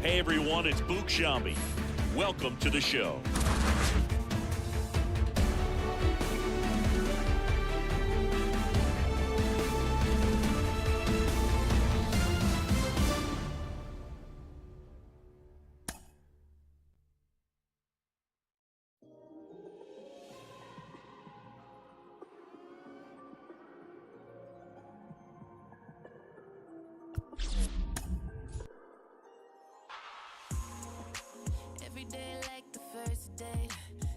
Hey everyone, it's Boog Sciambi. Welcome to the show. Every day like the first day,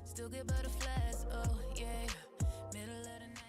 still get butterflies, oh yeah, middle of the night.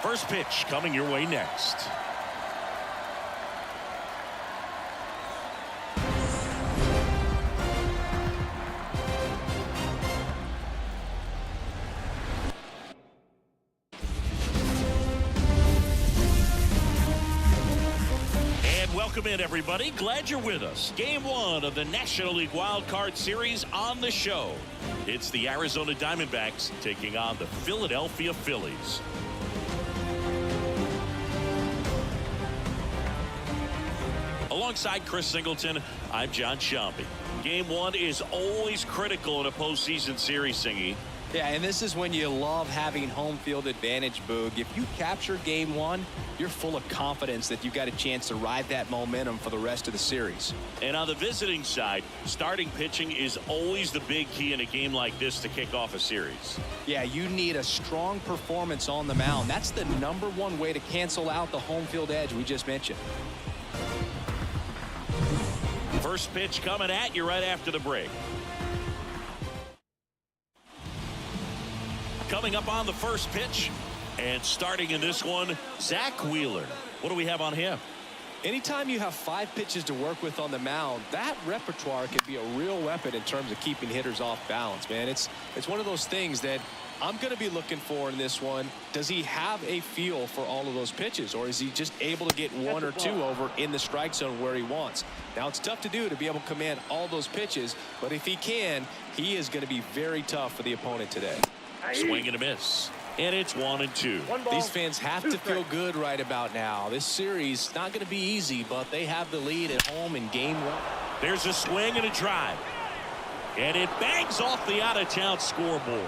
First pitch coming your way next. And welcome in, everybody. Glad you're with us. Game one of the National League Wild Card Series on the show. It's the Arizona Diamondbacks taking on the Philadelphia Phillies. Alongside Chris Singleton, I'm Jon Sciambi. Game one is always critical in a postseason series, Singy. Yeah, and this is when you love having home field advantage, Boog. If you capture game one, you're full of confidence that you've got a chance to ride that momentum for the rest of the series. And on the visiting side, starting pitching is always the big key in a game like this to kick off a series. Yeah, you need a strong performance on the mound. That's the #1 way to cancel out the home field edge we just mentioned. First pitch coming at you right after the break. Coming up on the first pitch and starting in this one, Zach Wheeler. What do we have on him? Anytime you have 5 pitches to work with on the mound, that repertoire can be a real weapon in terms of keeping hitters off balance, man. It's one of those things that I'm going to be looking for in this one. Does he have a feel for all of those pitches, or is he just able to get 1 or 2 over in the strike zone where he wants? Now, it's tough to do to be able to command all those pitches, but if he can, he is going to be very tough for the opponent today. Swing and a miss. And it's 1-2. These fans have to feel good right about now. This series not going to be easy, but they have the lead at home in game 1. There's a swing and a drive. And it bangs off the out-of-town scoreboard.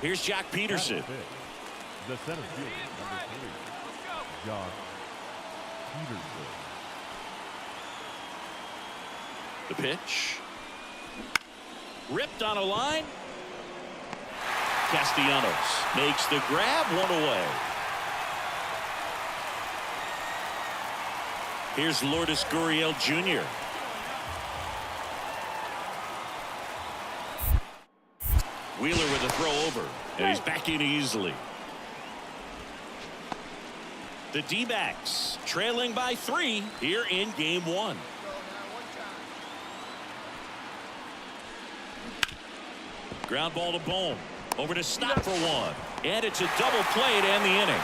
Here's Jock Peterson. The center fielder, number 3, Jock Peterson. The pitch. Ripped on a line. Castellanos makes the grab, 1 away. Here's Lourdes Gurriel Jr. Wheeler with a throw over, and he's back in easily. The D-backs trailing by 3 here in game 1. Ground ball to Bohm. Over to Stott for 1. And it's a double play to end the inning.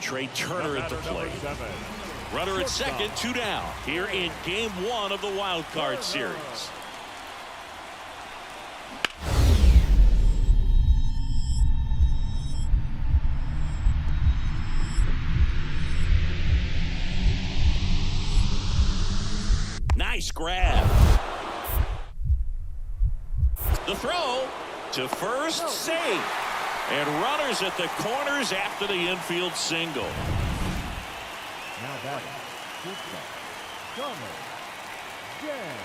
Trey Turner at the plate. Runner at second, 2 down. Here in game 1 of the wild card series. Nice grab. The throw to first, safe. And runners at the corners after the infield single. Now batting, shortstop, Donald Jang.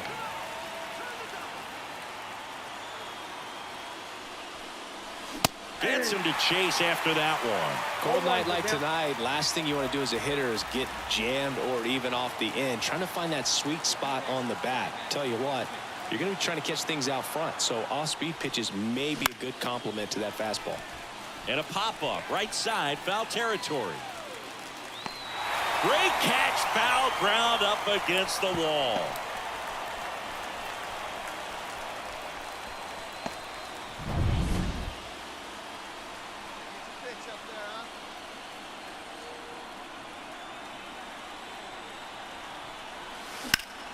Gets him to chase after that one. Cold night like tonight, last thing you want to do as a hitter is get jammed or even off the end. Trying to find that sweet spot on the bat. Tell you what, you're going to be trying to catch things out front, so off-speed pitches may be a good complement to that fastball. And a pop-up, right side, foul territory. Great catch, foul ground up against the wall.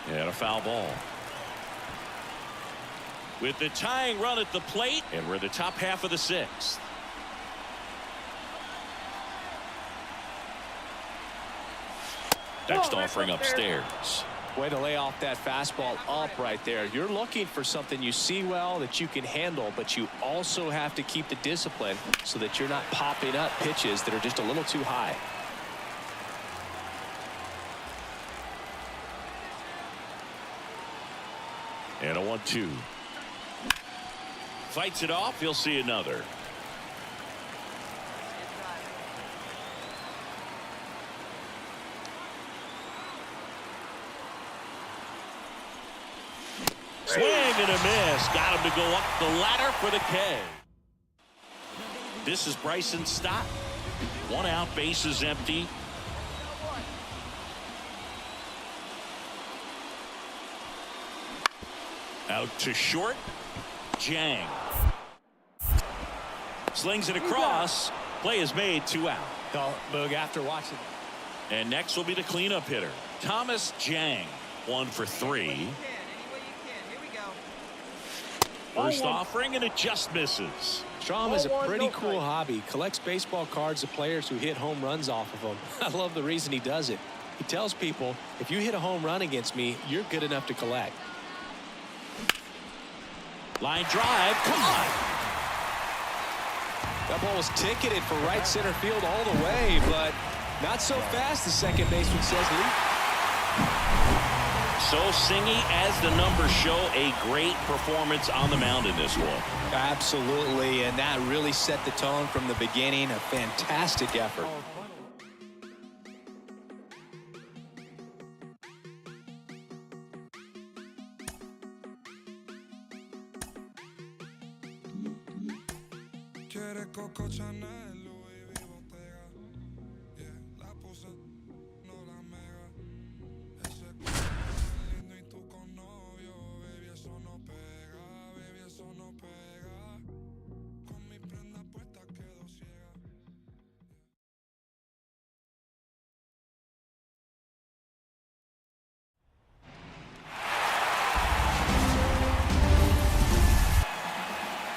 And a foul ball. With the tying run at the plate, and we're in the top half of the 6th. Next offering upstairs. Way to lay off that fastball up right there. You're looking for something you see well that you can handle, but you also have to keep the discipline so that you're not popping up pitches that are just a little too high. And a 1-2. Fights it off. He'll see another. Swing and a miss. Got him to go up the ladder for the K. This is Bryson Stott. 1 out, bases empty. Out to short. Jang. Slings it across. Play is made, 2 out. Boog, after watching. And next will be the cleanup hitter, Thomas Jang. 1 for 3. First offering, and it just misses. Strom is a pretty cool hobby. Collects baseball cards of players who hit home runs off of them. I love the reason he does it. He tells people, if you hit a home run against me, you're good enough to collect. Line drive, come on. That ball was ticketed for right center field all the way, but not so fast, the second baseman says. So Singy, as the numbers show, a great performance on the mound in this one. Absolutely, and that really set the tone from the beginning. A fantastic effort. Quiere Coco Chanel, Louis V. Bottega. Yeah, la puse, no la mega. Ese culo lindo y tú con novio. Baby, eso no pega, baby, eso no pega. Con mi prenda puesta quedo ciega.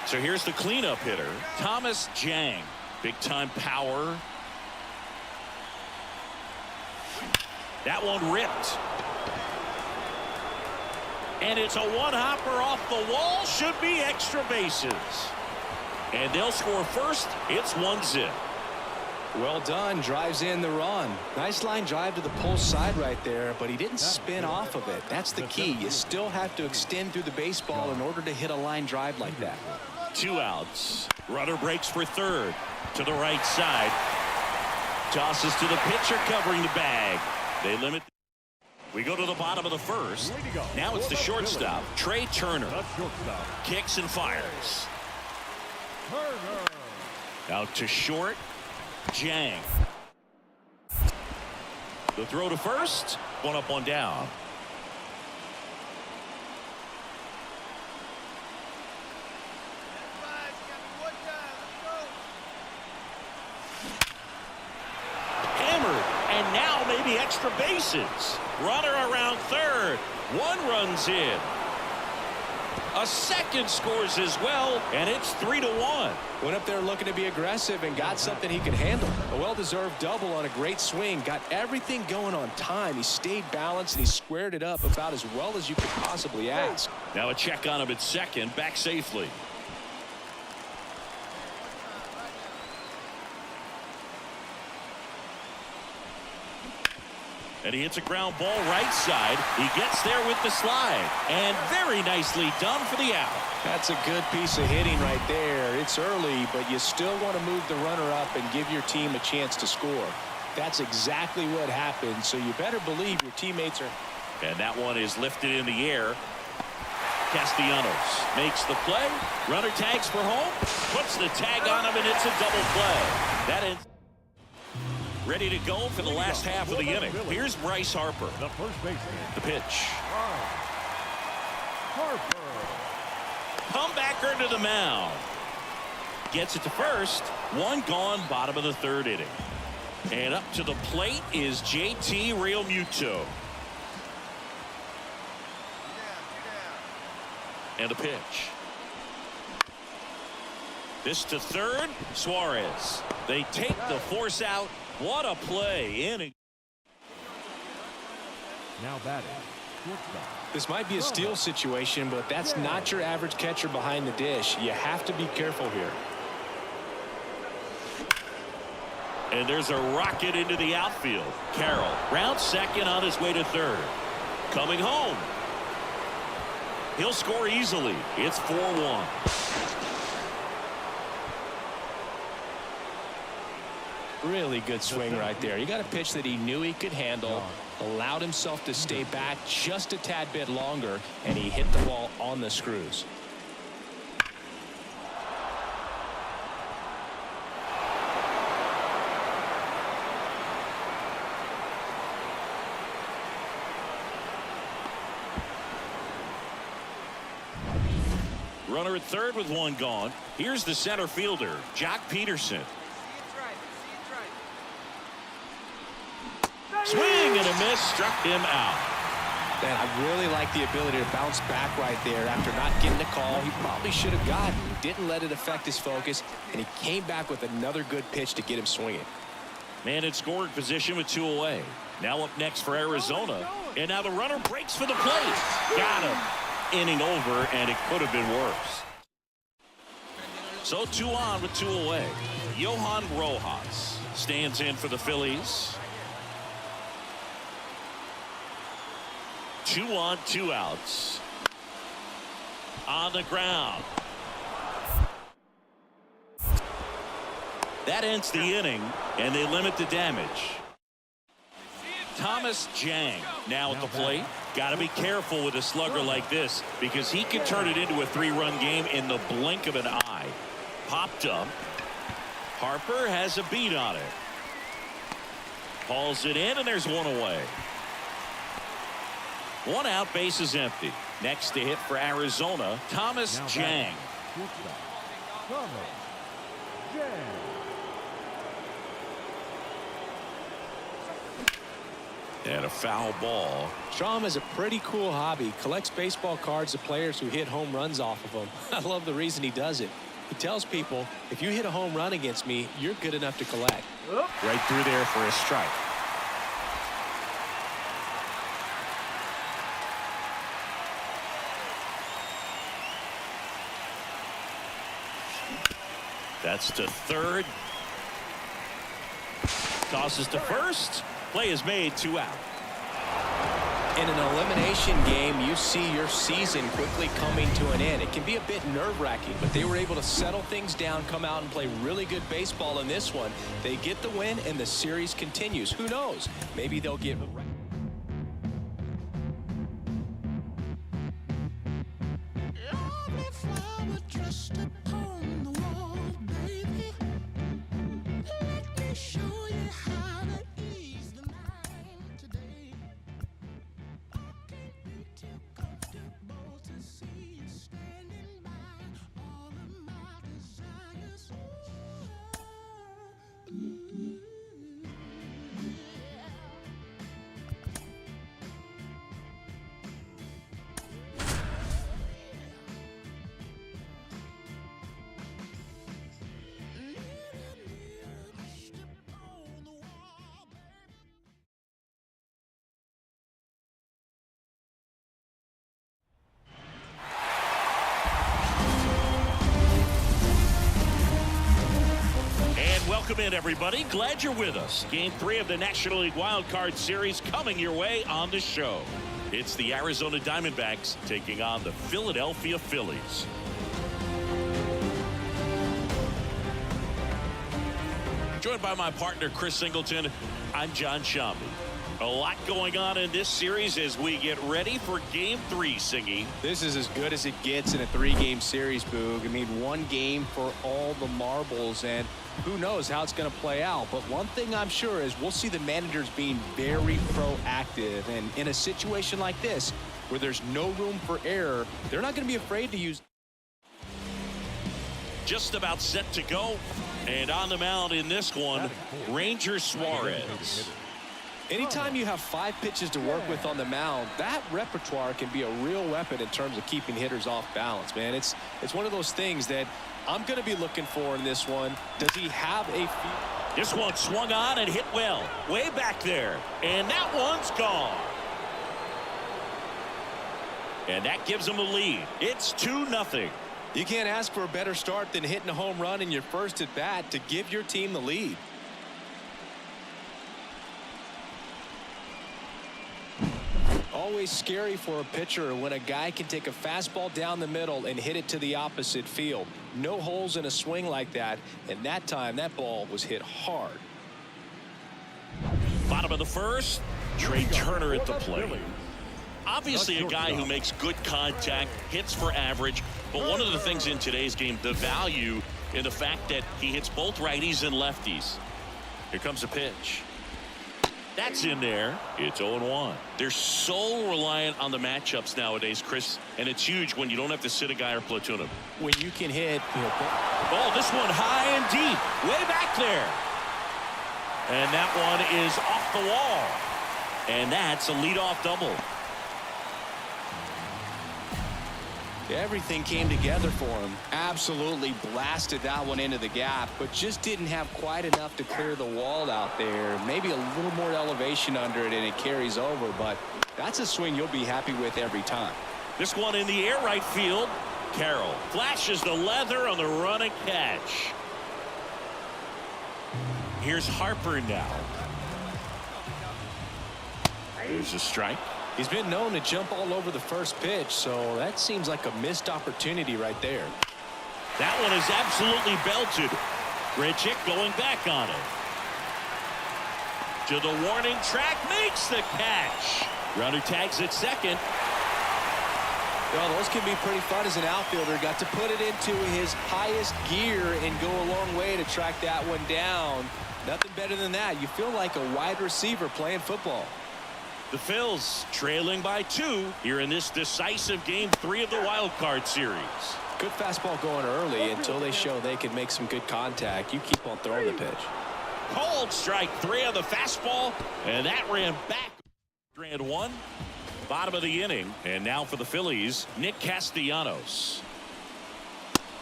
So here's the cleanup hitter, Thomas Jang. Big-time power. That one ripped. And it's a one-hopper off the wall. Should be extra bases. And they'll score first. It's 1-0. Well done. Drives in the run. Nice line drive to the pull side right there, but he didn't spin off of it. That's the key. You still have to extend through the baseball in order to hit a line drive like that. 2 outs. Runner breaks for third. To the right side. Tosses to the pitcher covering the bag. They limit. We go to the bottom of the first. Now it's the shortstop, Trey Turner. Kicks and fires. Out to short, Jang. The throw to first. One up, one down. And now maybe extra bases. Runner around third. One runs in. A second scores as well, and it's 3-1. Went up there looking to be aggressive and got something he could handle. A well-deserved double on a great swing. Got everything going on time. He stayed balanced and he squared it up about as well as you could possibly ask. Now a check on him at second. Back safely. And he hits a ground ball right side. He gets there with the slide. And very nicely done for the out. That's a good piece of hitting right there. It's early, but you still want to move the runner up and give your team a chance to score. That's exactly what happened, so you better believe your teammates are. And that one is lifted in the air. Castellanos makes the play. Runner tags for home. Puts the tag on him, and it's a double play. That ends. Ready to go for the last half of the inning. Here's Bryce Harper. The first baseman. The pitch. Harper. Comebacker to the mound. Gets it to first. One gone, bottom of the third inning. And up to the plate is JT Realmuto. And the pitch. This to third. Suarez. They take the force out. What a play. Inning. Now batting. Shortstop. This might be a steal situation, but that's not your average catcher behind the dish. You have to be careful here. And there's a rocket into the outfield. Carroll round second on his way to third. Coming home. He'll score easily. It's 4-1. Really good swing right there. You got a pitch that he knew he could handle, allowed himself to stay back just a tad bit longer, and he hit the ball on the screws. Runner at third with one gone. Here's the center fielder, Jock Peterson. Swing and a miss, struck him out. Man, I really like the ability to bounce back right there after not getting the call he probably should have gotten. He didn't let it affect his focus, and he came back with another good pitch to get him swinging. Man in scoring position with 2 away. Now up next for Arizona. And now the runner breaks for the plate. Got him. Inning over, and it could have been worse. So 2 on with 2 away. Johan Rojas stands in for the Phillies. 2 on, 2 outs. On the ground. That ends the inning, and they limit the damage. Thomas Jang now at the plate. Got to be careful with a slugger like this because he can turn it into a 3-run game in the blink of an eye. Popped up. Harper has a beat on it. Hauls it in, and there's 1 away. 1 out, base is empty. Next to hit for Arizona, Thomas Jang. Thomas Jang. And a foul ball. Strom has a pretty cool hobby. Collects baseball cards of players who hit home runs off of them. I love the reason he does it. He tells people, if you hit a home run against me, you're good enough to collect. Right through there for a strike. That's to third. Tosses to first. Play is made, 2 out. In an elimination game, you see your season quickly coming to an end. It can be a bit nerve-wracking, but they were able to settle things down, come out and play really good baseball in this one. They get the win, and the series continues. Who knows? Maybe they'll get... Lovely flower dressed upon the wall, baby. Let me show you how to ease the mind today. I can't be too comfortable to see you standing by all of my desires. Welcome in, everybody. Glad you're with us. Game 3 of the National League Wild Card Series coming your way on the show. It's the Arizona Diamondbacks taking on the Philadelphia Phillies. Joined by my partner, Chris Singleton, I'm John Shambi. A lot going on in this series as we get ready for Game 3, Singy. This is as good as it gets in a 3-game series, Boog. I mean, 1 game for all the marbles, and who knows how it's going to play out. But one thing I'm sure is we'll see the managers being very proactive. And in a situation like this, where there's no room for error, they're not going to be afraid to use. Just about set to go. And on the mound in this one, Ranger Suarez. Anytime you have 5 pitches to work with on the mound, that repertoire can be a real weapon in terms of keeping hitters off balance, man. It's one of those things that I'm going to be looking for in this one. Does he have a... This one swung on and hit well. Way back there. And that one's gone. And that gives him a lead. It's 2-0. You can't ask for a better start than hitting a home run in your first at bat to give your team the lead. Always scary for a pitcher when a guy can take a fastball down the middle and hit it to the opposite field. No holes in a swing like that, and that time that ball was hit hard. Bottom of the first, Trey Turner at the plate. Obviously a guy who makes good contact, hits for average, but one of the things in today's game, the value in the fact that he hits both righties and lefties. Here comes a pitch. That's in there. It's 0-1. They're so reliant on the matchups nowadays, Chris, and it's huge when you don't have to sit a guy or platoon him. When you can hit, Oh, this one high and deep, way back there. And that one is off the wall. And that's a leadoff double. Everything came together for him. Absolutely blasted that one into the gap, but just didn't have quite enough to clear the wall out there. Maybe a little more elevation under it and it carries over, but that's a swing you'll be happy with every time. This one in the air right field. Carroll flashes the leather on the run and catch. Here's Harper now. Here's a strike. He's been known to jump all over the first pitch, so that seems like a missed opportunity right there. That one is absolutely belted. Grichuk going back on it. To the warning track, makes the catch. Runner tags at second. Well, those can be pretty fun as an outfielder. Got to put it into his highest gear and go a long way to track that one down. Nothing better than that. You feel like a wide receiver playing football. The Phils trailing by 2 here in this decisive game 3 of the wild card series. Good fastball going early until they show they can make some good contact. You keep on throwing the pitch. Cold strike 3 on the fastball, and that ran back. Strand 1, bottom of the inning, and now for the Phillies, Nick Castellanos.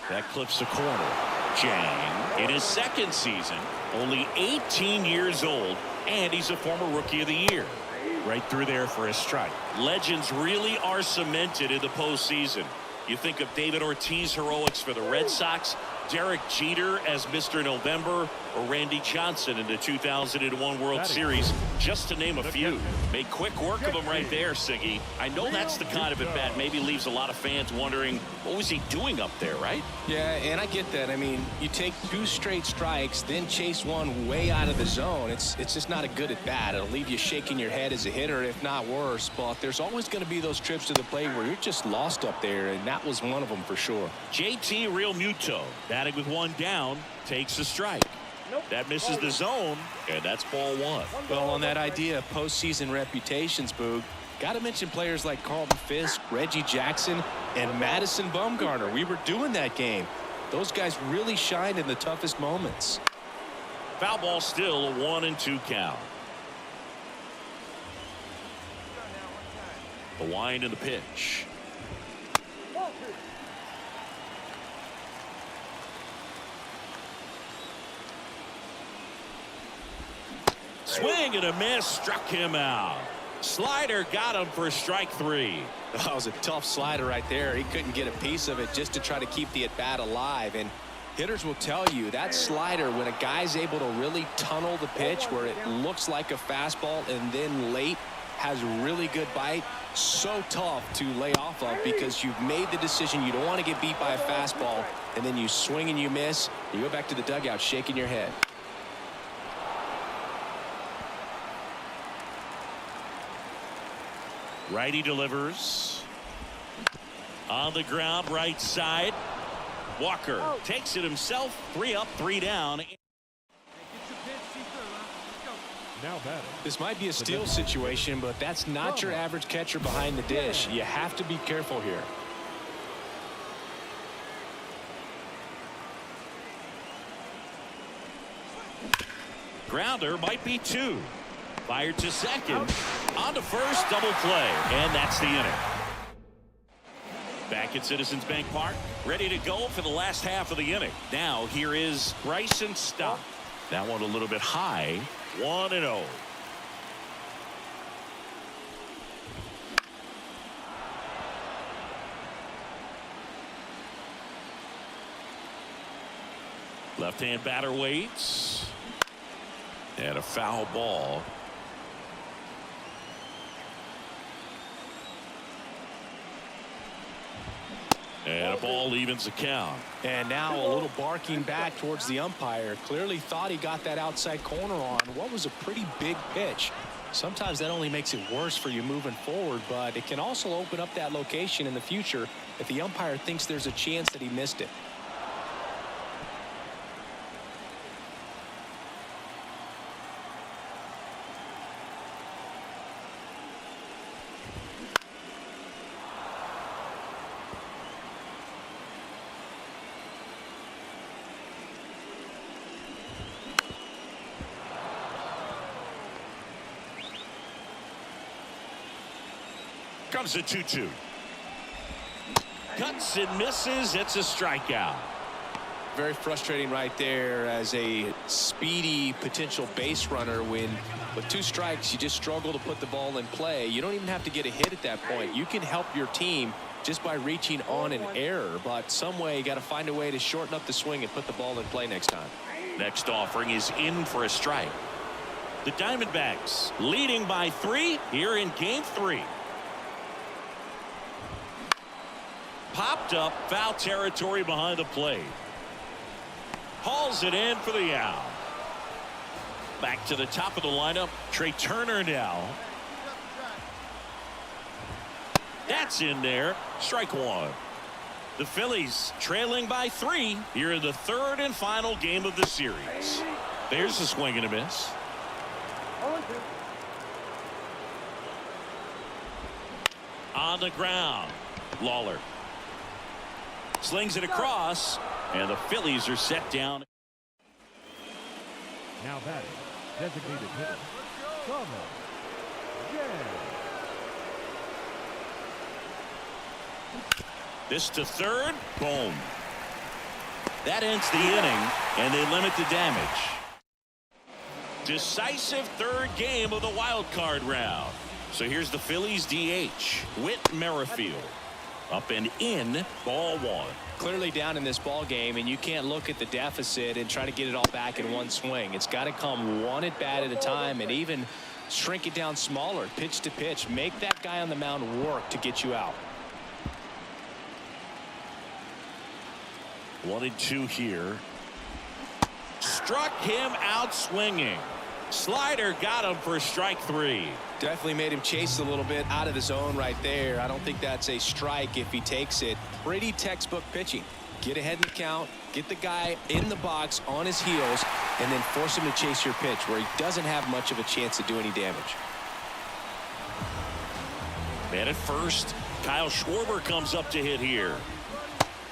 That clips the corner. Chang in his second season, only 18 years old, and he's a former Rookie of the Year. Right through there for a strike. Legends really are cemented in the postseason. You think of David Ortiz heroics for the Red Sox, Derek Jeter as Mr. November, or Randy Johnson in the 2001 World Series, just to name a few. Made quick work of him right there, Siggy. I know that's the kind of at-bat maybe leaves a lot of fans wondering, what was he doing up there, right? Yeah, and I get that. I mean, you take 2 straight strikes, then chase one way out of the zone. It's just not a good at-bat. It'll leave you shaking your head as a hitter, if not worse. But there's always going to be those trips to the plate where you're just lost up there, and that was one of them for sure. JT Realmuto, batting with 1 down, takes a strike. That misses the zone, and that's ball 1. Well, on that idea of postseason reputations, Boog, got to mention players like Carlton Fisk, Reggie Jackson, and Madison Bumgarner. We were doing that game. Those guys really shined in the toughest moments. Foul ball still, a 1-2 count. The wind and the pitch. Swing and a miss, struck him out. Slider got him for strike 3. That was a tough slider right there. He couldn't get a piece of it just to try to keep the at-bat alive. And hitters will tell you that slider, when a guy's able to really tunnel the pitch where it looks like a fastball and then late has really good bite, so tough to lay off of because you've made the decision you don't want to get beat by a fastball, and then you swing and you miss. You go back to the dugout shaking your head. Righty delivers. On the ground, right side. Walker takes it himself. 3 up, 3 down. Now batting. This might be a steal situation, but that's not your average catcher behind the dish. You have to be careful here. Grounder might be 2. Fired to second. On to first, double play. And that's the inning. Back at Citizens Bank Park, ready to go for the last half of the inning. Now here is Bryson Stott. That one a little bit high. 1-0. Left-hand batter waits. And a foul ball. And a ball evens the count. And now a little barking back towards the umpire. Clearly thought he got that outside corner on what was a pretty big pitch. Sometimes that only makes it worse for you moving forward, but it can also open up that location in the future if the umpire thinks there's a chance that he missed it. Comes the 2-2. Cuts and misses. It's a strikeout. Very frustrating right there as a speedy potential base runner when with 2 strikes you just struggle to put the ball in play. You don't even have to get a hit at that point. You can help your team just by reaching on an error, but some way you got to find a way to shorten up the swing and put the ball in play next time. Next offering is in for a strike. The Diamondbacks leading by 3 here in game 3. Popped up, foul territory behind the plate. Hauls it in for the out. Back to the top of the lineup, Trey Turner now. That's in there. Strike 1. The Phillies trailing by 3 here in the 3rd and final game of the series. There's a swing and a miss. On the ground, Lawler slings it across, and the Phillies are set down. Now batting, designated hitter, Thomas Jan. This to third. Boom. That ends the inning, and they limit the damage. Decisive 3rd game of the wild card round. So here's the Phillies DH, Whit Merrifield. Up and in, ball 1. Clearly down in this ball game, and you can't look at the deficit and try to get it all back in one swing. It's got to come one at bat at a time, and even shrink it down smaller, pitch to pitch. Make that guy on the mound work to get you out. 1-2 here. Struck him out swinging. Slider got him for strike 3. Definitely made him chase a little bit out of the zone right there. I don't think that's a strike if he takes it. Pretty textbook pitching. Get ahead in the count, get the guy in the box on his heels, and then force him to chase your pitch where he doesn't have much of a chance to do any damage. Man at first, Kyle Schwarber comes up to hit here.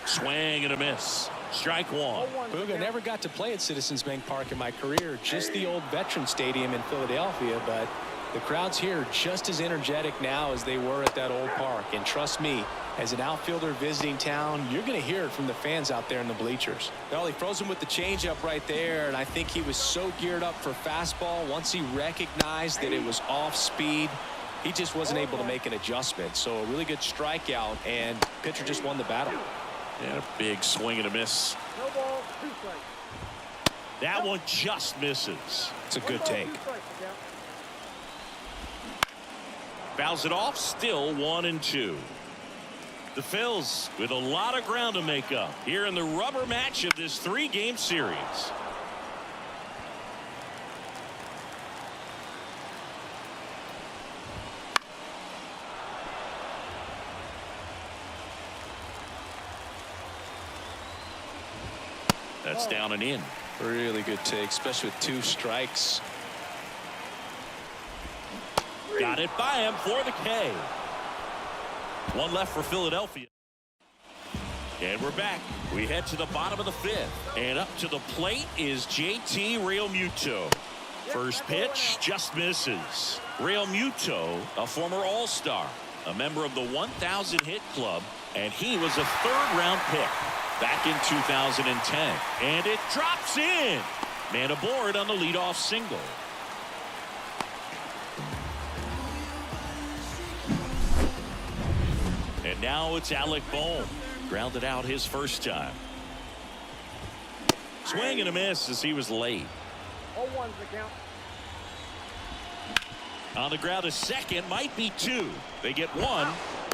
Swing and a miss. Strike 1. Booga never got to play at Citizens Bank Park in my career, just the old Veterans Stadium in Philadelphia, but the crowds here are just as energetic now as they were at that old park. And trust me, as an outfielder visiting town, you're going to hear it from the fans out there in the bleachers. Well, he froze him with the changeup right there, and I think he was so geared up for fastball. Once he recognized that it was off speed, he just wasn't able to make an adjustment. So a really good strikeout, and pitcher just won the battle. And a big swing and a miss. No ball, 2 strikes. That one just misses. It's a good take. Fouls it off. Still 1-2. The Phils with a lot of ground to make up here in the rubber match of this 3-game series. That's down and in. Really good take, especially with 2 strikes. Got it by him for the K. 1 left for Philadelphia. And we're back. We head to the bottom of the 5th. And up to the plate is JT Realmuto. First pitch just misses. Realmuto, a former All-Star, a member of the 1,000 hit club, and he was a 3rd-round pick back in 2010. And it drops in. Man aboard on the leadoff single. And now it's Alec Bohm. Grounded out his first time. Swing and a miss as he was late. 0-1's the count. On the ground, a second, might be 2. They get 1.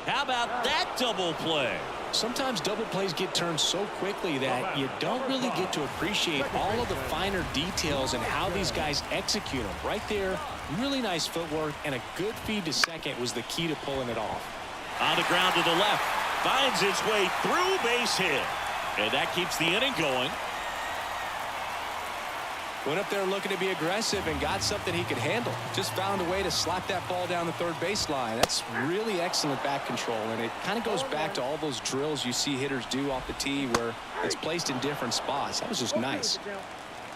How about that double play? Sometimes double plays get turned so quickly that you don't really get to appreciate all of the finer details and how these guys execute them. Right there, really nice footwork, and a good feed to second was the key to pulling it off. On the ground to the left, finds its way through, base hit, and that keeps the inning going. Went up there looking to be aggressive and got something he could handle. Just found a way to slap that ball down the 3rd baseline. That's really excellent back control, and it kind of goes back to all those drills you see hitters do off the tee where it's placed in different spots. That was just nice.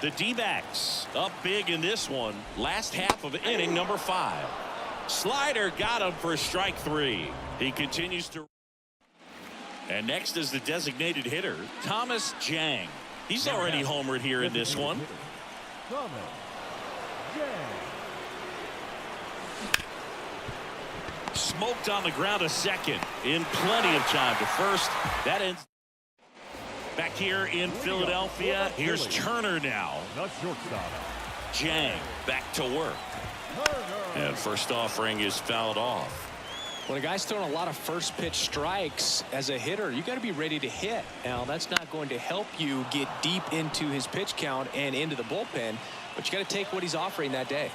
The D-backs up big in this one. Last half of inning number 5. Slider got him for strike 3. He continues to. And next is the designated hitter, Thomas Jang. He's already homered here in this one. Thomas Jang. Smoked on the ground a second in plenty of time to first. That ends. Back here in Philadelphia, here's Turner now. The shortstop. Jang back to work. Turner. And first offering is fouled off. When a guy's throwing a lot of first pitch strikes as a hitter, you got to be ready to hit. Now, that's not going to help you get deep into his pitch count and into the bullpen, but you got to take what he's offering that day.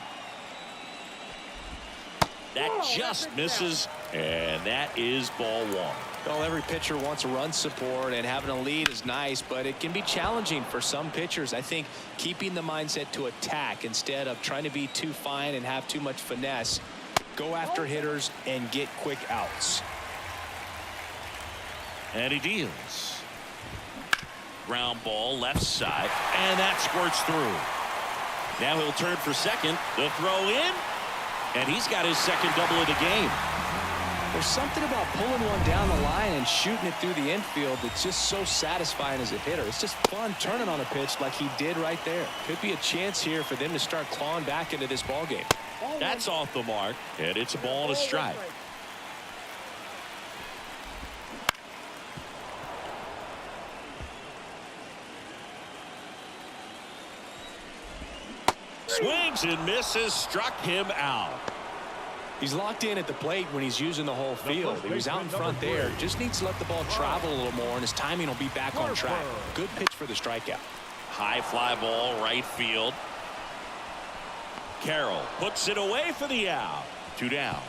That just misses, and that is ball one. Well, every pitcher wants run support, and having a lead is nice, but it can be challenging for some pitchers. I think keeping the mindset to attack instead of trying to be too fine and have too much finesse. Go after hitters and get quick outs. And he deals. Ground ball left side, and that squirts through. Now he'll turn for second. The throw in, and he's got his second double of the game. There's something about pulling one down the line and shooting it through the infield that's just so satisfying as a hitter. It's just fun turning on a pitch like he did right there. Could be a chance here for them to start clawing back into this ball game. That's off the mark, and it's a ball and a strike. Swings and misses, struck him out. He's locked in at the plate when he's using the whole field. He was out in front there. Just needs to let the ball travel a little more, and his timing will be back on track. Good pitch for the strikeout. High fly ball, right field. Carroll puts it away for the out. 2 down.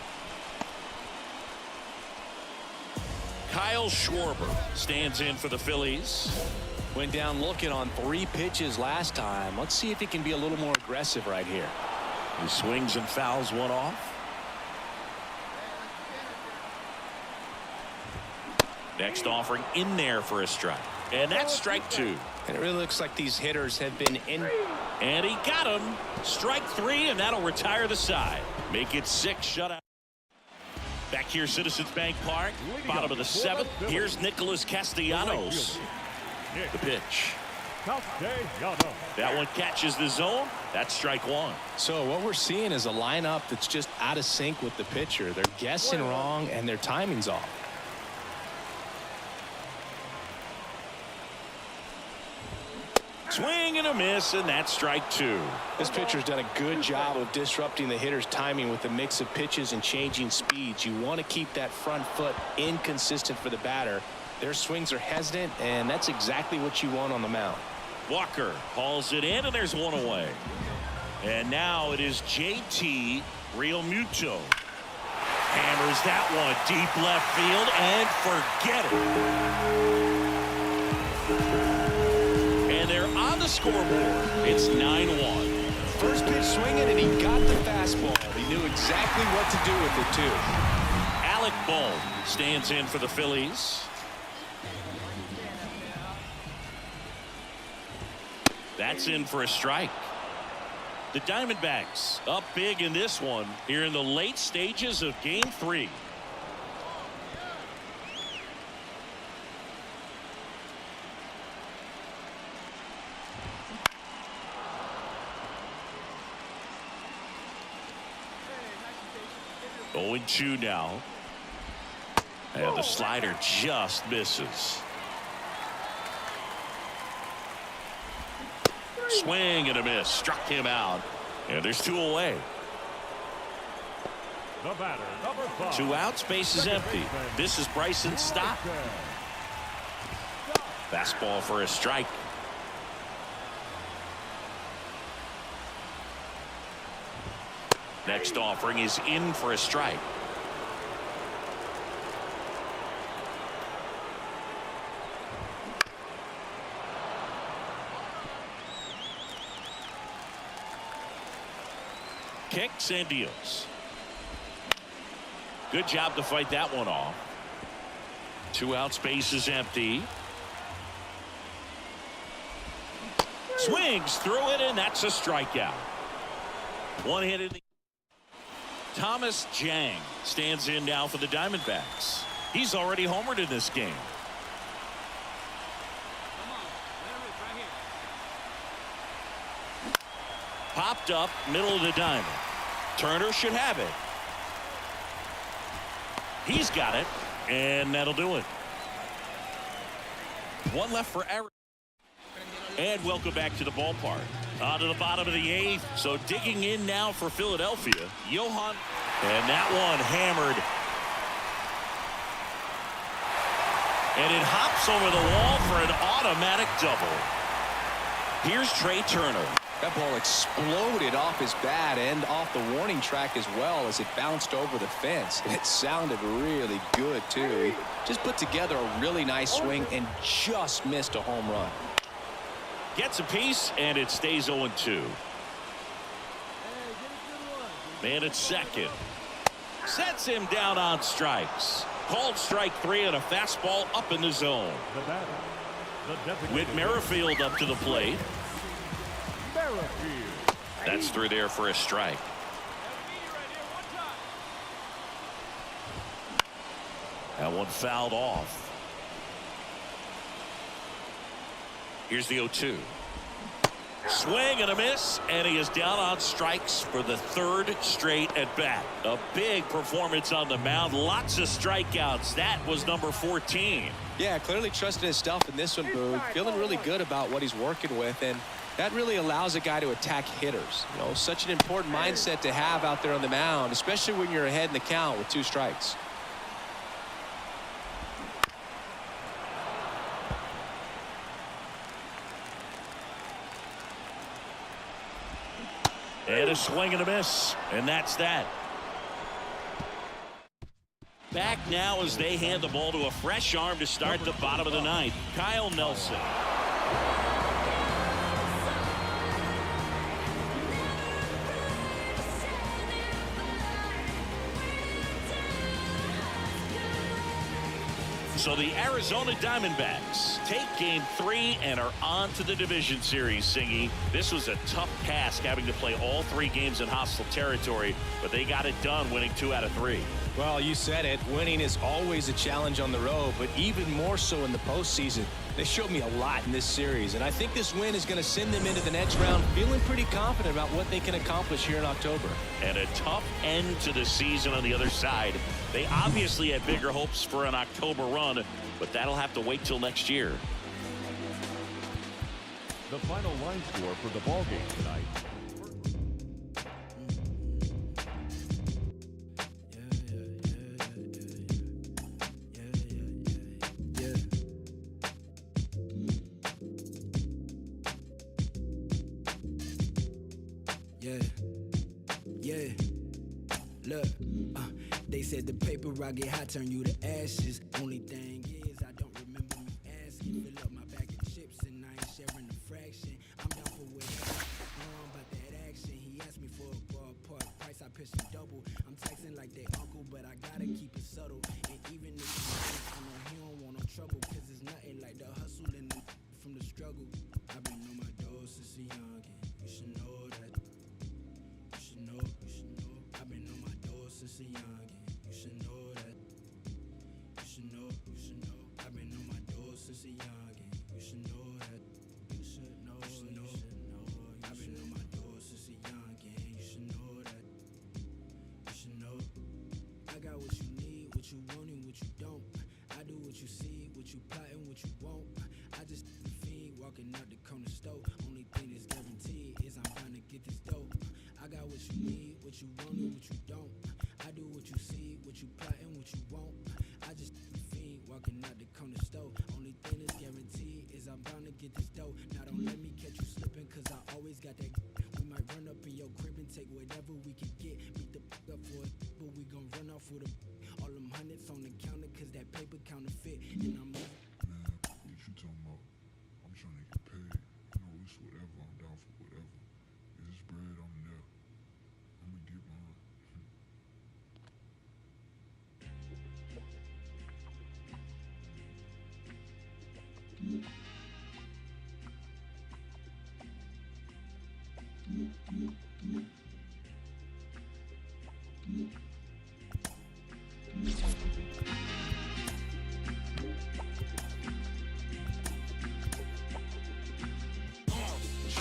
Kyle Schwarber stands in for the Phillies. Went down looking on 3 pitches last time. Let's see if he can be a little more aggressive right here. He swings and fouls one off. Next offering in there for a strike. And that's strike 2. And it really looks like these hitters have been in. And he got him. Strike 3, and that'll retire the side. Make it 6 shutout. Back here, Citizens Bank Park, bottom of the 7th. Here's Nicholas Castellanos. The pitch. Castellanos. That one catches the zone. That's strike 1. So what we're seeing is a lineup that's just out of sync with the pitcher. They're guessing wrong, and their timing's off. Swing and a miss, and that's strike 2. This pitcher's done a good job of disrupting the hitter's timing with a mix of pitches and changing speeds. You want to keep that front foot inconsistent for the batter. Their swings are hesitant, and that's exactly what you want on the mound. Walker hauls it in, and there's one away. And now it is JT Realmuto. Hammers that one deep left field, and forget it. And they're on the scoreboard. It's 9-1. First pitch swinging, and he got the fastball. He knew exactly what to do with it, too. Alec Bohm stands in for the Phillies. That's in for a strike. The Diamondbacks up big in this one here in the late stages of Game 3. Going 2 now. And the slider just misses. Swing and a miss. Struck him out. And there's 2 away. The batter, number 5. 2 outs. Base is empty. This is Bryson Stott. Fastball for a strike. Next offering is in for a strike. Kicks and deals. Good job to fight that one off. 2 outs, base is empty. Swings through it, and that's a strikeout. 1 hit in the. Thomas Jang stands in now for the Diamondbacks. He's already homered in this game. Popped up, middle of the diamond. Turner should have it. He's got it, and that'll do it. One left for Arizona. And welcome back to the ballpark. On to the bottom of the 8th. So digging in now for Philadelphia. Johan. And that one hammered. And it hops over the wall for an automatic double. Here's Trey Turner. That ball exploded off his bat and off the warning track as well as it bounced over the fence. And it sounded really good, too. He just put together a really nice swing and just missed a home run. Gets a piece, and it stays 0-2. Man at second. Sets him down on strikes. Called strike 3 and a fastball up in the zone. The batter, the designated With Merrifield up to the plate. Merrifield. That's through there for a strike. That one fouled off. Here's the 0-2. Swing and a miss, and he is down on strikes for the 3rd straight at bat. A big performance on the mound. Lots of strikeouts. That was number 14. Yeah, clearly trusting his stuff in this one, Boog. Feeling really good about what he's working with, and that really allows a guy to attack hitters. You know, such an important mindset to have out there on the mound, especially when you're ahead in the count with 2 strikes. And a swing and a miss, and that's that. Back now as they hand the ball to a fresh arm to start the bottom of the 9th. Kyle Nelson. So the Arizona Diamondbacks take game 3 and are on to the division series, Singy. This was a tough task having to play all 3 games in hostile territory, but they got it done winning 2 out of 3. Well, you said it. Winning is always a challenge on the road, but even more so in the postseason. They showed me a lot in this series, and I think this win is going to send them into the next round feeling pretty confident about what they can accomplish here in October. And a tough end to the season on the other side. They obviously had bigger hopes for an October run, but that'll have to wait till next year. The final line score for the ball game tonight. Look, they said the paper rock get hot, turn you to ashes. Only thing is, I don't remember me asking. Fill up my bag of chips and I ain't sharing a fraction. I'm down for whatever. About that action. He asked me for a ballpark price. I pitched him double. I'm texting like they uncle, but I gotta keep it subtle. And even if I know he don't want no trouble, cause it's nothing like the hustle and from the struggle. I've been on my doors since a youngin'. You should know that. You should know. I've been on my doors since a youngin'. You should know that. You should know. I've been on my doors since a youngin'. You should know that. You should know. I've been on my doors since a youngin'. You should know that. You should know. I got what you need, what you want, and what you don't. I do what you see, what you plotting, what you want. I just fiend walking out the corner store. Only thing that's guaranteed is I'm trying to get this dope. I got what you need, what you want, and what you don't. I do what you see, what you plotting, what you want. I just fiend walking out the corner store. Only thing that's guaranteed is I'm bound to get this dope. Now don't let me catch you slipping, cause I always got that. We might run up in your crib and take whatever we can get. Beat the up for it, but we gon' run off with all them hundreds on the counter, cause that paper counterfeit. And I'm Man, what you talking about? I'm trying to get paid. You know, it's whatever. I'm down for whatever. If it's bread, I'm there. I'm gonna get mine.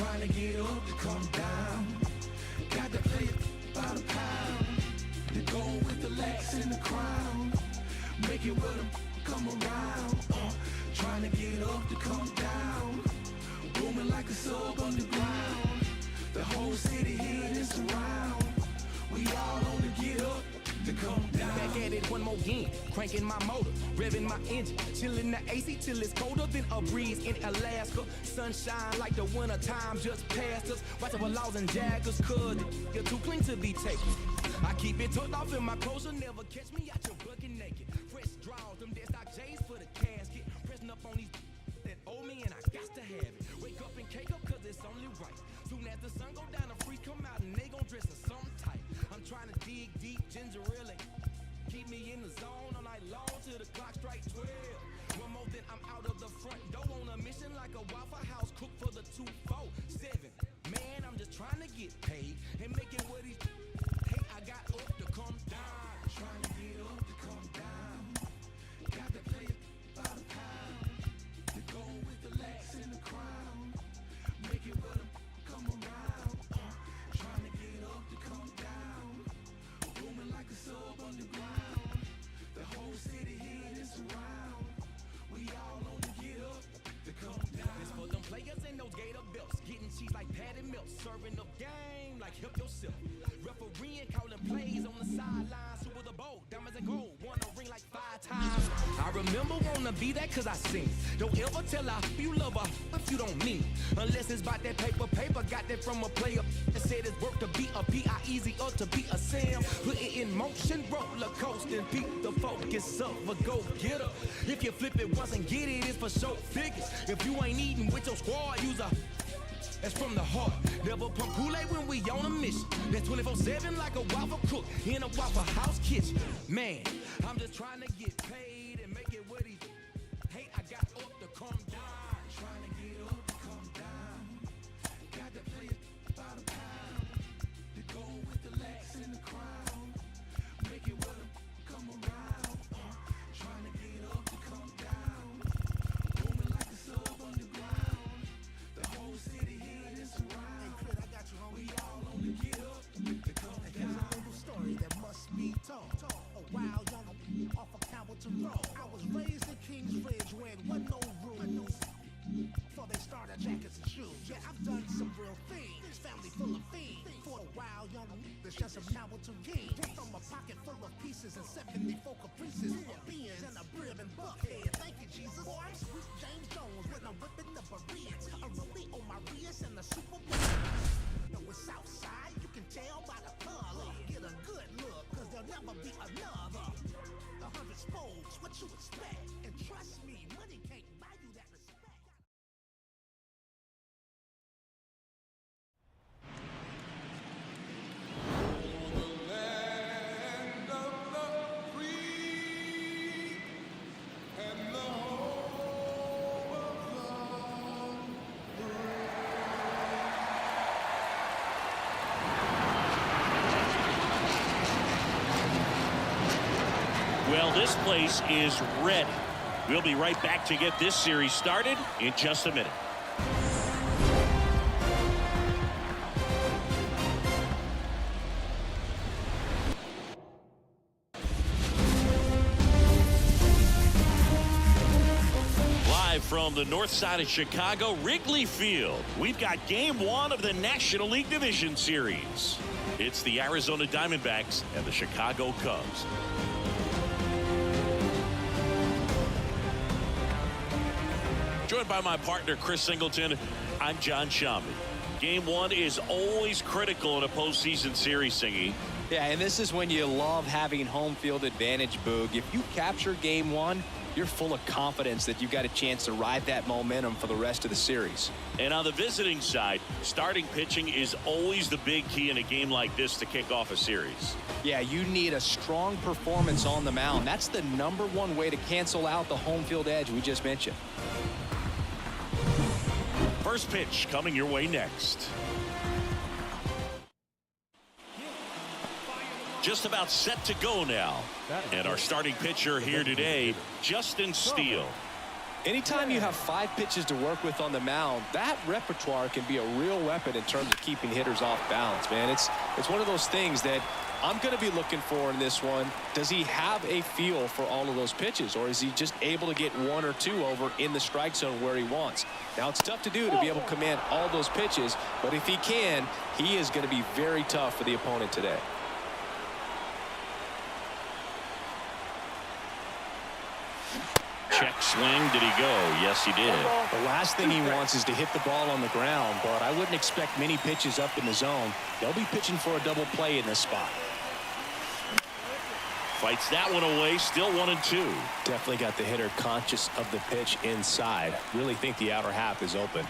Trying to get up to come down. Got to play it by the pound. To go with the Lex and the crown. Make it with them come around. Trying to get up to come down. Booming like a sub underground. The whole city here is around. We all on the get up to come down. Back at it one more again, cranking my motor, revving my engine, chilling the AC till it's colder than a breeze in Alaska. Sunshine like the winter time just passed us. Watch our laws and jaggers, cause you're too clean to be taken. I keep it tucked off in my clothes, you'll never catch me out your bucket naked. Fresh draws, them dead stock J's for the casket. Pressing up on these that owe me and I got to have it. Wake up and cake up cause it's only right. Soon as the sun go down, the freaks come out and they gon' dress us something tight. I'm trying to dig deep, ginger ale. Keep me in the zone all night long till the clock strikes 12. One more then I'm out of the front door on a mission like a Waffle House cook for the 247. Man, I'm just trying to get paid and making what he's hey, I got up to come down. Trying to get up to come down. Got to play it by the pound. To go with the Lex and the crown. Make it with them come around. Trying to get up to come down. Booming like a sub underground. The whole city here is around. We all on the get up to come down. It's for them players in those gator belts, getting cheese like patty milk, serving up game like help yourself. Refereeing, calling plays on the sidelines, super the bowl, diamonds and gold, won a ring like 5 times. I remember wanna be that cause I seen. Don't ever tell her you love her if you don't mean. Unless it's about that paper, got that from a player that said it's work to be a P.I. easy or to be a Sam. Put it in motion, roller coasting, beat the focus of a go-getter. If you flip it once and get it, it's for show figures. If you ain't eating with your squad, use a that's from the heart. Never pump Kool-Aid when we on a mission. That's 24/7 like a waffle cook in a Waffle House kitchen. Man, I'm just trying to get paid and make it what he hey, I got up to come down. Trying to get up to come down. Got to play it by the pound. To go with the Lex and the crown. Make it with them come around. Trying to get up to come down. Booming like a sub underground. The whole city here is around. We all on the get up to come down. A little story that must be told. A wild young off of Campbellton Road. I was raised in Kings Ridge where it wasn't no rules. Before they started jackets and shoes. Yeah, I've done some real things. Family full of fiends. For a wild young that's just a Campbellton king. From a pocket full of pieces and 74 caprices. Two beans and a brim and buckhead. Thank you, Jesus. Boy, I'm sweet James Jones when I'm whipping the Bereans. A rollie on my Rias and the Super Bowl. No, it's Southside, you can tell by the color. Get a good look, cause there'll never be another. 100 spokes, what you expect? And trust me, money can't buy you that respect. Land of the free and the home of Well, this place is ready. We'll be right back to get this series started in just a minute. Live from the north side of Chicago, Wrigley Field, we've got Game 1 of the National League Division Series. It's the Arizona Diamondbacks and the Chicago Cubs. Joined by my partner, Chris Singleton, I'm John Shambi. Game 1 is always critical in a postseason series, Singy. Yeah, and this is when you love having home field advantage, Boog. If you capture Game 1, you're full of confidence that you've got a chance to ride that momentum for the rest of the series. And on the visiting side, starting pitching is always the big key in a game like this to kick off a series. Yeah, you need a strong performance on the mound. That's the #1 way to cancel out the home field edge we just mentioned. First pitch coming your way next. Just about set to go now. And our starting pitcher here today, Justin Steele. Anytime you have 5 pitches to work with on the mound, that repertoire can be a real weapon in terms of keeping hitters off balance, man. It's one of those things that I'm going to be looking for in this one. Does he have a feel for all of those pitches, or is he just able to get 1 or 2 over in the strike zone where he wants? Now, it's tough to do to be able to command all those pitches, but if he can, he is going to be very tough for the opponent today. Check swing. Did he go? Yes, he did. The last thing he wants is to hit the ball on the ground, but I wouldn't expect many pitches up in the zone. They'll be pitching for a double play in this spot. Fights that one away. Still 1-2. Definitely got the hitter conscious of the pitch inside. Really think the outer half is open.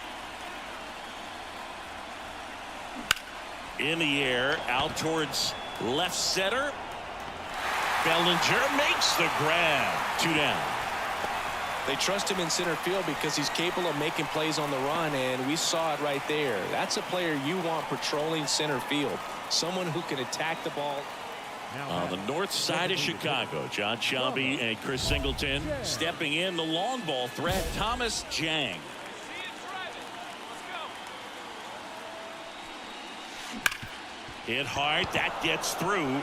In the air, out towards left center. Bellinger makes the grab. 2 down. They trust him in center field because he's capable of making plays on the run, and we saw it right there. That's a player you want patrolling center field. Someone who can attack the ball. On the north side of Chicago, John Shelby and Chris Singleton stepping in. The long ball threat, Thomas Jang. Hit hard. That gets through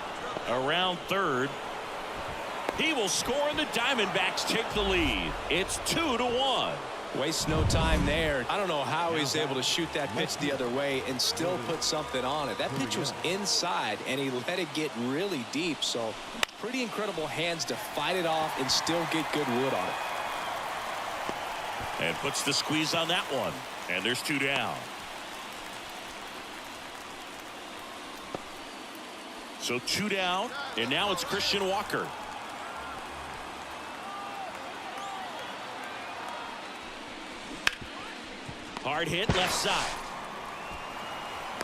around third. He will score, and the Diamondbacks take the lead. It's 2-1. Wastes no time there. I don't know how he's able to shoot that pitch the other way and still put something on it. That pitch was inside, and he let it get really deep. So pretty incredible hands to fight it off and still get good wood on it. And puts the squeeze on that one. And there's 2 down. So 2 down, and now it's Christian Walker. Hard hit left side.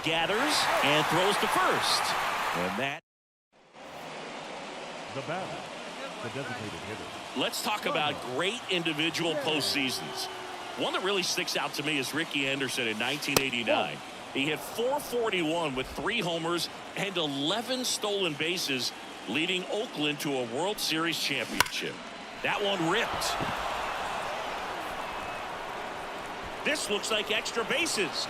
Gathers and throws to first. And that. The batter, the designated hitter. Let's talk about great individual postseasons. One that really sticks out to me is Ricky Henderson in 1989. He hit .441 with 3 homers and 11 stolen bases, leading Oakland to a World Series championship. That one ripped. This looks like extra bases.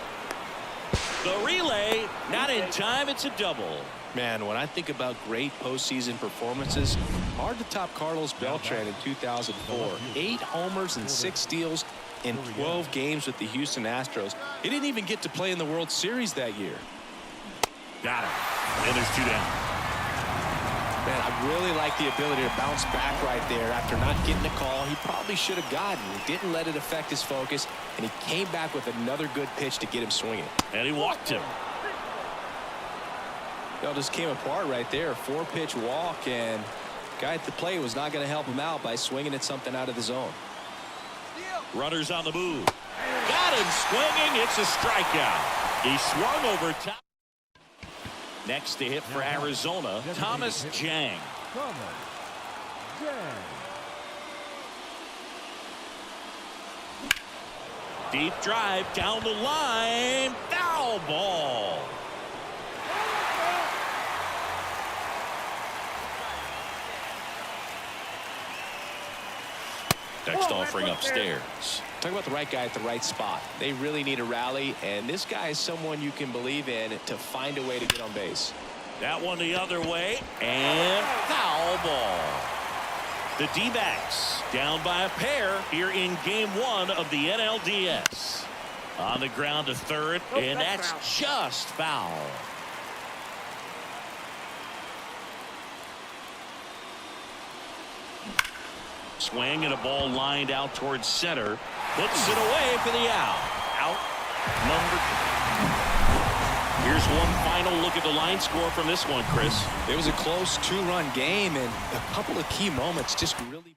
The relay, not in time. It's a double. Man, when I think about great postseason performances, hard to top Carlos Beltran in 2004. 8 homers and 6 steals in 12 games with the Houston Astros. He didn't even get to play in the World Series that year. Got him. And there's 2 down. Man, I really like the ability to bounce back right there after not getting a call he probably should have gotten. He didn't let it affect his focus, and he came back with another good pitch to get him swinging. And he walked him. It all just came apart right there. 4-pitch walk, and guy at the plate was not going to help him out by swinging at something out of the zone. Runners on the move. Got him swinging. It's a strikeout. He swung over top. Next to hit for Arizona, Thomas Jang. Thomas Jang. Deep drive down the line. Foul ball. Next offering upstairs. Talk about the right guy at the right spot. They really need a rally, and this guy is someone you can believe in to find a way to get on base. That one the other way, and foul ball. The D-backs down by a pair here in game 1 of the NLDS. On the ground to third, and that's just foul. Swing and a ball lined out towards center. Puts it away for the out. Out number 2. Here's one final look at the line score from this one, Chris. It was a close 2-run game, and a couple of key moments just really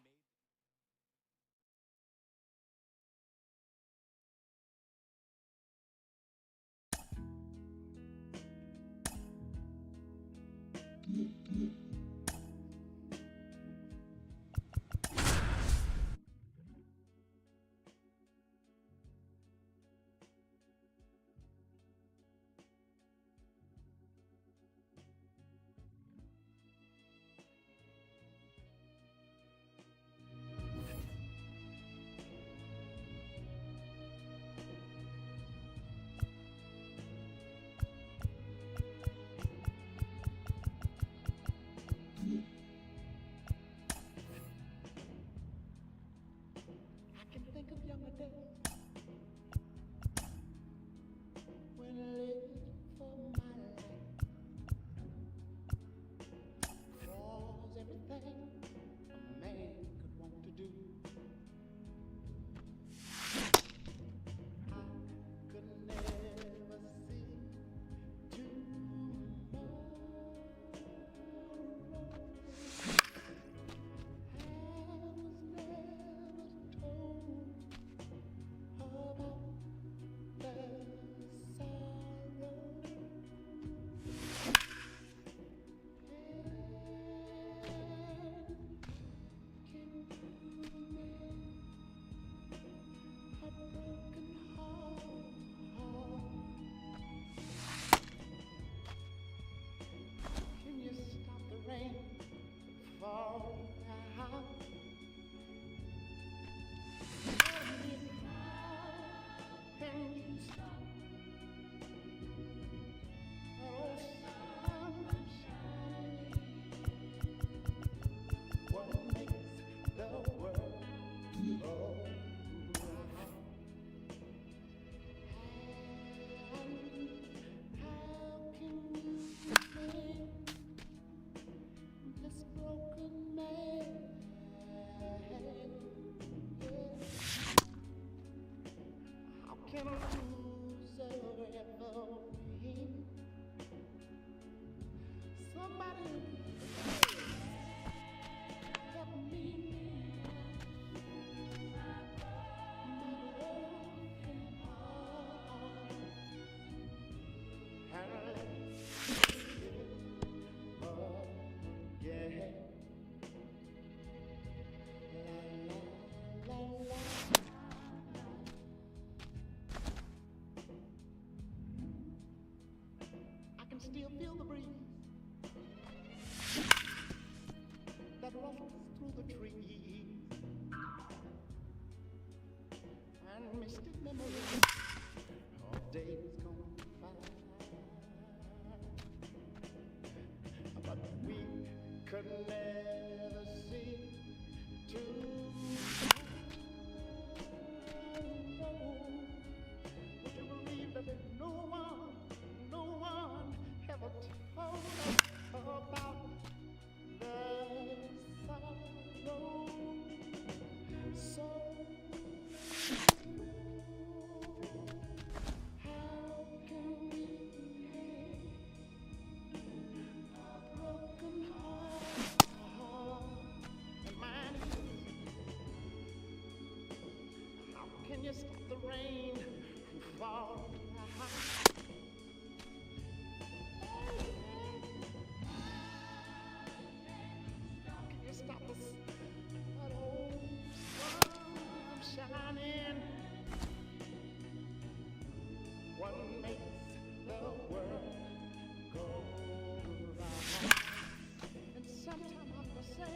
Still feel the breeze that ruffles through the trees and misty memories of days gone by. But we could never see tomorrow. Would you believe that no one ever told us about the sorrow? So how can we a broken heart and mine? How can you stop the rain from falling? What makes the world go round? And sometimes I have to say,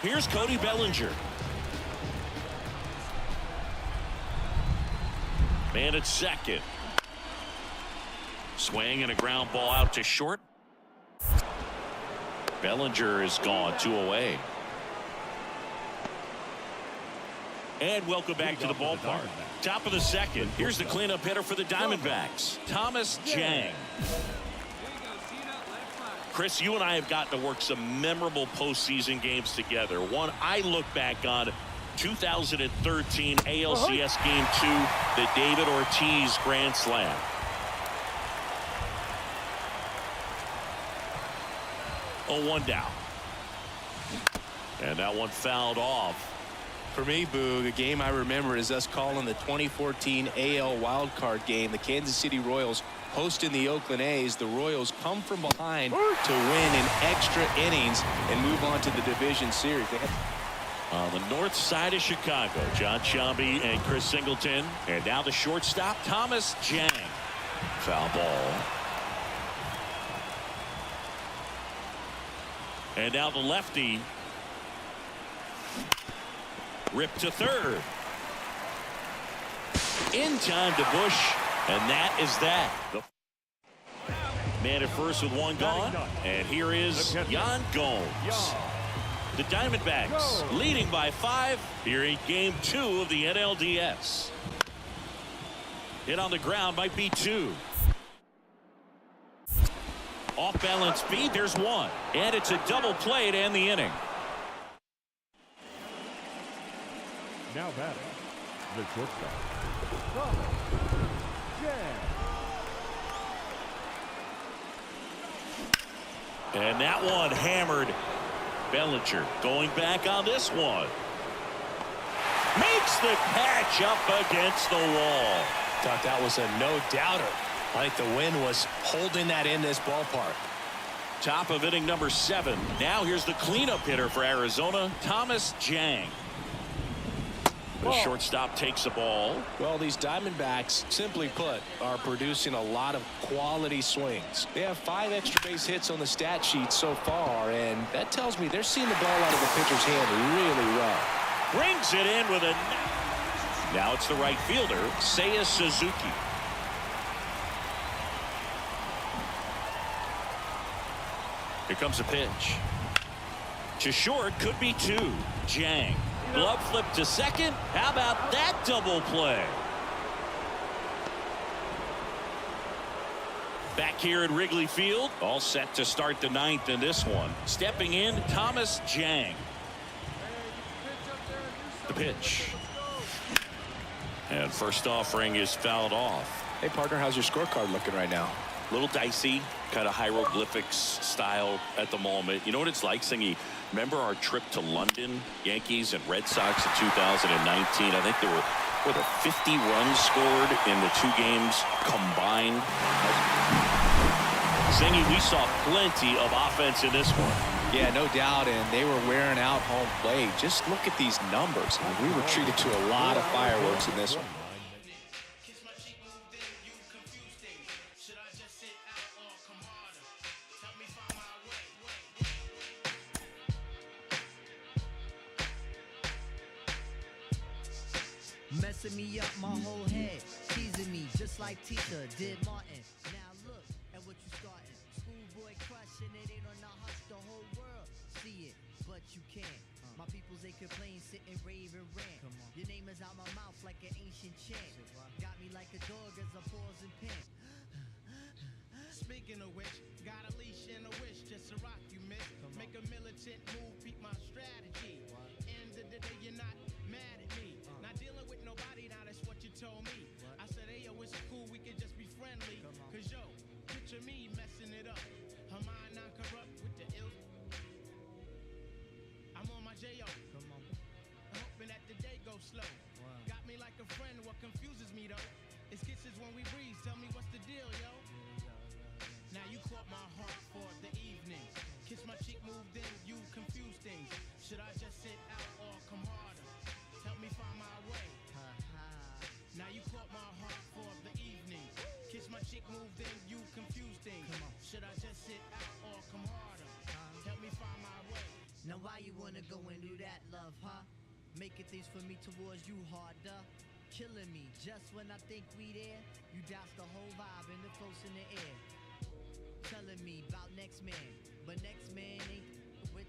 Here's Cody Bellinger. Man at second. Swing and a ground ball out to short. Bellinger is gone, 2 away. And welcome back to the ballpark. Top of the second. Here's the cleanup hitter for the Diamondbacks, Thomas Jang. Chris, you and I have gotten to work some memorable postseason games together. One I look back on, 2013 ALCS Game 2, the David Ortiz Grand Slam. Oh, 1 down. And that one fouled off. For me, Boog, a game I remember is us calling the 2014 AL wildcard game. The Kansas City Royals hosting the Oakland A's. The Royals come from behind to win in extra innings and move on to the division series. On the north side of Chicago, John Sciambi and Chris Singleton. And now the shortstop, Thomas Jang. Foul ball. And now the lefty. Ripped to third. In time to Bush. And that is that. Man at first with 1 gone. And here is Yan Gomes. The Diamondbacks leading by 5 here in Game 2 of the NLDS. Hit on the ground might be 2. Off balance speed, there's 1. And it's a double play to end the inning. Now batting, the shortstop, Thomas Jang. And that one hammered. Bellinger going back on this one. Makes the catch up against the wall. Thought that was a no-doubter. I think the wind was holding that in this ballpark. Top of inning number 7. Now here's the cleanup hitter for Arizona, Thomas Jang. The shortstop takes the ball. Well, these Diamondbacks, simply put, are producing a lot of quality swings. They have 5 extra base hits on the stat sheet so far, and that tells me they're seeing the ball out of the pitcher's hand really well. Brings it in with a... Now it's the right fielder, Seiya Suzuki. Here comes a pitch. To short, could be 2. Jang. Glove flip to second. How about that double play? Back here at Wrigley Field, all set to start the 9th in this one. Stepping in, Thomas Jang. The pitch. And first offering is fouled off. Hey, partner, how's your scorecard looking right now? Little dicey, kind of hieroglyphics style at the moment. You know what it's like, Singy? Remember our trip to London, Yankees and Red Sox in 2019? I think there were 50 runs scored in the 2 games combined. Singy, we saw plenty of offense in this one. Yeah, no doubt, and they were wearing out home plate. Just look at these numbers. We were treated to a lot of fireworks in this one. Messing me up my whole head, teasing me just like Tita did Martin. Now look at what you starting. Schoolboy crushing it ain't on the hush, the whole world see it, but you can't. My peoples they complain, sit and rave and rant. Your name is out my mouth like an ancient chant. Got me like a dog as I pause and pant. Speaking of which, got a leash and a wish just to rock you, miss. Make a militant move, beat my strategy. End of the day, you're not mad at me. Not dealing with nobody, now that's what you told me. I said, hey, yo, it's cool, we can just be friendly. Cause yo, picture me messing it up. Her mind non-corrupt with the ill. I'm on my J.O. Hoping that the day goes slow. Got me like a friend, what confuses me though is kisses when we breathe. Tell me what's the deal, yo. Now you caught my heart for the evening. Kiss my cheek, moved in, you confuse things. Should I just sit out or come harder? Help me find my way. Now you caught my heart for the evening. Kiss my cheek, moved in, you confuse things. Should I just sit out or come harder? Help me find my way. Now why you wanna go and do that, love, huh? Making things for me towards you harder. Killing me just when I think we there. You douse the whole vibe and the close in the air. Telling me about next man, but next man ain't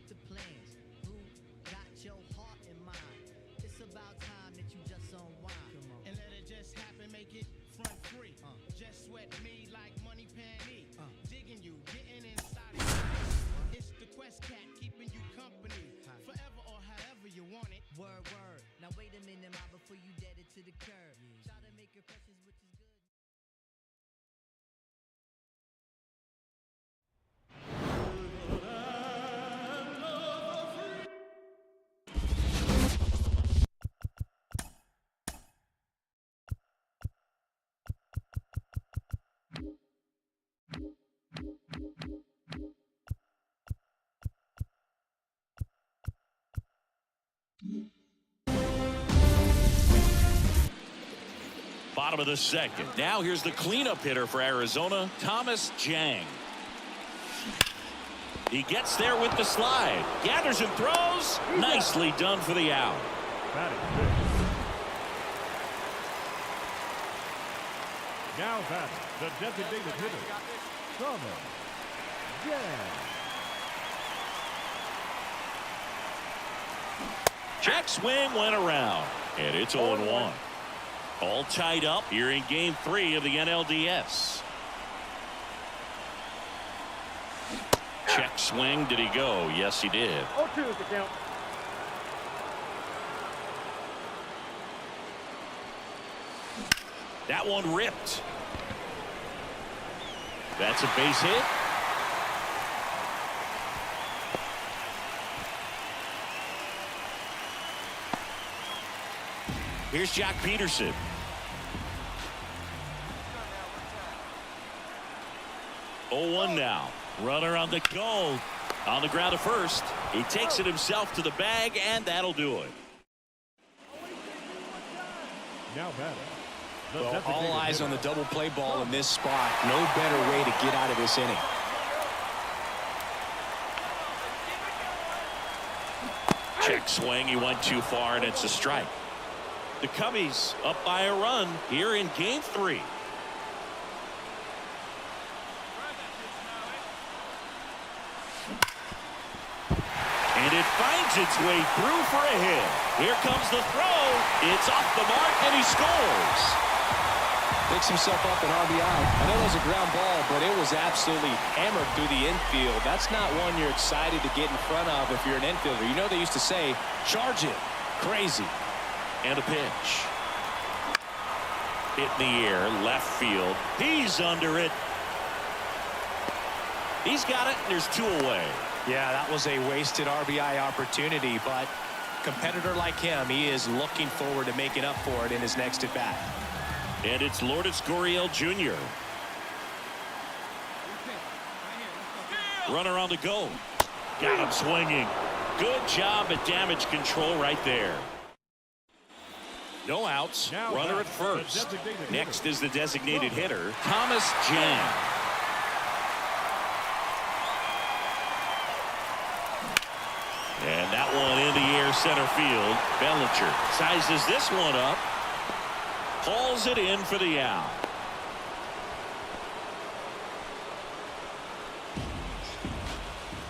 to plans. Who got your heart in mind? It's about time that you just unwind. Come on. And let it just happen, make it front free. Just sweat me like money penny. Digging you, getting inside of you. It's the Quest Cat keeping you company. Forever or however you want it. Word, word. Now wait a minute, ma, before you dead it to the curb. Try to make your precious, which is good. Bottom of the second. Now here's the cleanup hitter for Arizona, Thomas Jang. He gets there with the slide. Gathers and throws. Nicely done for the out. Batting fifth. Now batting, the designated hitter, Thomas Jang. Check swing went around, and it's 0-1. All tied up here in Game 3 of the NLDS. Check swing. Did he go? Yes, he did. 0-2 is the count. That one ripped. That's a base hit. Here's Jock Peterson. Oh, 1 now. Runner on the go. On the ground to first. He takes it himself to the bag, and that'll do it. Now batting. the Well, designated all eyes hitter. on the double play ball in this spot. No better way to get out of this inning. Check swing. He went too far, and it's a strike. The Cubbies up by a run here in Game 3. And it finds its way through for a hit. Here comes the throw. It's off the mark, and he scores. Picks himself up an RBI. I know it was a ground ball, but it was absolutely hammered through the infield. That's not one you're excited to get in front of if you're an infielder. You know they used to say, charge it. Crazy. And a pitch. Hit in the air, left field. He's under it. He's got it, and there's 2 away. Yeah, that was a wasted RBI opportunity, but competitor like him, he is looking forward to making up for it in his next at-bat. And it's Lourdes Gurriel Jr. Runner on the go. Got him swinging. Good job at damage control right there. No outs. Now Runner at back, first. the designated hitter. Next is the designated hitter, Thomas Jang. And that one in the air center field. Bellinger sizes this one up. Hauls it in for the out.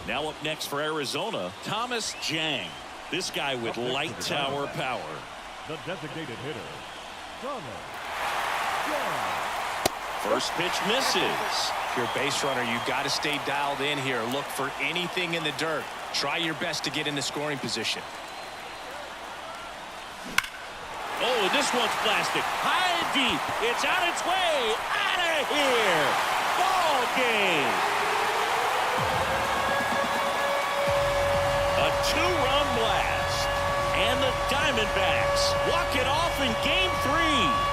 Now up next for Arizona, Thomas Jang. This guy with Up next light for the tower Diamondbacks. power. The designated hitter, Thomas Jang. First pitch misses. If you're a base runner, you've got to stay dialed in here. Look for anything in the dirt. Try your best to get in the scoring position. Oh, and this one's plastic. High and deep. It's on its way. Out of here. Ball game. A 2-run blast. And the Diamondbacks walk it off in Game 3.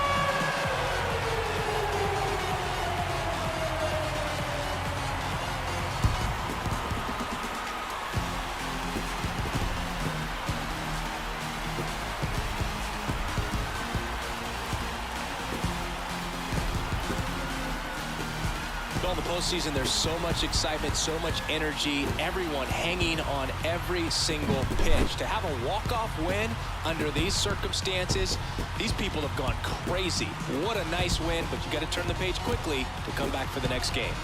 In the postseason, there's so much excitement, so much energy, everyone hanging on every single pitch. To have a walk-off win under these circumstances, these people have gone crazy. What a nice win, but you got to turn the page quickly to come back for the next game.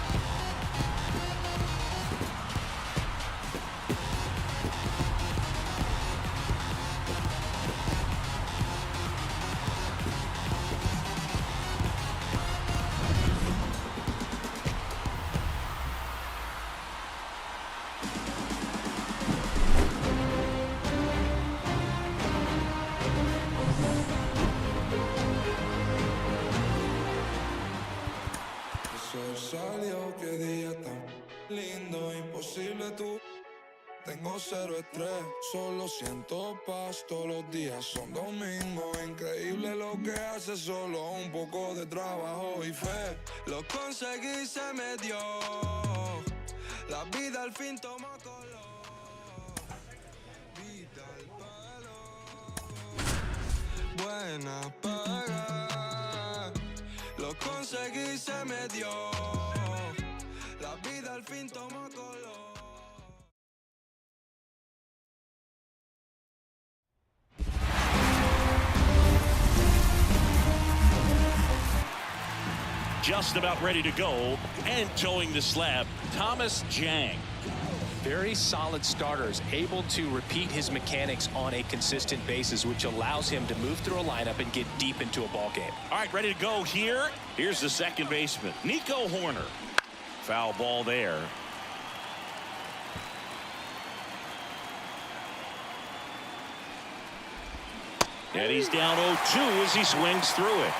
sol salió, qué día tan lindo, imposible tú. Tengo cero estrés, solo siento paz. Todos los días son domingo. Increíble lo que hace, solo un poco de trabajo y fe. Lo conseguí, se me dio. La vida al fin tomó color. Vida al palo. Buena paga. Lo conseguí, se me dio. La vida al fin tomó color. Just about ready to go and towing the slab, Thomas Jang. Very solid starters, able to repeat his mechanics on a consistent basis, which allows him to move through a lineup and get deep into a ball game. All right, ready to go here. Here's the second baseman, Nico Horner. Foul ball there. And he's down 0-2 as he swings through it.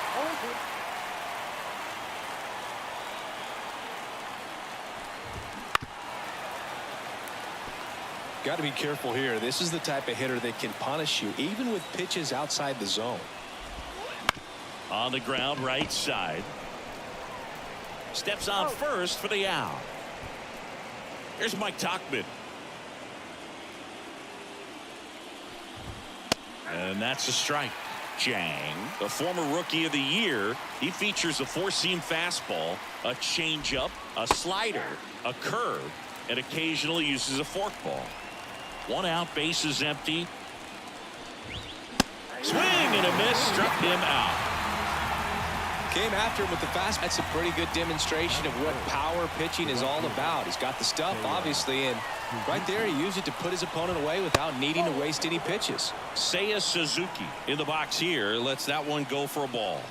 Got to be careful here. This is the type of hitter that can punish you even with pitches outside the zone. On the ground, right side. Steps on first for the out. Here's Mike Tauchman. And that's a strike. Jang, the former rookie of the year, he features a four-seam fastball, a changeup, a slider, a curve, and occasionally uses a forkball. One out, bases empty. Swing and a miss, struck him out. Came after him with the fast. That's a pretty good demonstration of what power pitching is all about. He's got the stuff, obviously, and right there he used it to put his opponent away without needing to waste any pitches. Seiya Suzuki in the box here lets that one go for a ball.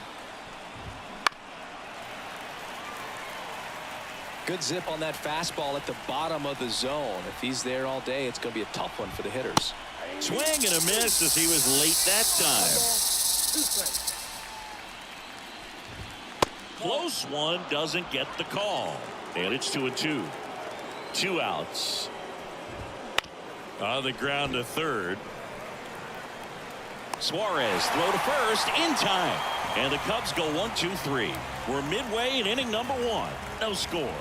Good zip on that fastball at the bottom of the zone. If he's there all day, it's going to be a tough one for the hitters. Swing and a miss as he was late that time. Close one, doesn't get the call. And it's 2-2. 2 outs. On the ground to third. Suarez throw to first in time. And the Cubs go 1-2-3. We're midway in inning number 1. No score.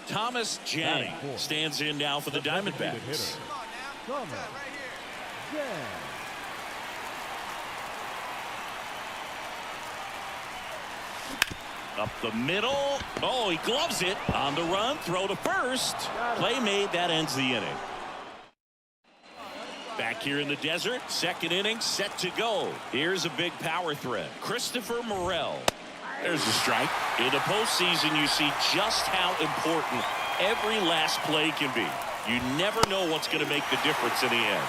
Thomas Jang stands in now for the Diamondbacks. Thomas Jang. Up the middle. Oh, he gloves it. On the run, throw to first. Play made, that ends the inning. Back here in the desert, second inning set to go. Here's a big power threat. Christopher Morel. There's a strike. In the postseason, you see just how important every last play can be. You never know what's going to make the difference in the end.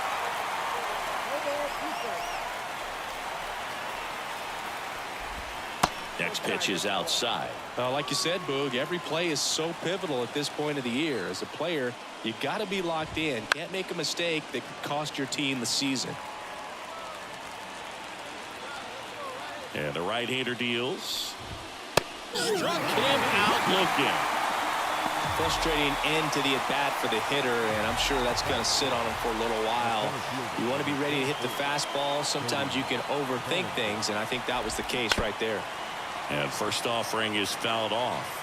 Next pitch is outside. Like you said, Boog, every play is so pivotal at this point of the year. As a player, you got to be locked in. Can't make a mistake that could cost your team the season. And the right-hander deals. Struck him out looking. Frustrating end to the at-bat for the hitter, and I'm sure that's going to sit on him for a little while. You want to be ready to hit the fastball. Sometimes you can overthink things, and I think that was the case right there. And first offering is fouled off.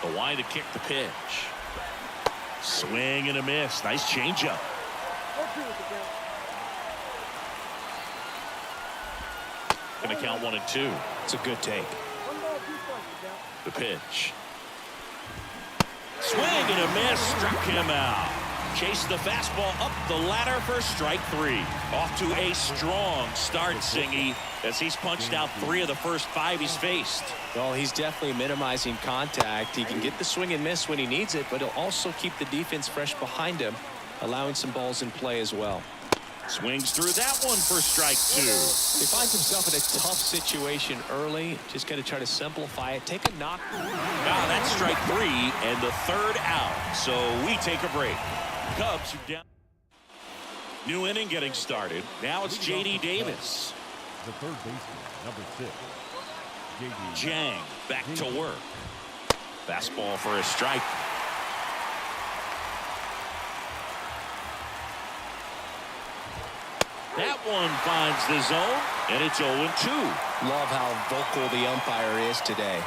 The wide to kick the pitch. Swing and a miss. Nice changeup. Going to count 1-2. It's a good take. The pitch. Swing and a miss. Struck him out. Chased the fastball up the ladder for strike 3. Off to a strong start, Singy, as he's punched out 3 of the first 5 he's faced. Well, he's definitely minimizing contact. He can get the swing and miss when he needs it, but he'll also keep the defense fresh behind him, allowing some balls in play as well. Swings through that one for strike 2. He finds himself in a tough situation early. Just got to try to simplify it. Take a knock. Now that's strike 3 and the third out. So we take a break. Cubs are down. New inning getting started. Now it's J.D. Davis. The third baseman, number 6. J.D. Jang back to work. Fastball for a strike. That one finds the zone, and it's 0-2. Love how vocal the umpire is today.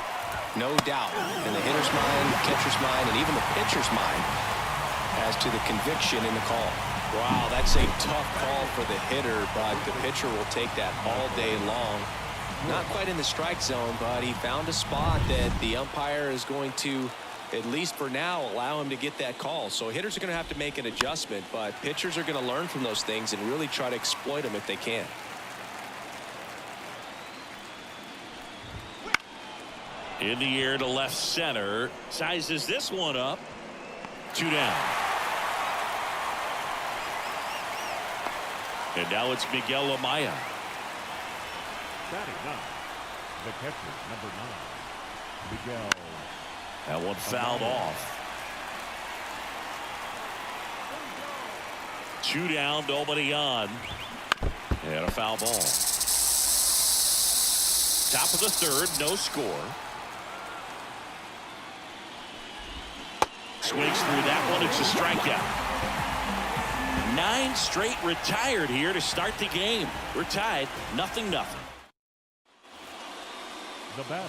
No doubt in the hitter's mind, the catcher's mind, and even the pitcher's mind as to the conviction in the call. Wow, that's a tough call for the hitter, but the pitcher will take that all day long. Not quite in the strike zone, but he found a spot that the umpire is going to, at least for now, allow him to get that call. So hitters are going to have to make an adjustment, but pitchers are going to learn from those things and really try to exploit them if they can. In the air to left center. Sizes this one up. 2 down. And now it's Miguel Amaya. Batting 9. The catcher, number 9. Miguel. That one fouled off. 2 down, nobody on. And a foul ball. Top of the third, no score. Swings through that one. It's a strikeout. 9 straight retired here to start the game. We're tied 0-0. The batter,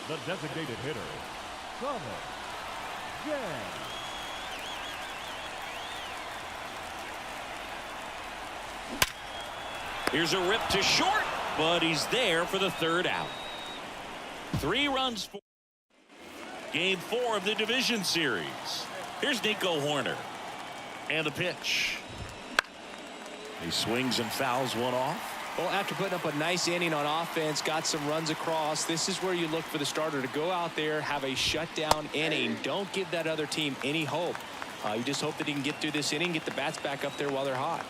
the designated hitter, Thomas Jang. Here's a rip to short, but he's there for the third out. 3 runs for Game 4 of the division series. Here's Nico Hoerner. And the pitch. He swings and fouls one off. Well, after putting up a nice inning on offense, got some runs across, this is where you look for the starter to go out there, have a shutdown inning. Don't give that other team any hope. You just hope that he can get through this inning, get the bats back up there while they're hot.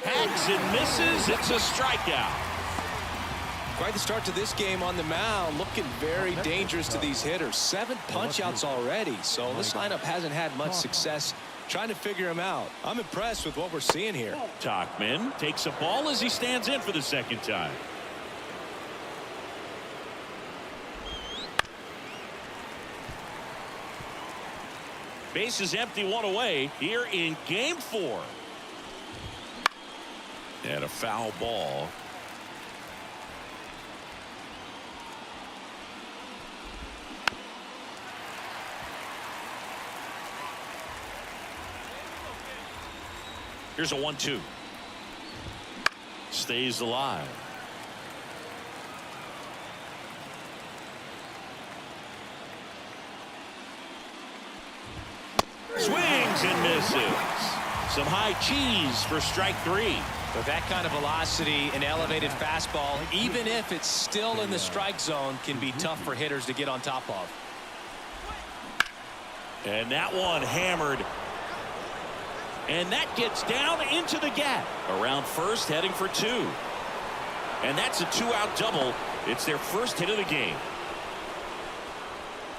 Hacks and misses. It's a strikeout. Quite the start to this game on the mound. Looking very dangerous to these hitters. 7 punch-outs already. So this lineup hasn't had much success trying to figure him out. I'm impressed with what we're seeing here. Tauchman takes a ball as he stands in for the second time. Base is empty, 1 away here in Game 4. And a foul ball. Here's a 1-2. Stays alive. Swings and misses. Some high cheese for strike 3. With that kind of velocity, an elevated fastball, even if it's still in the strike zone, can be tough for hitters to get on top of. And that one hammered. And that gets down into the gap. Around first, heading for 2. And that's a 2-out double. It's their first hit of the game.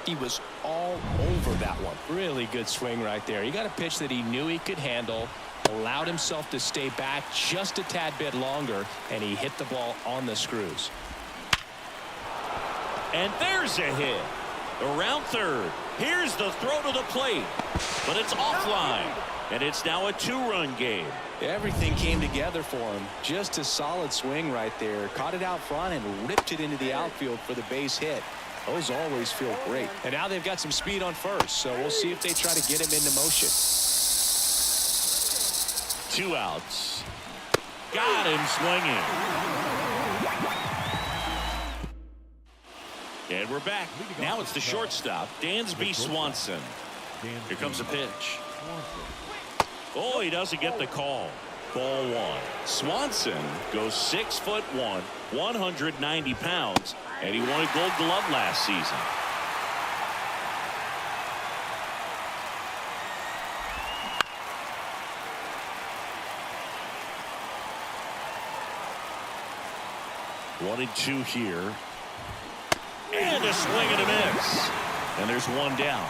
He was all over that one. Really good swing right there. He got a pitch that he knew he could handle, allowed himself to stay back just a tad bit longer, and he hit the ball on the screws. And there's a hit. Around third. Here's the throw to the plate. But it's offline. And it's now a 2-run game. Everything came together for him. Just a solid swing right there. Caught it out front and ripped it into the outfield for the base hit. Those always feel great. And now they've got some speed on first, so we'll see if they try to get him into motion. 2 outs. Got him swinging. And we're back. Now it's the shortstop, Dansby Swanson. Here comes the pitch. Oh, he doesn't get the call. Ball 1. Swanson goes 6'1", 190 pounds, and he won a Gold Glove last season. 1-2 here. And a swing and a miss. And there's one down.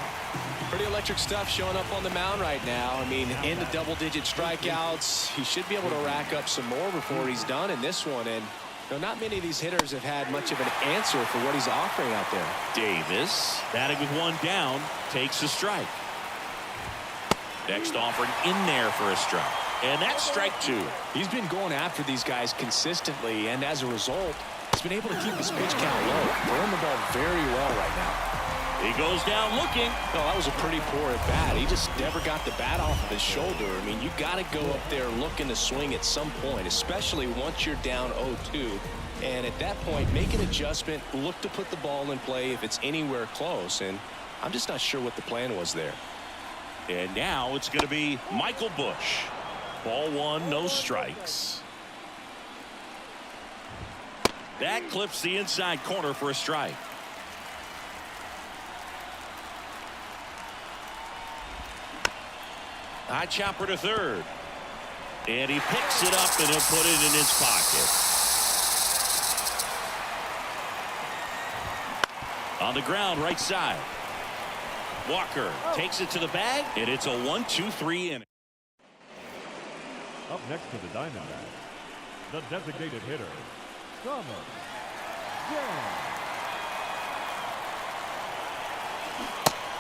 Pretty electric stuff showing up on the mound right now. I mean, into double-digit strikeouts. He should be able to rack up some more before he's done in this one. And you know, not many of these hitters have had much of an answer for what he's offering out there. Davis, batting with one down, takes a strike. Next offering in there for a strike. And that's strike two. He's been going after these guys consistently, and as a result, he's been able to keep his pitch count low, throwing the ball very well right now. He goes down looking. No, that was a pretty poor at bat. He just never got the bat off of his shoulder. I mean, you got to go up there looking to swing at some point, especially once you're down 0-2. And at that point, make an adjustment, look to put the ball in play if it's anywhere close. And I'm just not sure what the plan was there. And now it's going to be Michael Busch. Ball one, no strikes. That clips the inside corner for a strike. High chopper to third. And he picks it up and he'll put it in his pocket. On the ground, right side. Walker takes it to the bag, and it's a 1-2-3 inning. Up next to the Diamondbacks, the designated hitter, Summer John.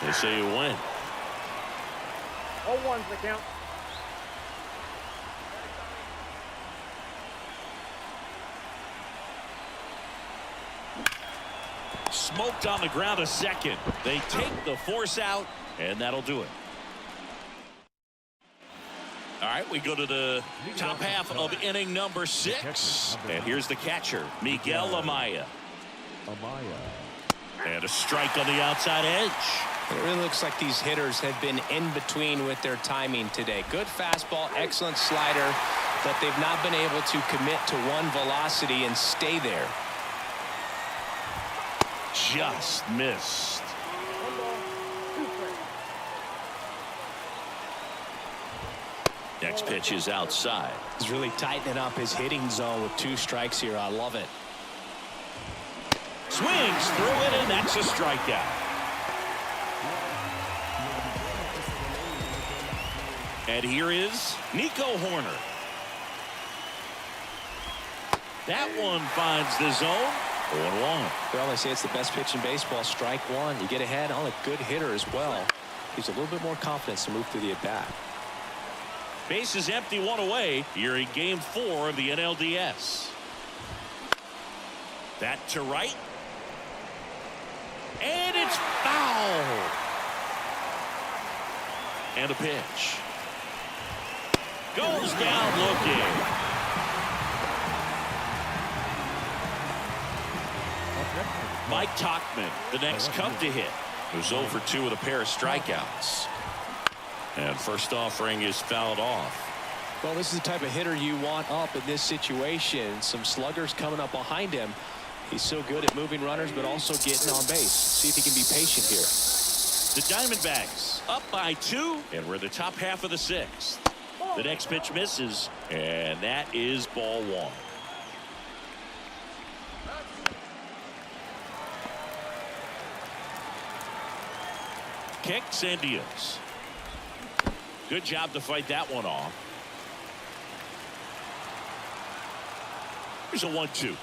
They say you win. 0-1's the count. Smoked on the ground a second. They take the force out, and that'll do it. All right, we go to the top half of inning number 6. And here's the catcher, Miguel Amaya. And a strike on the outside edge. It really looks like these hitters have been in between with their timing today. Good fastball, excellent slider, but they've not been able to commit to one velocity and stay there. Just missed. Next pitch is outside. He's really tightening up his hitting zone with 2 strikes here. I love it. Swings through it, and that's a strikeout. And here is Nico Hoerner. That one finds the zone. 0-1. Well, they say it's the best pitch in baseball. Strike one. You get ahead on a good hitter as well. Gives a little bit more confidence to move through the at-bat. Base is empty, 1 away. You're in game 4 of the NLDS. That to right. And it's foul. And a pitch. Goes down looking. Mike Tauchman, the next Cub to hit, who's 0 for 2 with a pair of strikeouts. And first offering is fouled off. Well, this is the type of hitter you want up in this situation. Some sluggers coming up behind him. He's so good at moving runners, but also getting on base. See if he can be patient here. The Diamondbacks up by 2, and we're the top half of the 6th. The next pitch misses, and that is ball 1. Kicks and deals. Good job to fight that one off. Here's a 1-2.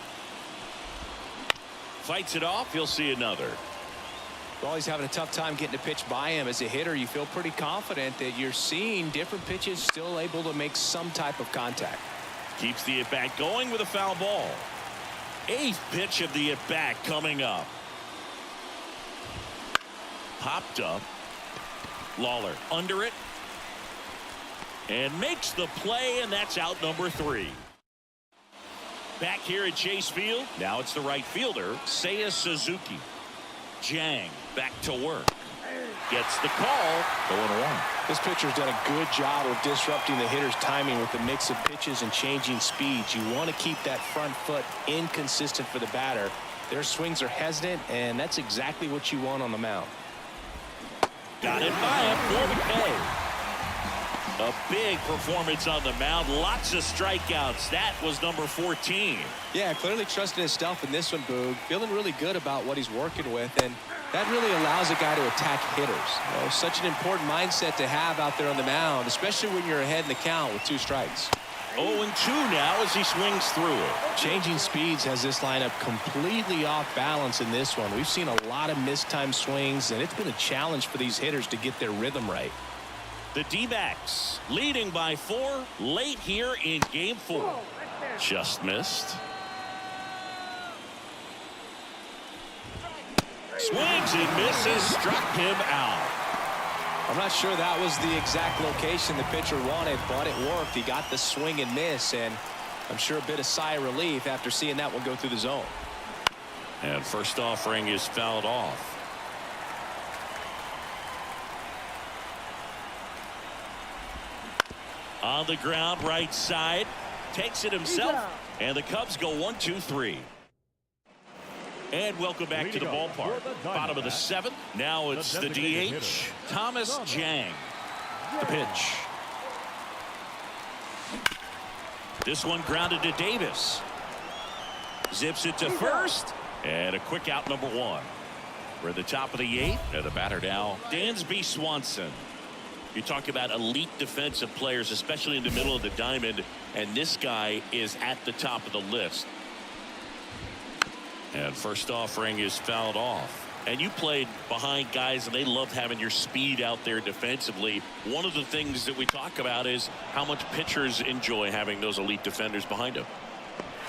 Fights it off. He'll see another. Well, he's having a tough time getting a pitch by him. As a hitter, you feel pretty confident that you're seeing different pitches still able to make some type of contact. Keeps the at-bat going with a foul ball. 8th pitch of the at-bat coming up. Popped up. Lawler under it. And makes the play, and that's out number 3. Back here at Chase Field. Now it's the right fielder, Seiya Suzuki. Jang back to work. Gets the call. 0-1. This pitcher's done a good job of disrupting the hitter's timing with the mix of pitches and changing speeds. You want to keep that front foot inconsistent for the batter. Their swings are hesitant, and that's exactly what you want on the mound. Got it by him for the K. A big performance on the mound. Lots of strikeouts. That was number 14. Yeah, clearly trusting his stuff in this one, Boog. Feeling really good about what he's working with, and that really allows a guy to attack hitters. You know, such an important mindset to have out there on the mound, especially when you're ahead in the count with 2 strikes. 0-2 now as he swings through it. Changing speeds has this lineup completely off balance in this one. We've seen a lot of mistimed swings, and it's been a challenge for these hitters to get their rhythm right. The D-backs leading by 4 late here in game 4. Just missed. Swings and misses, struck him out. I'm not sure that was the exact location the pitcher wanted, but it worked. He got the swing and miss, and I'm sure a bit of sigh of relief after seeing that one go through the zone. And first offering is fouled off. On the ground, right side, takes it himself, and the Cubs go 1-2-3. And welcome back to the ballpark. Bottom of the 7th. Now it's the DH, Thomas Jang. The pitch. This one grounded to Davis. Zips it to first, and a quick out, number 1. We're at the top of the 8th, and the batter now, Dansby Swanson. You talk about elite defensive players, especially in the middle of the diamond, and this guy is at the top of the list. And first offering is fouled off. And you played behind guys, and they loved having your speed out there defensively. One of the things that we talk about is how much pitchers enjoy having those elite defenders behind them.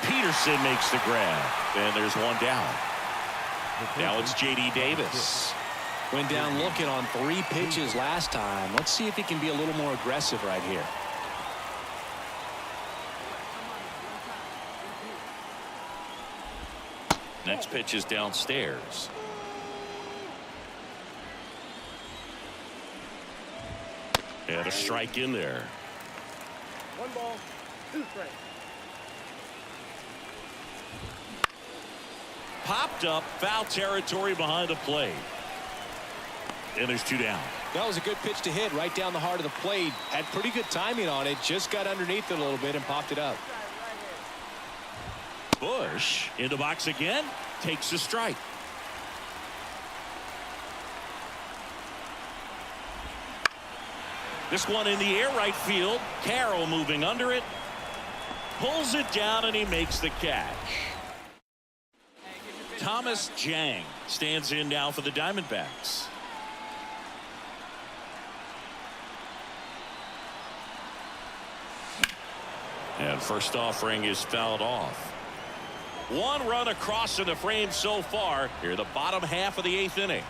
Peterson makes the grab, and there's one down. Now it's J.D. Davis. Went down looking on 3 pitches last time. Let's see if he can be a little more aggressive right here. Next pitch is downstairs. And a strike in there. 1 ball, 2 strikes. Popped up, foul territory behind the plate. And there's 2 down. That was a good pitch to hit right down the heart of the plate. Had pretty good timing on it. Just got underneath it a little bit and popped it up. Bush in the box again, takes a strike. This one in the air, right field. Carroll moving under it, pulls it down, and he makes the catch. Thomas Jang stands in now for the Diamondbacks. And first offering is fouled off. 1 run across in the frame so far. Here, the bottom half of the 8th inning.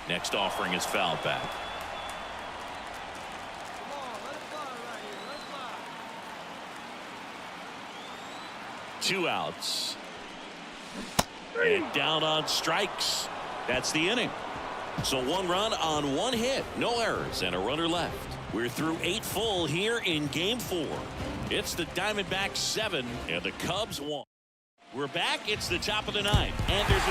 Next offering is fouled back. Two outs. And down on strikes. That's the inning. So 1 run on 1 hit. No errors and a runner left. We're through 8 full here in game 4. It's the Diamondbacks 7 and the Cubs 1. We're back. It's the top of the 9th. And there's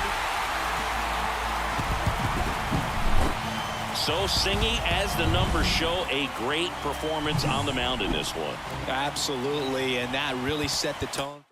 so singy as the numbers show, a great performance on the mound in this one. Absolutely, and that really set the tone.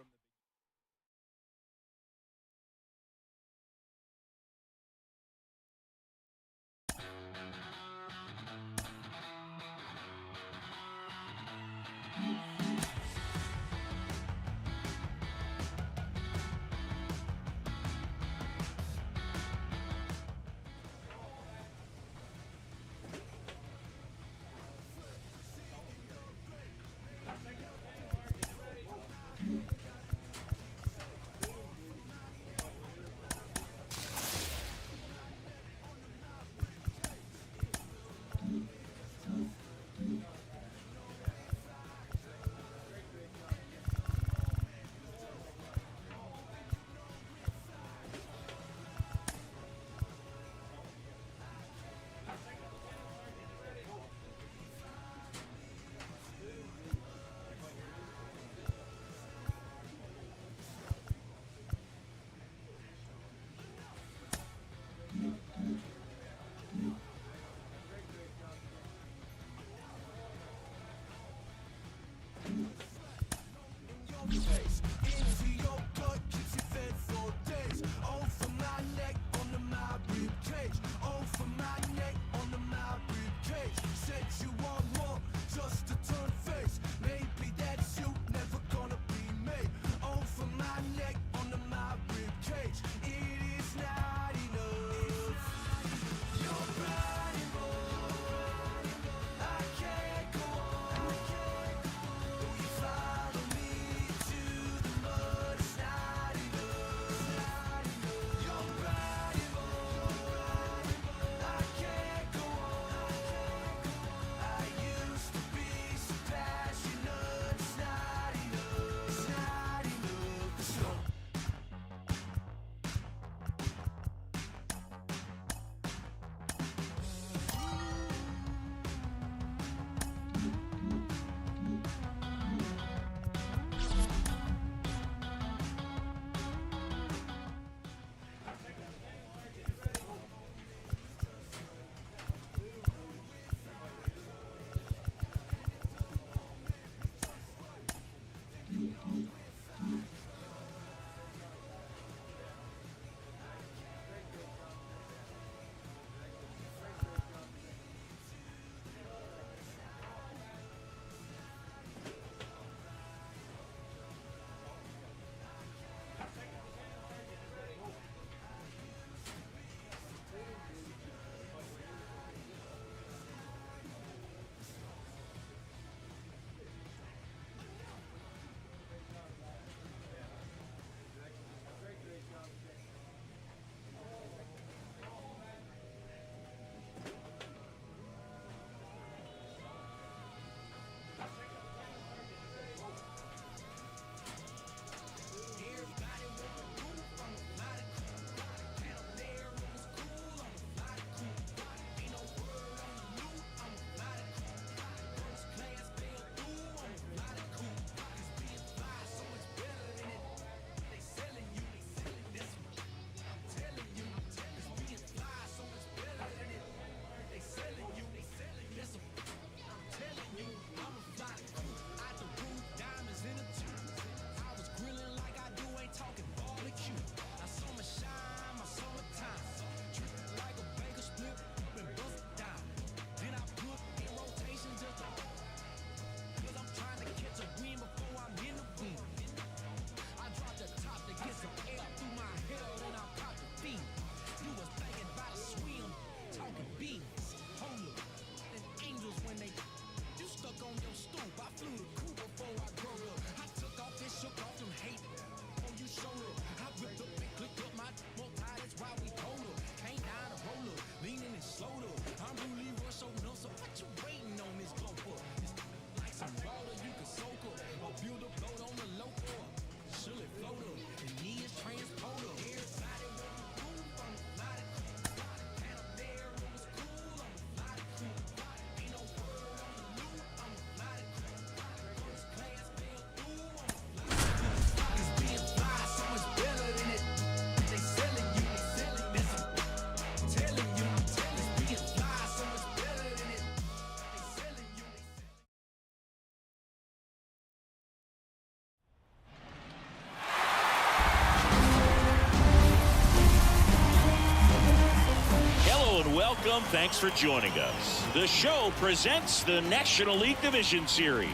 welcome. Thanks for joining us. The show presents the National League Division Series.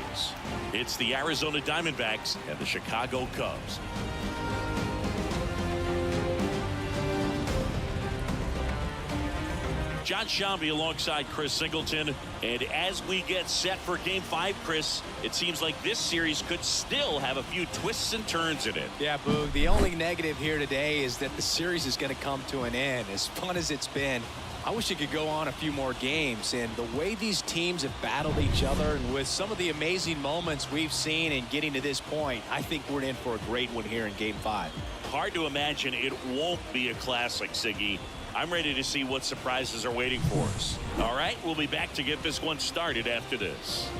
It's the Arizona Diamondbacks and the Chicago Cubs. John Shambi alongside Chris Singleton. And as we get set for Game 5, Chris, it seems like this series could still have a few twists and turns in it. Yeah, Boog, the only negative here today is that the series is going to come to an end. As fun as it's been, I wish it could go on a few more games. And the way these teams have battled each other, and with some of the amazing moments we've seen in getting to this point, I think we're in for a great one here in Game 5. Hard to imagine it won't be a classic, Siggy. I'm ready to see what surprises are waiting for us. All right, we'll be back to get this one started after this.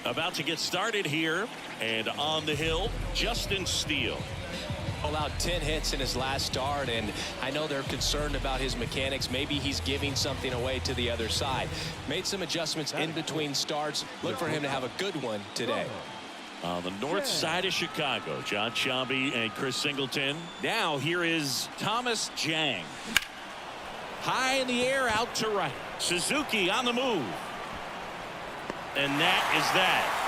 About to get started here, and on the hill, Justin Steele. Allowed 10 hits in his last start, and I know they're concerned about his mechanics. Maybe he's giving something away to the other side. Made some adjustments in between starts. Look for him to have a good one today. On the north side of Chicago, John Shambi and Chris Singleton. Now here is Thomas Jang. High in the air, out to right. Suzuki on the move. And that is that.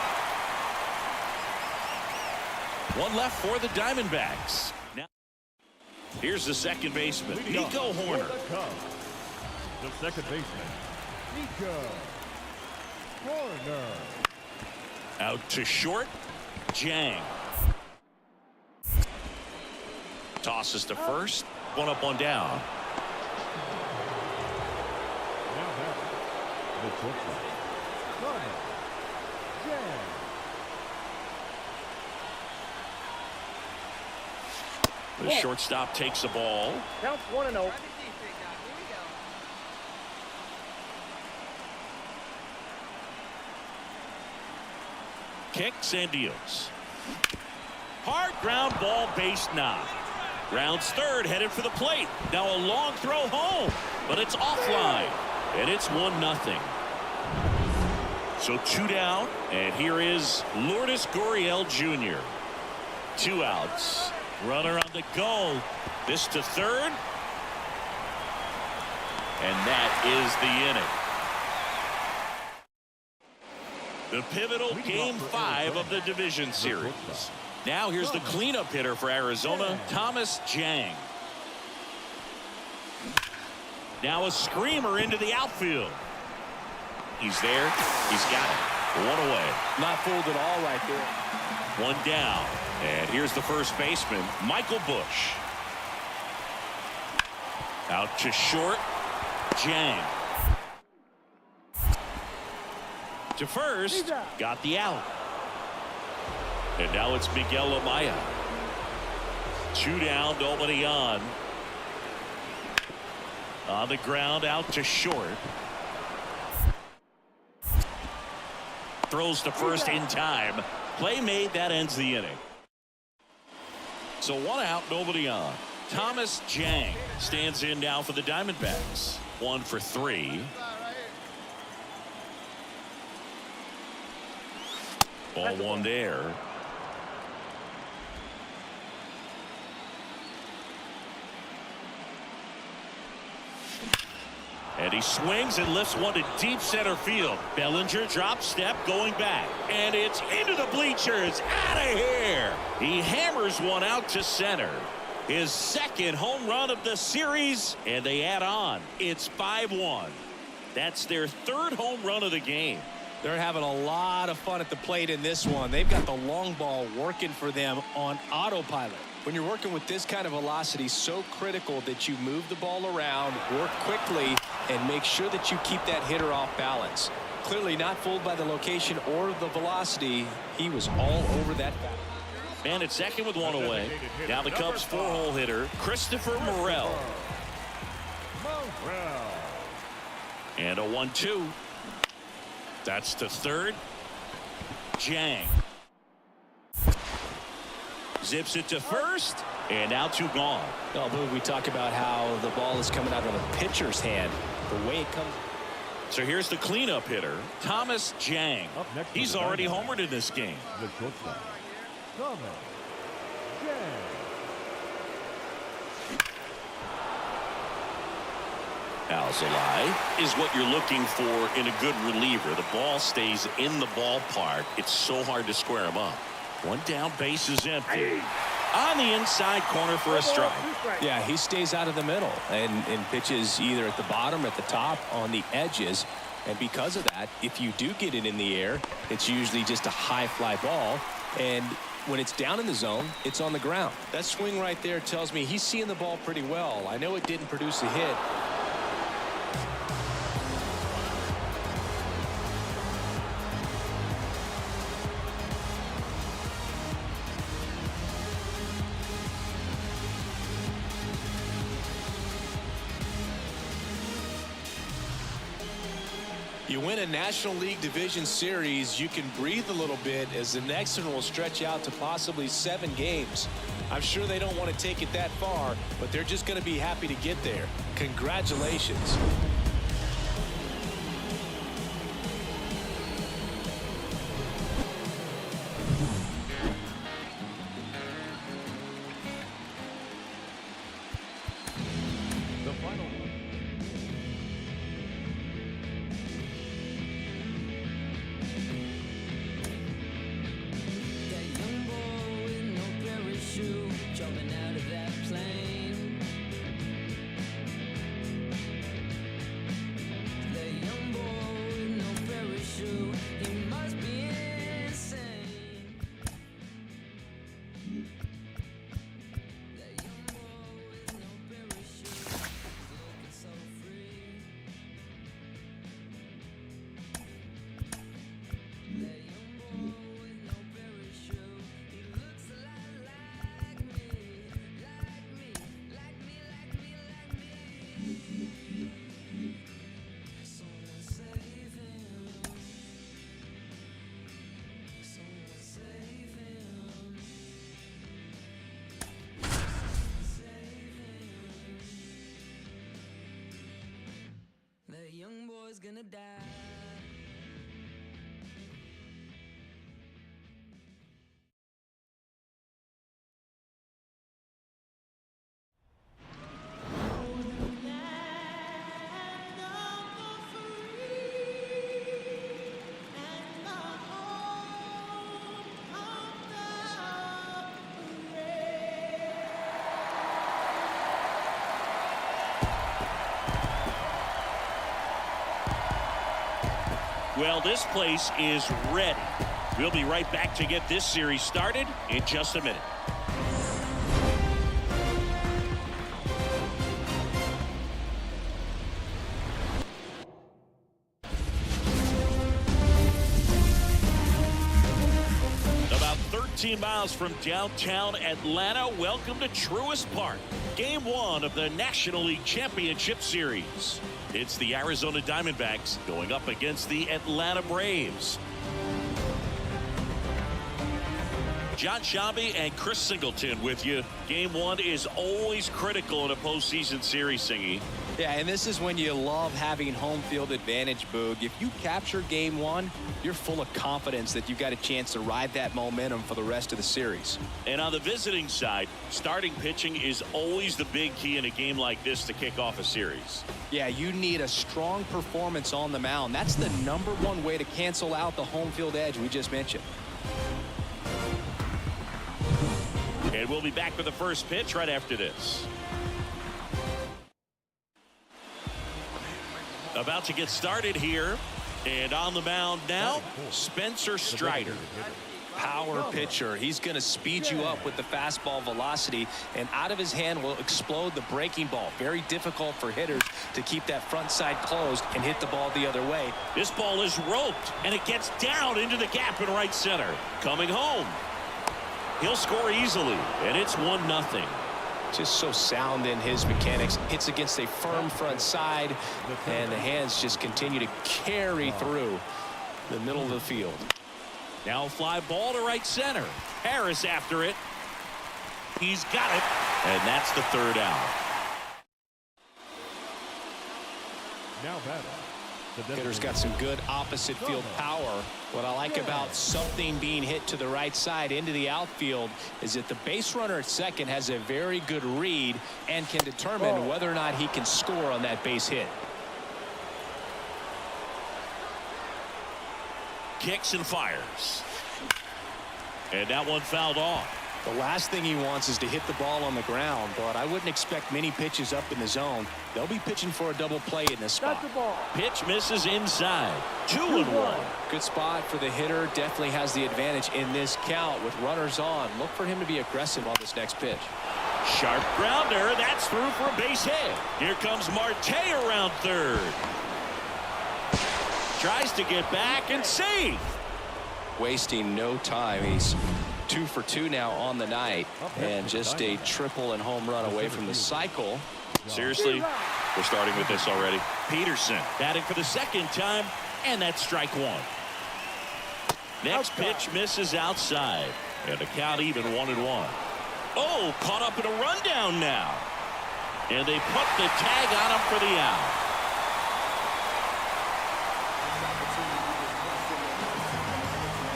One left for the Diamondbacks. Now, here's the second baseman, Nico Horner. The second baseman, Nico Horner. Out to short, Jang. Tosses to first. One up, one down. Now batting, the shortstop, Thomas Jang. The shortstop takes the ball. Counts 1-0. Kicks and deals. Hard ground ball, base knock. Rounds third, headed for the plate. Now a long throw home, but it's offline, and it's 1-0. So 2 down, and here is Lourdes Gurriel Jr. 2 outs. Runner on the go. This to third. And that is the inning. The pivotal Game 5 of the division series. Now here's the cleanup hitter for Arizona, Thomas Jang. Now a screamer into the outfield. He's there. He's got it. 1 away. Not fooled at all right there. 1 down. And here's the first baseman, Michael Busch. Out to short, Jang. To first, got the out. And now it's Miguel Amaya. 2 down, nobody on. On the ground, out to short. Throws to first in time. Play made, that ends the inning. So 1 out, nobody on. Thomas Jang stands in now for the Diamondbacks. 1 for 3. Ball 1 there. And he swings and lifts one to deep center field. Bellinger drop step going back. And it's into the bleachers. Out of here. He hammers one out to center. His second home run of the series. And they add on. It's 5-1. That's their 3rd home run of the game. They're having a lot of fun at the plate in this one. They've got the long ball working for them on autopilot. When you're working with this kind of velocity, so critical that you move the ball around, work quickly, and make sure that you keep that hitter off balance. Clearly not fooled by the location or the velocity. He was all over that bat. Man at second with 1 away. Now the Cubs 4-hole hitter, Christopher Morel. And a 1-2. That's to third. Jang zips it to first, And now 2 gone. Oh, Boog, we talk about how the ball is coming out of a pitcher's hand. The way it comes. So here's the cleanup hitter, Thomas Jang. He's already homered in this game. The shortstop, Thomas Jang. Alzolay is what you're looking for in a good reliever. The ball stays in the ballpark. It's so hard to square him up. 1 down, base is empty. On the inside corner for a strike. Yeah, he stays out of the middle and pitches either at the bottom or at the top on the edges. And because of that, if you do get it in the air, it's usually just a high fly ball. And when it's down in the zone, it's on the ground. That swing right there tells me he's seeing the ball pretty well. I know it didn't produce a hit. You win a National League Division Series, you can breathe a little bit as the next one will stretch out to possibly 7 games. I'm sure they don't want to take it that far, but they're just going to be happy to get there. Congratulations. The final one. That young boy with no parachute jumping out of that plane. That young boy with no parachute, he must be insane. That young boy with no parachute, looking so free. That young boy with no parachute, he looks a lot like me, like me, like me, like me, like me. Someone save him. Someone save him. Someone save him. That young boy's gonna die. Well, this place is ready. We'll be right back to get this series started in just a minute. About 13 miles from downtown Atlanta, welcome to Truist Park. Game 1 of the National League Championship Series. It's the Arizona Diamondbacks going up against the Atlanta Braves. John Shabby and Chris Singleton with you. Game 1 is always critical in a postseason series, Singy. Yeah, and this is when you love having home field advantage, Boog. If you capture Game 1, you're full of confidence that you've got a chance to ride that momentum for the rest of the series. And on the visiting side, starting pitching is always the big key in a game like this to kick off a series. Yeah, you need a strong performance on the mound. That's the #1 way to cancel out the home field edge we just mentioned. And we'll be back with the first pitch right after this. About to get started here. And on the mound now, Spencer Strider. Power pitcher. He's going to speed you up with the fastball velocity, and out of his hand will explode the breaking ball. Very difficult for hitters to keep that front side closed and hit the ball the other way. This ball is roped, and it gets down into the gap in right center. Coming home. He'll score easily, and it's 1-0. Just so sound in his mechanics. Hits against a firm front side, and the hands just continue to carry through the middle of the field. Now a fly ball to right center. Harris after it. He's got it, and that's the third out. Now batting. Hitter's got some good opposite field power. What I like about something being hit to the right side into the outfield is that the base runner at second has a very good read and can determine whether or not he can score on that base hit. Kicks and fires. And that one fouled off. The last thing he wants is to hit the ball on the ground, but I wouldn't expect many pitches up in the zone. They'll be pitching for a double play in this spot. Pitch misses inside. 2-1. Good spot for the hitter. Definitely has the advantage in this count with runners on. Look for him to be aggressive on this next pitch. Sharp grounder. That's through for a base hit. Here comes Marte around third. Tries to get back and save. Wasting no time. He's 2 for 2 now on the night, and just a triple and home run away from the cycle. Seriously, we're starting with this already. Peterson batting for the second time, and that's strike one. Next pitch misses outside, and the count even 1-1. Oh, caught up in a rundown now, and they put the tag on him for the out.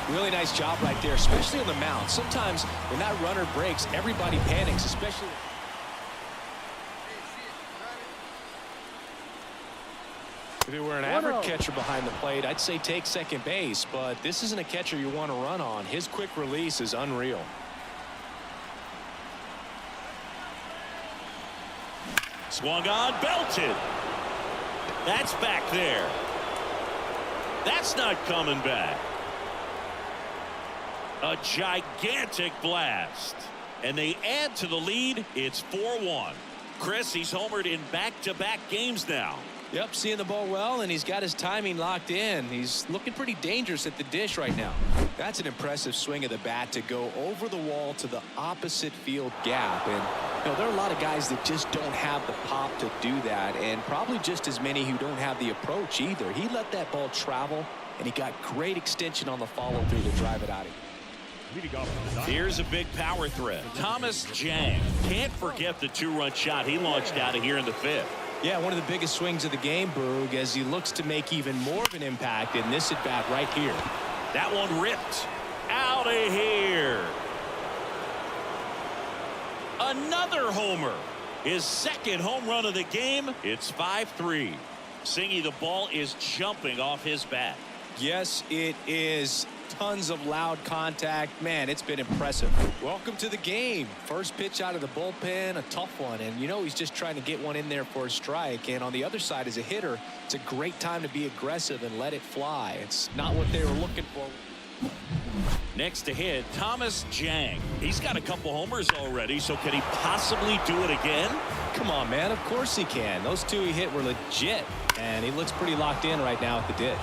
Really nice job right there, especially on the mound. Sometimes when that runner breaks, everybody panics, especially. If it were an average catcher behind the plate, I'd say take second base, but this isn't a catcher you want to run on. His quick release is unreal. Swung on, belted. That's back there. That's not coming back. A gigantic blast, and they add to the lead. It's 4-1. Chris, he's homered in back-to-back games now. Yep, seeing the ball well, and he's got his timing locked in. He's looking pretty dangerous at the dish right now. That's an impressive swing of the bat to go over the wall to the opposite field gap. And you know, there are a lot of guys that just don't have the pop to do that, and probably just as many who don't have the approach either. He let that ball travel, and he got great extension on the follow-through to drive it out of here. Here's a big power threat. Thomas Jang. Can't forget the 2-run shot he launched out of here in the fifth. Yeah, one of the biggest swings of the game, Boog, as he looks to make even more of an impact in this at-bat right here. That one ripped. Out of here. Another homer. His second home run of the game. It's 5-3. Singy, the ball is jumping off his bat. Yes, it is. Tons of loud contact. Man, it's been impressive. Welcome to the game. First pitch out of the bullpen, a tough one, and you know he's just trying to get one in there for a strike. And on the other side, as a hitter, it's a great time to be aggressive and let it fly. It's not what they were looking for. Next to hit, Thomas Jang. He's got a couple homers already, so can he possibly do it again? Come on, man. Of course he can. Those two he hit were legit, and he looks pretty locked in right now at the dish.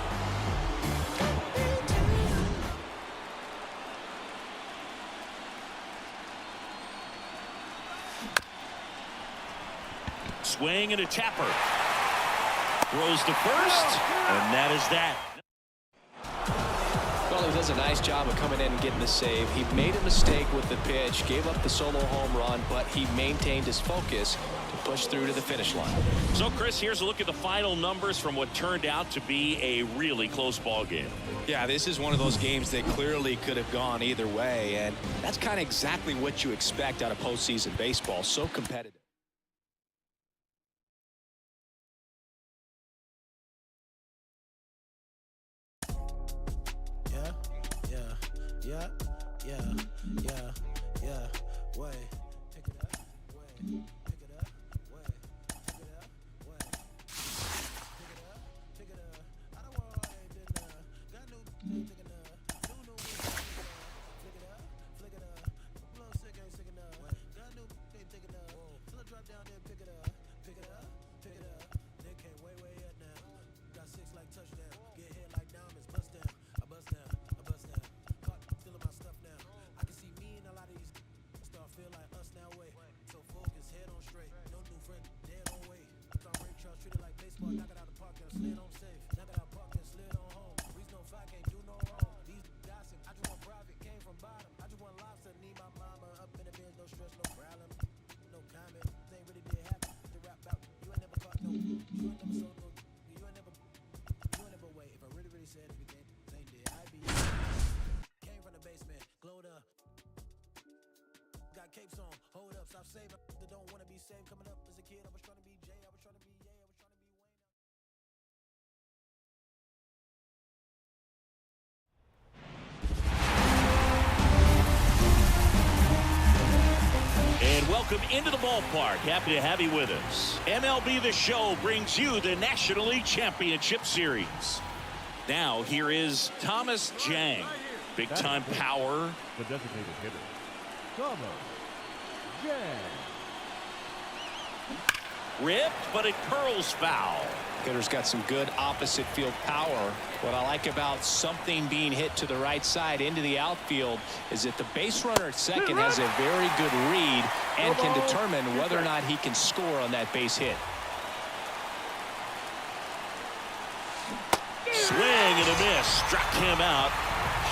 Swing and a tapper. Throws to first, and that is that. Well, he does a nice job of coming in and getting the save. He made a mistake with the pitch, gave up the solo home run, but he maintained his focus to push through to the finish line. So, Chris, here's a look at the final numbers from what turned out to be a really close ball game. Yeah, this is one of those games that clearly could have gone either way, and that's kind of exactly what you expect out of postseason baseball. So competitive. Way. Pick it up. Way. Pick it up. Way. Pick it up. Way. Pick it up. I don't want all that been got new pick it up. New flick it up. Flick it up. Blow sick ain't sick enough. Got new they pick it up. Till I drop down there pick it up. Pick it up. Pick it up. They came way up now. Got 6 like touchdown. Get hit like diamonds. Bust down. I bust down. I bust down. Caught stealing my stuff now. I can see me and a lot of these start feel like us now way. So focus, head on straight. No new friend, dead on way. Got Ray Charles treated like baseball. Knock it out the park and slid on safe. Knock it out park and slid on home. Reason no fight, can't do no wrong. These gossip, I just want profit, came from bottom. I just want lobster, need my mama up in the bed, no stress, no problem. got capes on. Hold up, stop saving. They don't want to be saved. Coming up as a kid, I was trying to be Jay. I was trying to be Ye. I was trying to be Wayne. And welcome into the ballpark. Happy to have you with us. MLB The Show brings you the National League Championship Series. Now, here is Thomas Jang. Big-time power. The designated hitter, Thomas Jang. Ripped, but it curls foul. Hitter's got some good opposite field power. What I like about something being hit to the right side into the outfield is that the base runner at second has a very good read and can determine whether or not he can score on that base hit. Swing and a miss. Struck him out.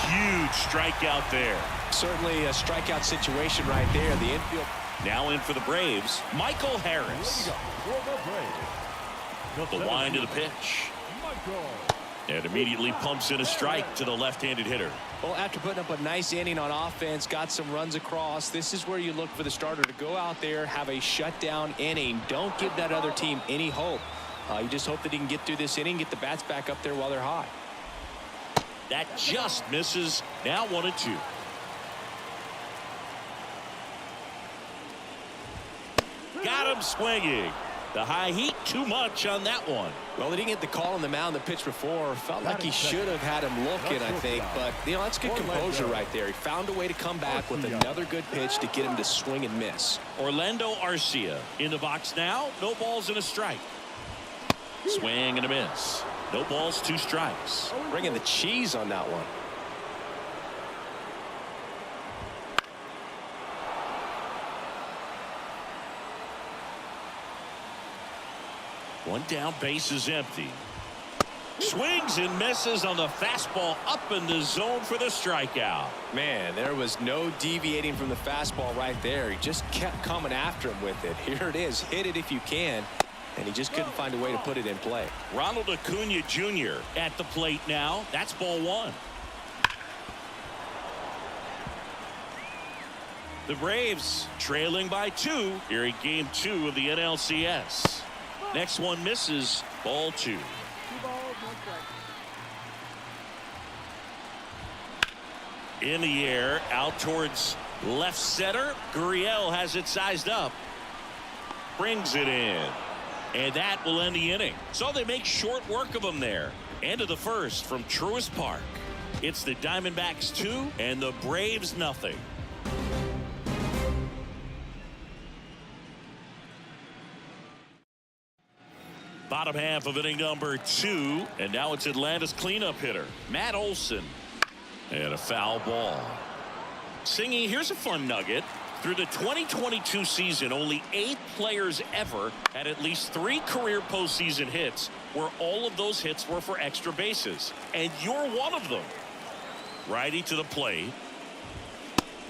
Huge strikeout there. Certainly a strikeout situation right there. The infield. Now in for the Braves, Michael Harris. The wind of the pitch. And immediately pumps in a strike to the left-handed hitter. Well, after putting up a nice inning on offense, got some runs across, this is where you look for the starter to go out there, have a shutdown inning. Don't give that other team any hope. You just hope that he can get through this inning, get the bats back up there while they're hot. That just misses. Now 1-2. Got him swinging. The high heat, too much on that one. Well, he didn't get the call on the mound the pitch before. Felt like he should have had him looking, I think. But, you know, that's good composure right there. He found a way to come back with another good pitch to get him to swing and miss. Orlando Arcia in the box now. No balls and a strike. Swing and a miss. No balls, 2 strikes. Bringing the cheese on that one. One down, base is empty. Swings and misses on the fastball up in the zone for the strikeout. Man, there was no deviating from the fastball right there. He just kept coming after him with it. Here it is. Hit it if you can. And he just couldn't find a way to put it in play. Ronald Acuna Jr. at the plate now. That's ball 1. The Braves trailing by 2 here in game 2 of the NLCS. Next one misses. Ball 2. 2 balls, 1 strike. In the air, out towards left center. Gurriel has it sized up. Brings it in. And that will end the inning. So they make short work of them there. End of the first from Truist Park. It's the Diamondbacks 2 and the Braves nothing. Bottom half of inning number 2. And now it's Atlanta's cleanup hitter, Matt Olson. And a foul ball. Singy, here's a fun nugget. Through the 2022 season, only 8 players ever had at least 3 career postseason hits, where all of those hits were for extra bases. And you're one of them. Righty to the plate.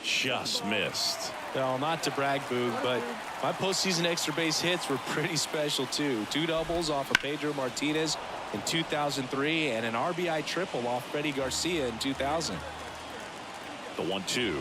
Just missed. Well, not to brag, Boog, but my postseason extra base hits were pretty special, too. 2 doubles off of Pedro Martinez in 2003 and an RBI triple off Freddie Garcia in 2000. The 1-2.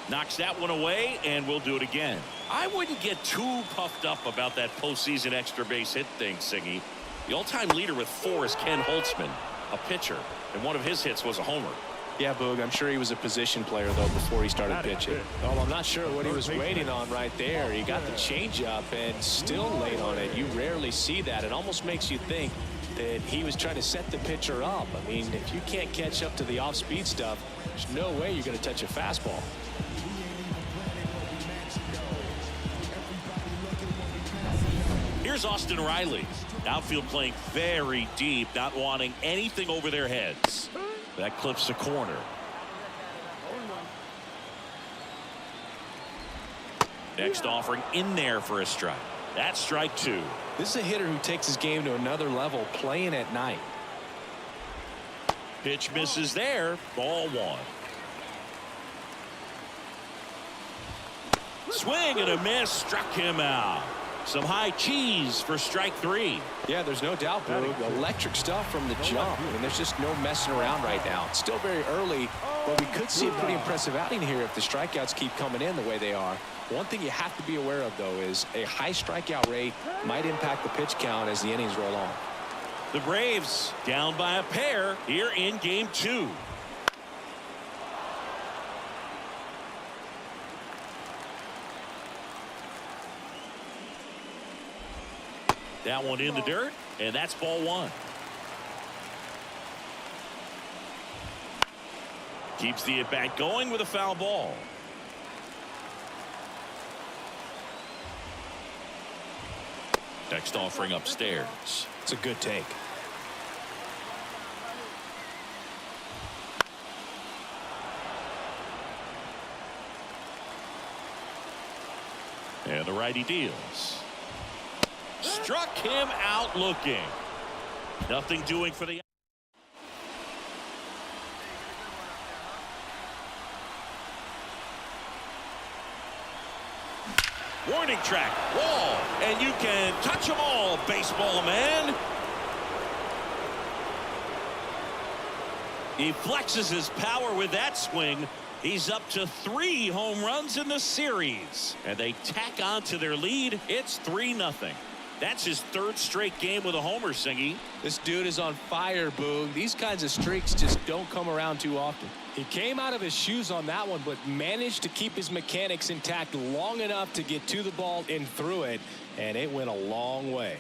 Knocks that one away, and we'll do it again. I wouldn't get too puffed up about that postseason extra base hit thing, Singy. The all-time leader with 4 is Ken Holtzman, a pitcher, and one of his hits was a homer. Yeah, Boog, I'm sure he was a position player, though, before he started pitching. Well, I'm not sure what he was waiting on right there. He got the changeup and still late on it. You rarely see that. It almost makes you think that he was trying to set the pitcher up. I mean, if you can't catch up to the off-speed stuff, there's no way you're going to touch a fastball. Here's Austin Riley. Outfield playing very deep, not wanting anything over their heads. That clips the corner. Next offering in there for a strike. That's strike 2. This is a hitter who takes his game to another level, playing at night. Pitch misses there. Ball 1. Swing and a miss. Struck him out. Some high cheese for strike 3. Yeah, there's no doubt, Boog. Electric stuff from the jump. I mean, there's just no messing around right now. It's still very early, but we could see a pretty impressive outing here if the strikeouts keep coming in the way they are. One thing you have to be aware of, though, is a high strikeout rate might impact the pitch count as the innings roll on. The Braves down by a pair here in game 2. That one in the dirt, and that's ball 1. Keeps the at-bat going with a foul ball. Next offering upstairs. It's a good take. And the righty deals. Struck him out looking. Nothing doing for the. Warning track, wall, and you can touch them all, baseball man. He flexes his power with that swing. He's up to 3 home runs in the series, and they tack on to their lead. It's 3-0. That's his 3rd straight game with a homer, Singy. This dude is on fire, Boog. These kinds of streaks just don't come around too often. He came out of his shoes on that one, but managed to keep his mechanics intact long enough to get to the ball and through it, and it went a long way.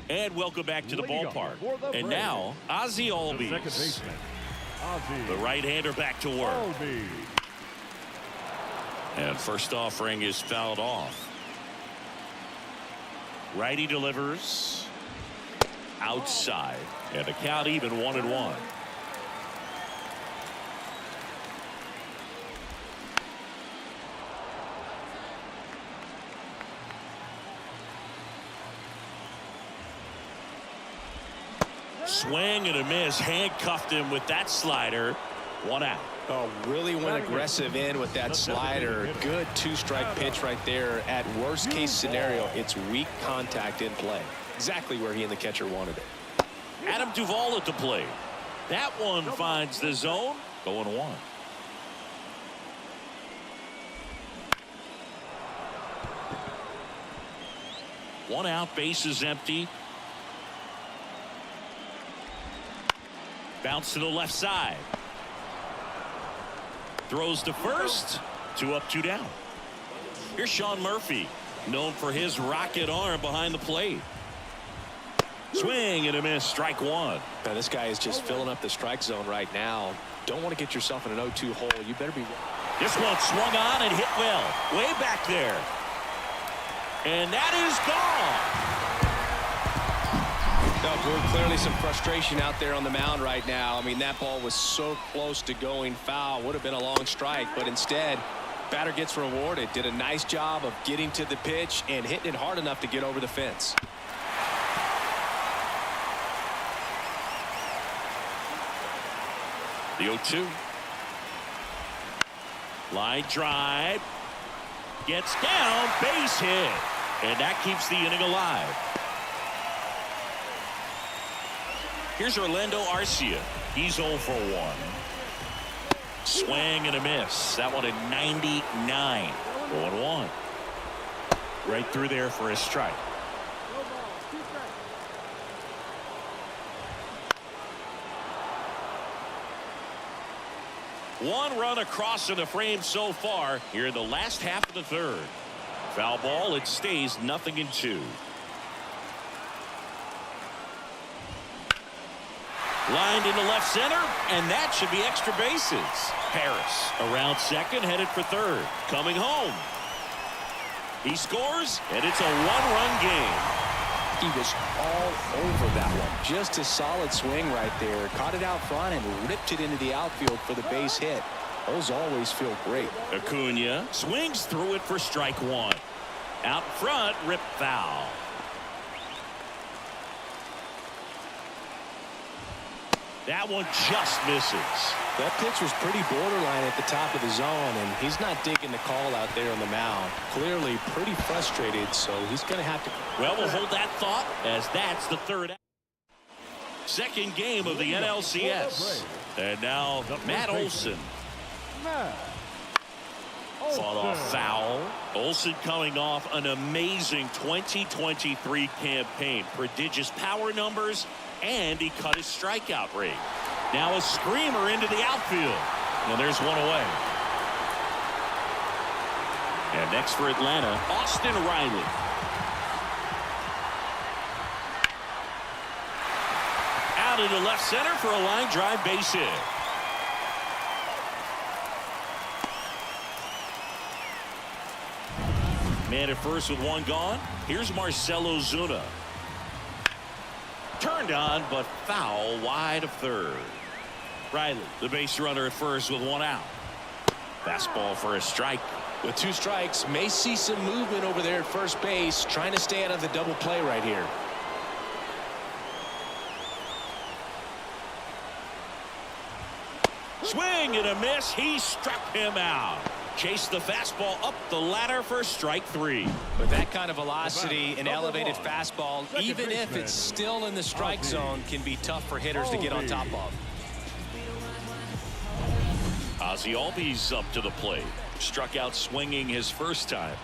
And welcome back to the ballpark. And now, Ozzie Albies. Second baseman, Ozzie. The right-hander back to work. Albies. And first offering is fouled off. Righty delivers. Outside. And the count even 1-1. Swing and a miss. Handcuffed him with that slider. 1 out. Oh, really went aggressive in with that slider. Good 2-strike pitch right there. At worst case scenario, it's weak contact in play. Exactly where he and the catcher wanted it. Adam Duvall at the plate. That one finds the zone. Going 1. One out, base is empty. Bounce to the left side. Throws to first. 2 up, 2 down. Here's Sean Murphy, known for his rocket arm behind the plate. Swing and a miss. Strike 1. Now, this guy is just filling up the strike zone right now. Don't want to get yourself in an 0-2 hole. You better be. This one swung on and hit well. Way back there. And that is gone. No, clearly some frustration out there on the mound right now. I mean, that ball was so close to going foul. Would have been a long strike, but instead, batter gets rewarded. Did a nice job of getting to the pitch and hitting it hard enough to get over the fence. The 0-2. Line drive. Gets down. Base hit. And that keeps the inning alive. Here's Orlando Arcia. He's 0 for 1. Swing and a miss. That one at 99. 1-1. Right through there for a strike. One run across in the frame so far here in the last half of the 3rd. Foul ball. It stays 0-2. Lined into left center, and that should be extra bases. Harris around second, headed for 3rd. Coming home. He scores, and it's a 1-run game. He was all over that one. Just a solid swing right there. Caught it out front and ripped it into the outfield for the base hit. Those always feel great. Acuna swings through it for strike 1. Out front, rip foul. That one just misses. That pitch was pretty borderline at the top of the zone, and he's not digging the call out there on the mound. Clearly pretty frustrated, so he's going to have to. Well, we'll hold that thought as that's the third. Second game of the NLCS. And now Matt Olson. Fought off foul. Olson coming off an amazing 2023 campaign. Prodigious power numbers, and he cut his strikeout rate. Now a screamer into the outfield. And there's one away. And next for Atlanta, Austin Riley. Out into left center for a line drive base hit. Man at first with one gone. Here's Marcell Ozuna. Turned on, but foul wide of third. Riley, the base runner at first with one out. Fastball for a strike. With 2 strikes, may see some movement over there at first base, trying to stay out of the double play right here. Swing and a miss. He struck him out. Chased the fastball up the ladder for strike 3. With that kind of velocity, an elevated fastball, even if it's still in the strike zone, can be tough for hitters to get on top of. Ozzie Albies up to the plate. Struck out swinging his first time.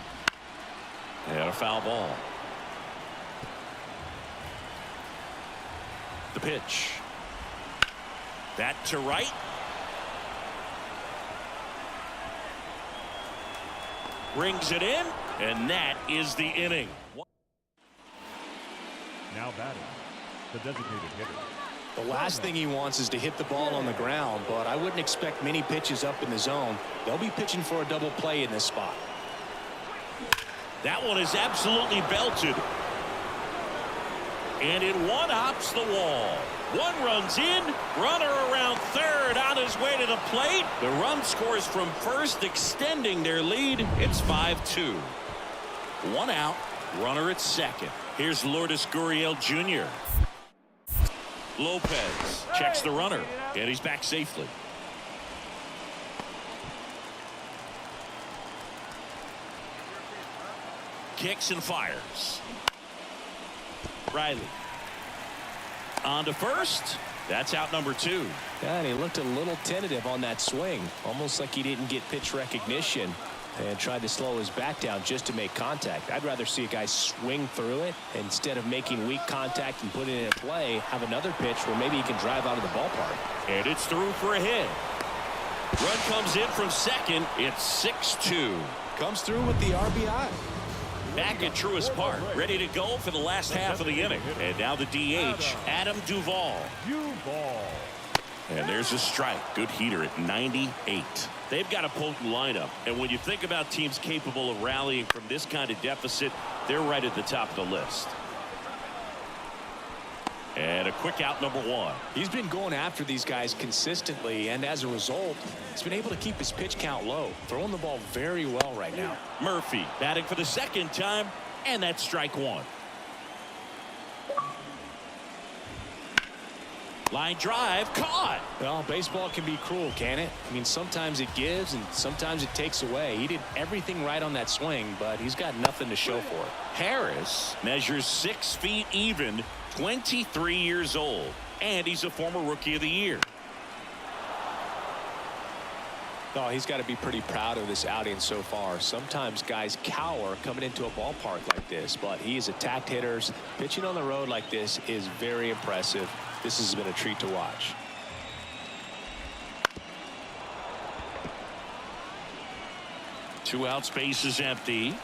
And a foul ball. The pitch. That to right. Brings it in, and that is the inning. Now batting, the designated hitter. The last thing he wants is to hit the ball on the ground, but I wouldn't expect many pitches up in the zone. They'll be pitching for a double play in this spot. That one is absolutely belted. And it one-hops the wall. One runs in, runner around third on his way to the plate. The run scores from first, extending their lead. It's 5-2. One out, runner at second. Here's Lourdes Gurriel Jr. Lopez checks the runner, and he's back safely. Kicks and fires. Riley on to first. That's out number 2. Yeah, and he looked a little tentative on that swing, almost like he didn't get pitch recognition and tried to slow his bat down just to make contact. I'd rather see a guy swing through it instead of making weak contact and putting it in play. Have another pitch where maybe he can drive out of the ballpark. And it's through for a hit. Run comes in from second. It's 6-2. Comes through with the RBI. Back at Truist Park, ready to go for the last half of the inning. And now the DH, Adam Duvall. And there's a strike. Good heater at 98. They've got a potent lineup. And when you think about teams capable of rallying from this kind of deficit, they're right at the top of the list. And a quick out number 1. He's been going after these guys consistently, and as a result, he's been able to keep his pitch count low, throwing the ball very well right now. Murphy batting for the second time, and that's strike 1. Line drive caught. Well, baseball can be cruel, can it? I mean, sometimes it gives and sometimes it takes away. He did everything right on that swing, but he's got nothing to show for it. Harris measures 6 feet even, 23 years old, and he's a former Rookie of the Year. Oh, he's got to be pretty proud of this outing so far. Sometimes guys cower coming into a ballpark like this, but he has attacked hitters. Pitching on the road like this is very impressive. This has been a treat to watch. Two out, space is empty.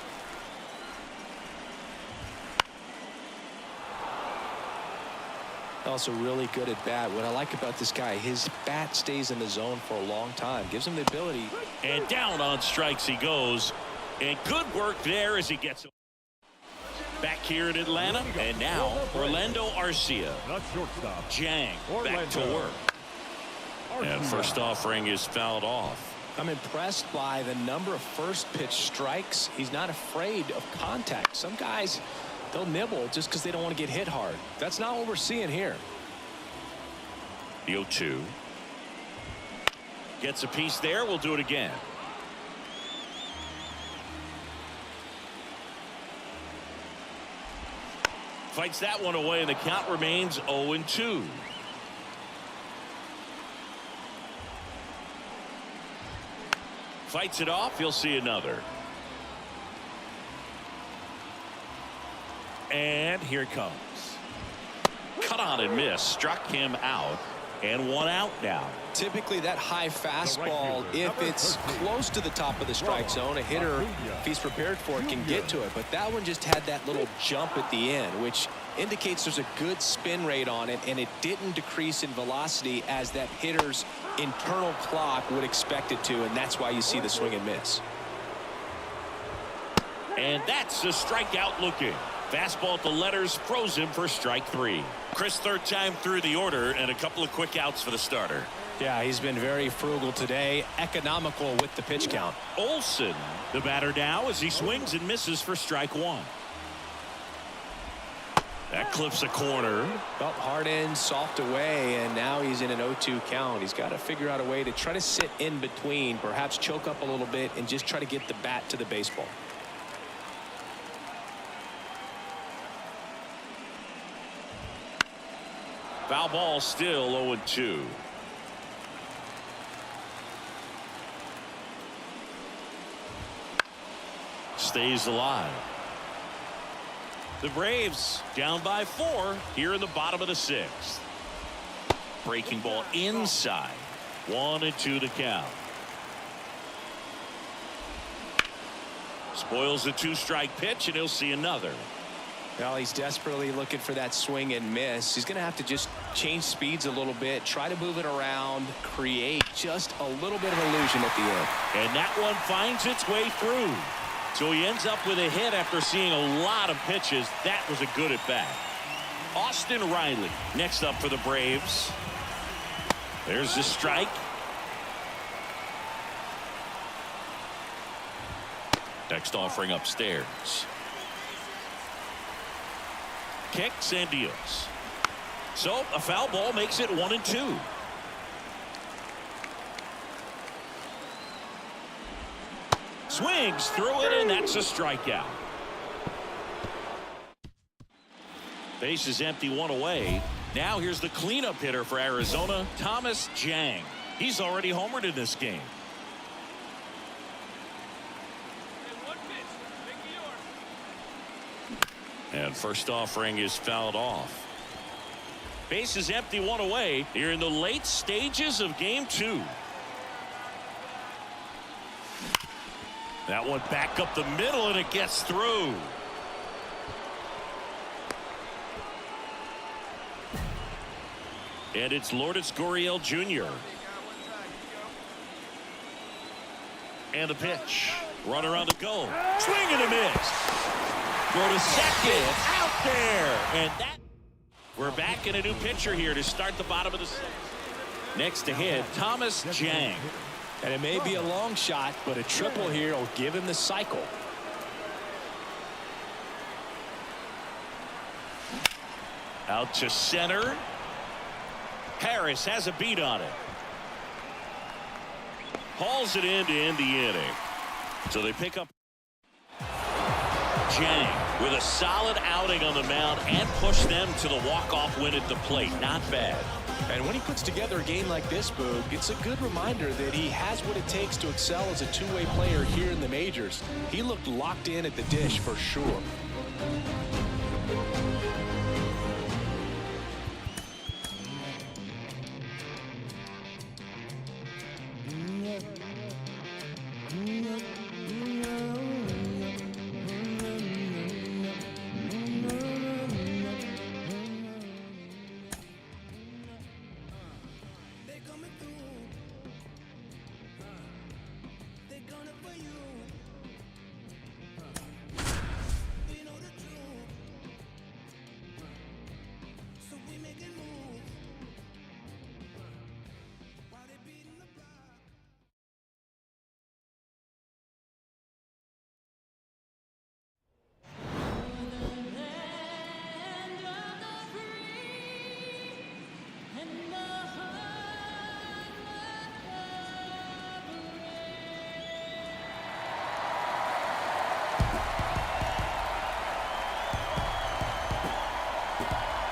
Also really good at bat. What I like about this guy, his bat stays in the zone for a long time. Gives him the ability. And down on strikes he goes. And good work there as he gets back here in Atlanta. And now Orlando Arcia. Jang back to work. And first offering is fouled off. I'm impressed by the number of first pitch strikes. He's not afraid of contact. Some guys, they'll nibble just because they don't want to get hit hard. That's not what we're seeing here. The 0-2. Gets a piece there. We'll do it again. Fights that one away, and the count remains 0-2. Fights it off. He'll see another. And here it comes. Cut on and miss. Struck him out. And one out now. Typically that high fastball, if it's close to the top of the strike zone, a hitter, if he's prepared for it, can get to it. But that one just had that little jump at the end, which indicates there's a good spin rate on it, and it didn't decrease in velocity as that hitter's internal clock would expect it to, and that's why you see the swing and miss. And that's a strikeout looking. Fastball at the letters froze him for strike 3. Chris, third time through the order, and a couple of quick outs for the starter. Yeah, he's been very frugal today, economical with the pitch count. Olson, the batter now, as he swings and misses for strike 1. That clips a corner. Felt hard in, soft away, and now he's in an 0-2 count. He's got to figure out a way to try to sit in between, perhaps choke up a little bit, and just try to get the bat to the baseball. Foul ball, still 0-2. Stays alive. The Braves down by 4 here in the bottom of the 6th. Breaking ball inside. 1-2 to count. Spoils the 2-strike pitch, and he'll see another. Well, he's desperately looking for that swing and miss. He's going to have to just change speeds a little bit, try to move it around, create just a little bit of illusion at the end. And that one finds its way through. So he ends up with a hit after seeing a lot of pitches. That was a good at bat. Austin Riley next up for the Braves. There's the strike. Next offering upstairs. Kicks and deals. So a foul ball makes it 1-2. Swings through it, and that's a strikeout. Base is empty, 1 away. Now here's the cleanup hitter for Arizona, Thomas Jang. He's already homered in this game. And first offering is fouled off. Base is empty, 1 away. Here in the late stages of game 2. That one back up the middle, and it gets through. And it's Lourdes Gurriel Jr. And the pitch. Runner on the go. Swing and a miss. Go to second. Out there. And that. We're back in a new pitcher here to start the bottom of the 6th. Next to hit, Thomas Jang. And it may be a long shot, but a triple here will give him the cycle. Out to center. Harris has a beat on it. Hauls it in to end the inning. So they pick up Jang with a solid outing on the mound and push them to the walk-off win at the plate. Not bad. And when he puts together a game like this, Boog, it's a good reminder that he has what it takes to excel as a two-way player here in the majors. He looked locked in at the dish for sure.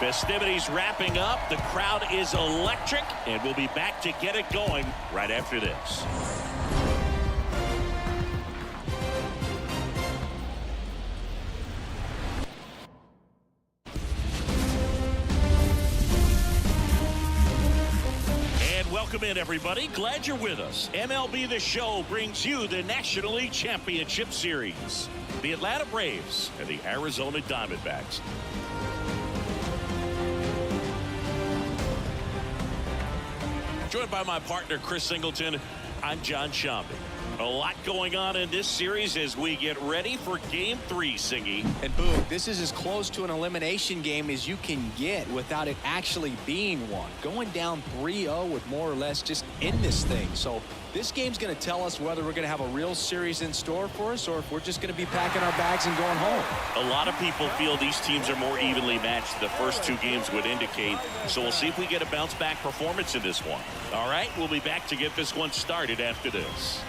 Festivities wrapping up. The crowd is electric, and we'll be back to get it going right after this. Welcome in, everybody. Glad you're with us. MLB The Show brings you the National League Championship Series. The Atlanta Braves and the Arizona Diamondbacks. Joined by my partner, Chris Singleton, I'm John Shambi. A lot going on in this series as we get ready for Game 3, Singy. And Boog, this is as close to an elimination game as you can get without it actually being one. Going down 3-0 would more or less just end this thing. So this game's going to tell us whether we're going to have a real series in store for us or if we're just going to be packing our bags and going home. A lot of people feel these teams are more evenly matched. The first two games would indicate. So we'll see if we get a bounce-back performance in this one. All right, we'll be back to get this one started after this.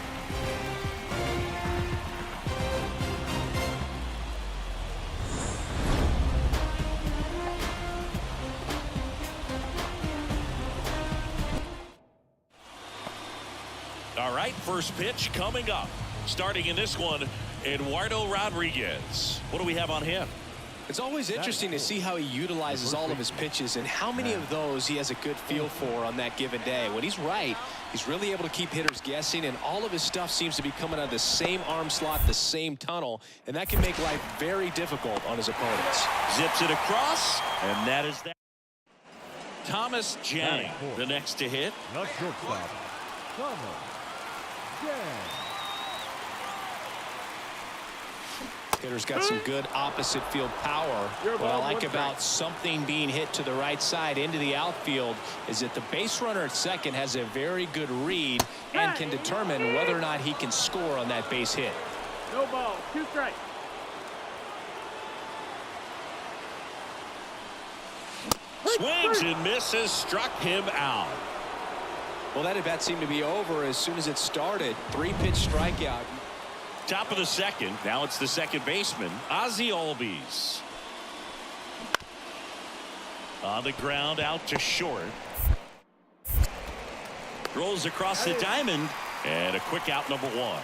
All right, first pitch coming up. Starting in this one, Eduardo Rodriguez. What do we have on him? It's always interesting to see how he utilizes all of his pitches and how many of those he has a good feel for on that given day. When he's right, he's really able to keep hitters guessing, and all of his stuff seems to be coming out of the same arm slot, the same tunnel, and that can make life very difficult on his opponents. Zips it across, and that is that. Thomas Jang, the next to hit. The shortstop, Thomas Jang. Hitter's got some good opposite field power. What I like about something being hit to the right side into the outfield is that the base runner at second has a very good read and can determine whether or not he can score on that base hit. No ball, 2 strikes. Swings and misses, struck him out. Well, that at bat seemed to be over as soon as it started. 3-pitch strikeout. Top of the second. Now it's the second baseman, Ozzie Albies. On the ground, out to short. Rolls across the diamond, and a quick out, number 1.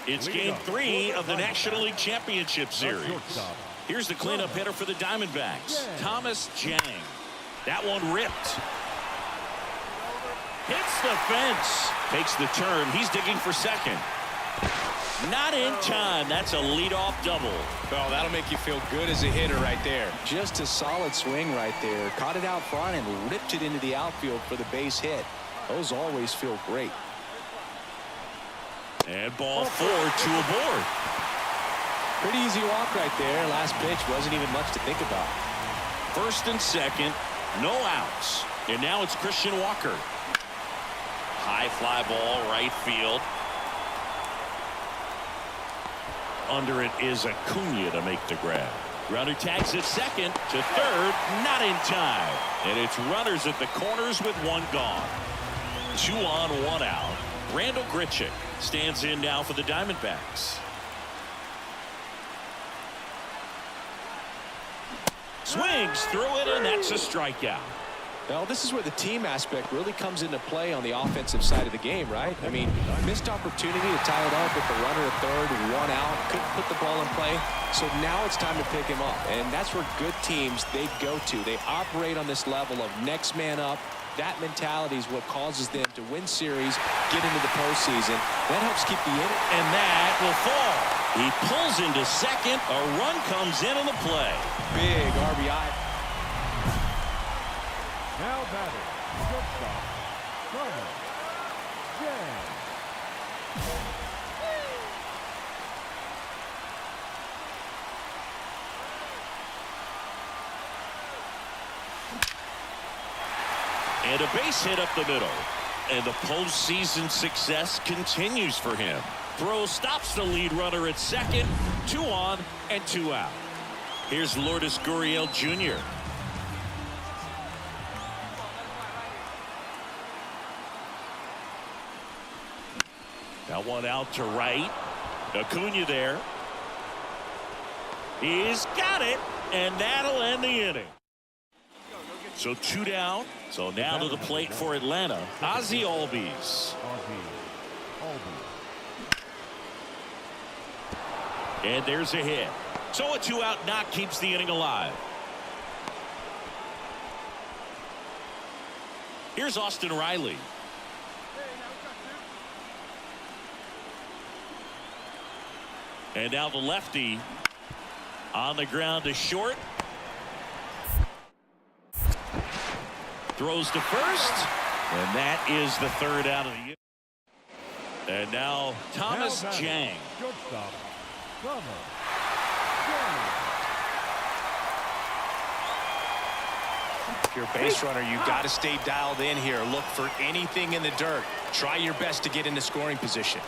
It's Game 3 of the National League Championship Series. Here's the cleanup hitter for the Diamondbacks, Thomas Jang. That one ripped. Hits the fence. Takes the turn. He's digging for second. Not in time. That's a leadoff double. Oh, that'll make you feel good as a hitter right there. Just a solid swing right there. Caught it out front and ripped it into the outfield for the base hit. Those always feel great. And ball 4, 2 aboard. Pretty easy walk right there. Last pitch wasn't even much to think about. First and second, no outs. And now it's Christian Walker. High fly ball, right field. Under it is Acuna to make the grab. Runner tags at second to third, not in time. And it's runners at the corners with 1 gone. 2 on, 1 out. Randall Grichuk stands in now for the Diamondbacks. Swings through it, and that's a strikeout. Well, this is where the team aspect really comes into play on the offensive side of the game, right? I mean, missed opportunity to tie it up with the runner at third, 1 out, couldn't put the ball in play. So now it's time to pick him up, and that's where good teams, they go to. They operate on this level of next man up. That mentality is what causes them to win series, get into the postseason. That helps keep the inning. And that will fall. He pulls into second. A run comes in on the play. Big RBI. Now batting, shortstop, Thomas Jang. And a base hit up the middle. And the postseason success continues for him. Throw stops the lead runner at second. 2 on and 2 out. Here's Lourdes Gurriel Jr. That one out to right. Acuna there. He's got it, and that'll end the inning. So 2 down. So now to the plate for Atlanta, Ozzie Albies. And there's a hit. So a 2-out knock keeps the inning alive. Here's Austin Riley. And now the lefty on the ground to short. Throws to first. And that is the 3rd out of the inning. And now Thomas Jang. Shortstop, If you're a base runner, you got to stay dialed in here. Look for anything in the dirt. Try your best to get into scoring position.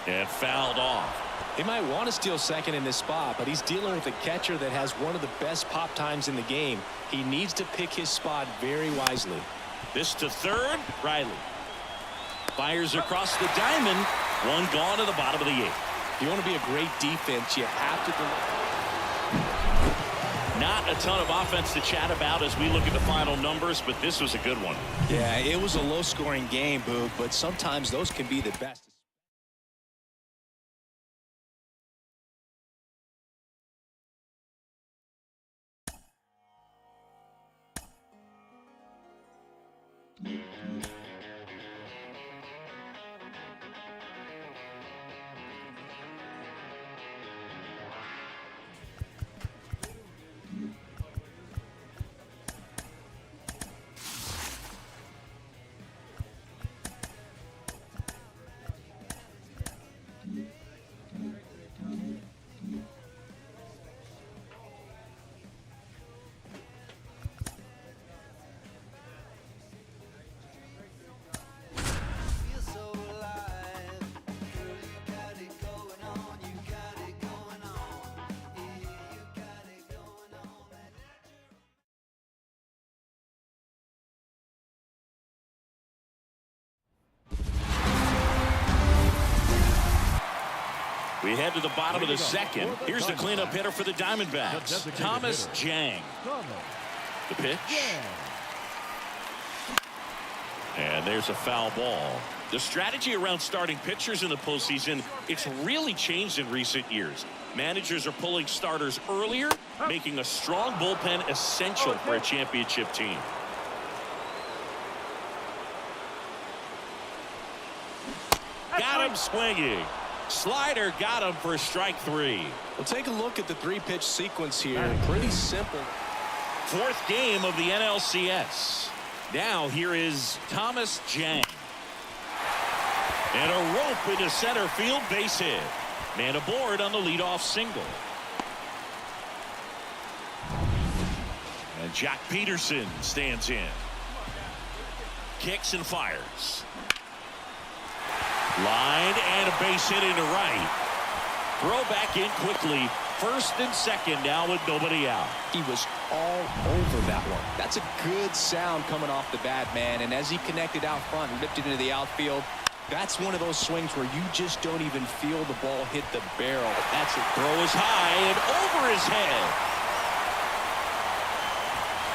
And fouled off. He might want to steal second in this spot, but he's dealing with a catcher that has one of the best pop times in the game. He needs to pick his spot very wisely. This to third. Riley fires across the diamond. One gone to the bottom of the 8th. If you want to be a great defense, you have to deliver. Not a ton of offense to chat about as we look at the final numbers, but this was a good one. Yeah, it was a low-scoring game, Boog, but sometimes those can be the best. We head to the bottom of the 2nd. Here's the cleanup hitter for the Diamondbacks, Thomas Jang. The pitch. And there's a foul ball. The strategy around starting pitchers in the postseason, it's really changed in recent years. Managers are pulling starters earlier, making a strong bullpen essential for a championship team. Got him swinging. Slider got him for strike 3. Well, take a look at the 3-pitch sequence here. Pretty simple. 4th game of the NLCS. Now here is Thomas Jang. And a rope into center field, base hit. Man aboard on the leadoff single. And Jack Peterson stands in. Kicks and fires. Line and a base hit into right. Throw back in quickly. 1st and 2nd now with nobody out. He was all over that one. That's a good sound coming off the bat, man. And as he connected out front and ripped it into the outfield, that's one of those swings where you just don't even feel the ball hit the barrel. That's it. Throw is high and over his head.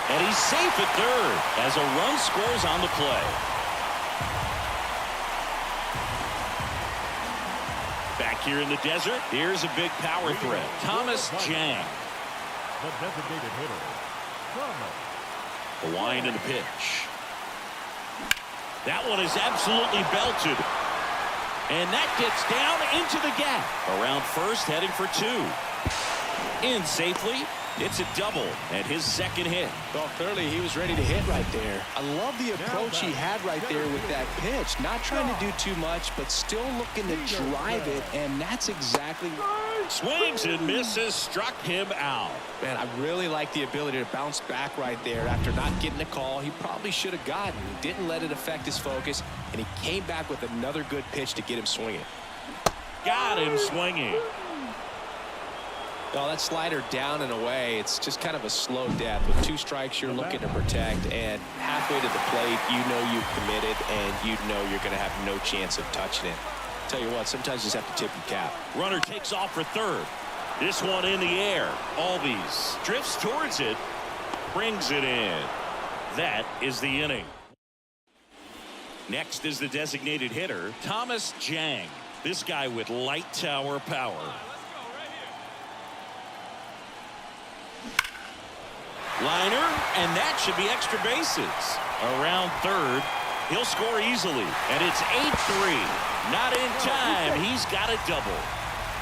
And he's safe at 3rd as a run scores on the play. Back here in the desert, here's a big power threat. Thomas Jang. The designated hitter, Thomas. The wind and the pitch. That one is absolutely belted. And that gets down into the gap. Around 1st, heading for 2. In safely. It's a double and his 2nd hit. Well, clearly he was ready to hit right there. I love the approach he had right there with that pitch. Not trying to do too much, but still looking to drive it, and that's exactly. Swings and misses, struck him out. Man, I really like the ability to bounce back right there after not getting a call he probably should have gotten. He didn't let it affect his focus, and he came back with another good pitch to get him swinging. Got him swinging. Well, that slider down and away, it's just kind of a slow death. With 2 strikes, you're looking to protect, and halfway to the plate, you know you've committed, and you know you're going to have no chance of touching it. Tell you what, sometimes you just have to tip your cap. Runner takes off for 3rd. This one in the air. Albies drifts towards it. brings it in. That is the inning. Next is the designated hitter, Thomas Jang. This guy with light tower power. Liner, and that should be extra bases. Around third, he'll score easily, and it's 8-3. Not in time. He's got a double.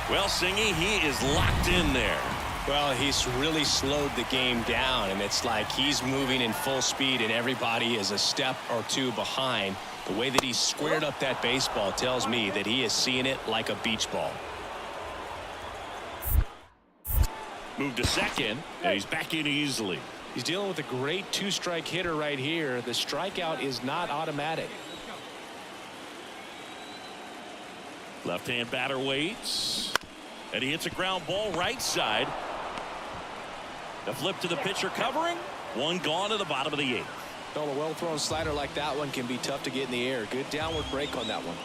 Well, Singy, he is locked in there. Well, he's really slowed the game down, and it's like he's moving in full speed, and everybody is a step or two behind. The way that he squared up that baseball tells me that he is seeing it like a beach ball. Move to second, and he's back in easily. He's dealing with a great two-strike hitter right here. The strikeout is not automatic. Left-hand batter waits, and he hits a ground ball right side. The flip to the pitcher covering. One gone to the bottom of the eighth. Well, a well-thrown slider like that one can be tough to get in the air. Good downward break on that one.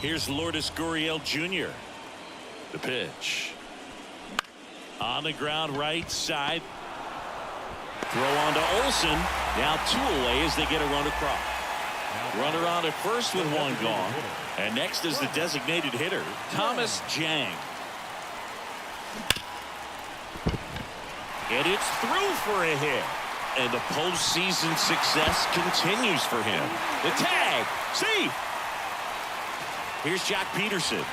Here's Lourdes Gurriel Jr. The pitch. On the ground right side. Throw on to Olson. Now 2 away as they get a run across. Runner on at first with 1 gone. And next is the designated hitter, Thomas Jang. And it's through for a hit. And the postseason success continues for him. The tag. See. Here's Jock Peterson.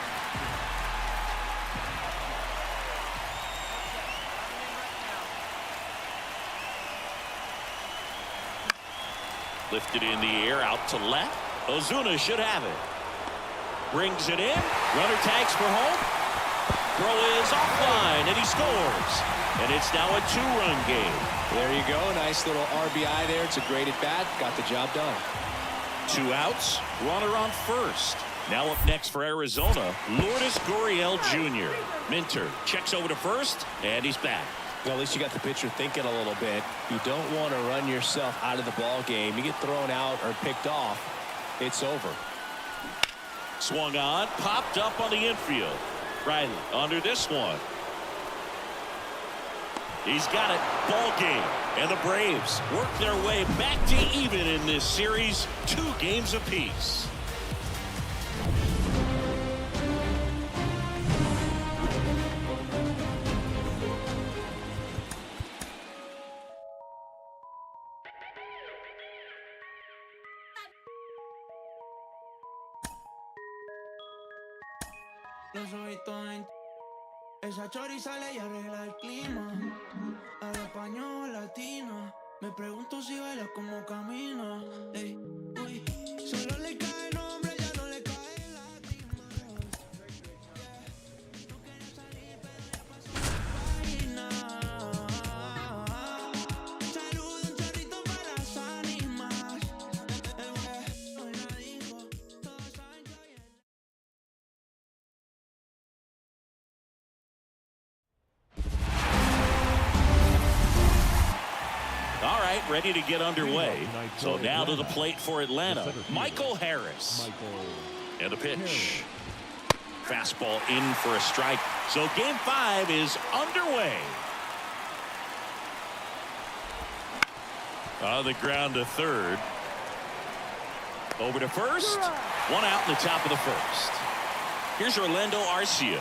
Lifted in the air out to left. Ozuna should have it. Brings it in. Runner tags for home. Throw is offline, and he scores. And it's now a 2-run game. There you go. Nice little RBI there. It's a great at bat. Got the job done. 2 outs. Runner on first. Now up next for Arizona, Lourdes Gurriel Jr. Minter checks over to first, and he's back. Well, at least you got the pitcher thinking a little bit. You don't want to run yourself out of the ball game. You get thrown out or picked off, it's over. Swung on, popped up on the infield. Riley under this one. He's got it. Ball game. And the Braves work their way back to even in this series. 2 games apiece. Los ojitos en esa chori sale y arregla el clima. Habla español latina. Me pregunto si baila como camina. Ey, uy, solo le cae el nombre, ya no le cae lágrima. No quería salir, pero ya pasó la página. Saludo un chorrito para las ánimas. Hoy la digo, todos saben que hoy es. All right, ready to get underway. So now to the plate for Atlanta, Michael Harris. And the pitch. Fastball in for a strike. So game 5 is underway. On the ground to third. Over to first. 1 out in the top of the first. Here's Orlando Arcia.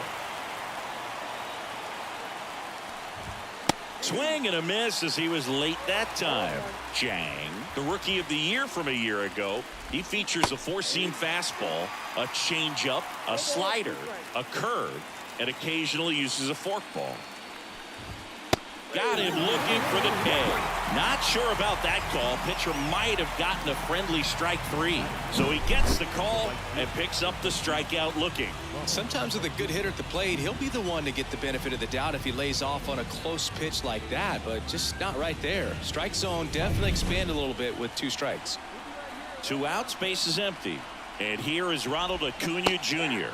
Swing and a miss as he was late that time. Jang, the rookie of the year from a year ago. He features a 4-seam fastball, a changeup, a slider, a curve, and occasionally uses a forkball. Got him looking for the K. Not sure about that call. Pitcher might have gotten a friendly strike 3. So he gets the call and picks up the strikeout looking. Sometimes with a good hitter at the plate, he'll be the one to get the benefit of the doubt if he lays off on a close pitch like that, but just not right there. Strike zone definitely expanded a little bit with 2 strikes. 2 outs, base is empty. And here is Ronald Acuna Jr.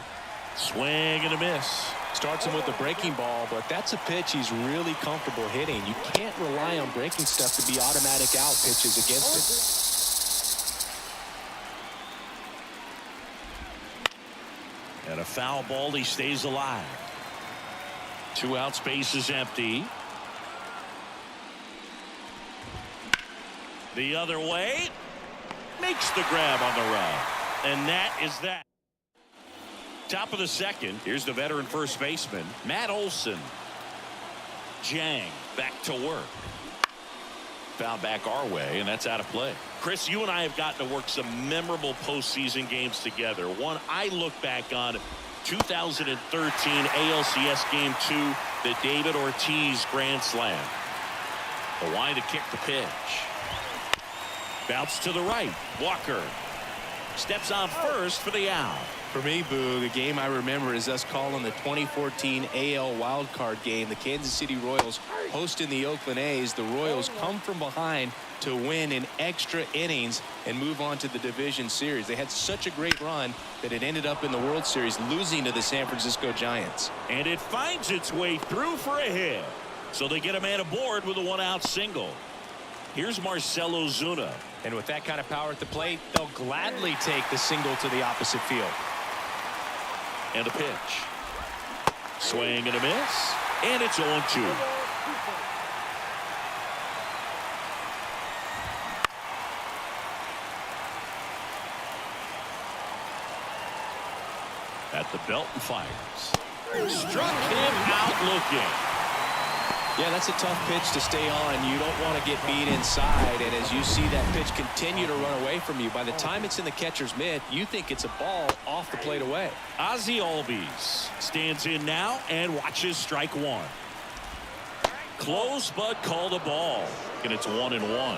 Swing and a miss. Starts him with a breaking ball, but that's a pitch he's really comfortable hitting. You can't rely on breaking stuff to be automatic out pitches against it. And a foul ball, he stays alive. 2 outs, base is empty. The other way. Makes the grab on the run. And that is that. Top of the second. Here's the veteran first baseman, Matt Olson. Jang back to work. Found back our way, and that's out of play. Chris, you and I have gotten to work some memorable postseason games together. One I look back on, 2013 ALCS Game 2, the David Ortiz Grand Slam. A line to kick the pitch. Bounce to the right. Walker steps on first for the out. For me, Boo, the game I remember is us calling the 2014 AL wildcard game. The Kansas City Royals hosting the Oakland A's. The Royals come from behind to win in extra innings and move on to the division series. They had such a great run that it ended up in the World Series, losing to the San Francisco Giants. And it finds its way through for a hit. So they get a man aboard with a one-out single. Here's Marcell Ozuna. And with that kind of power at the plate, they'll gladly take the single to the opposite field. And a pitch. Swing and a miss. And it's 0-2. At the belt and fires. Struck him out looking. Yeah, that's a tough pitch to stay on. You don't want to get beat inside, and as you see that pitch continue to run away from you, by the time it's in the catcher's mitt, you think it's a ball off the plate away. Ozzie Albies stands in now and watches strike one. Close but called a ball, and it's 1-1.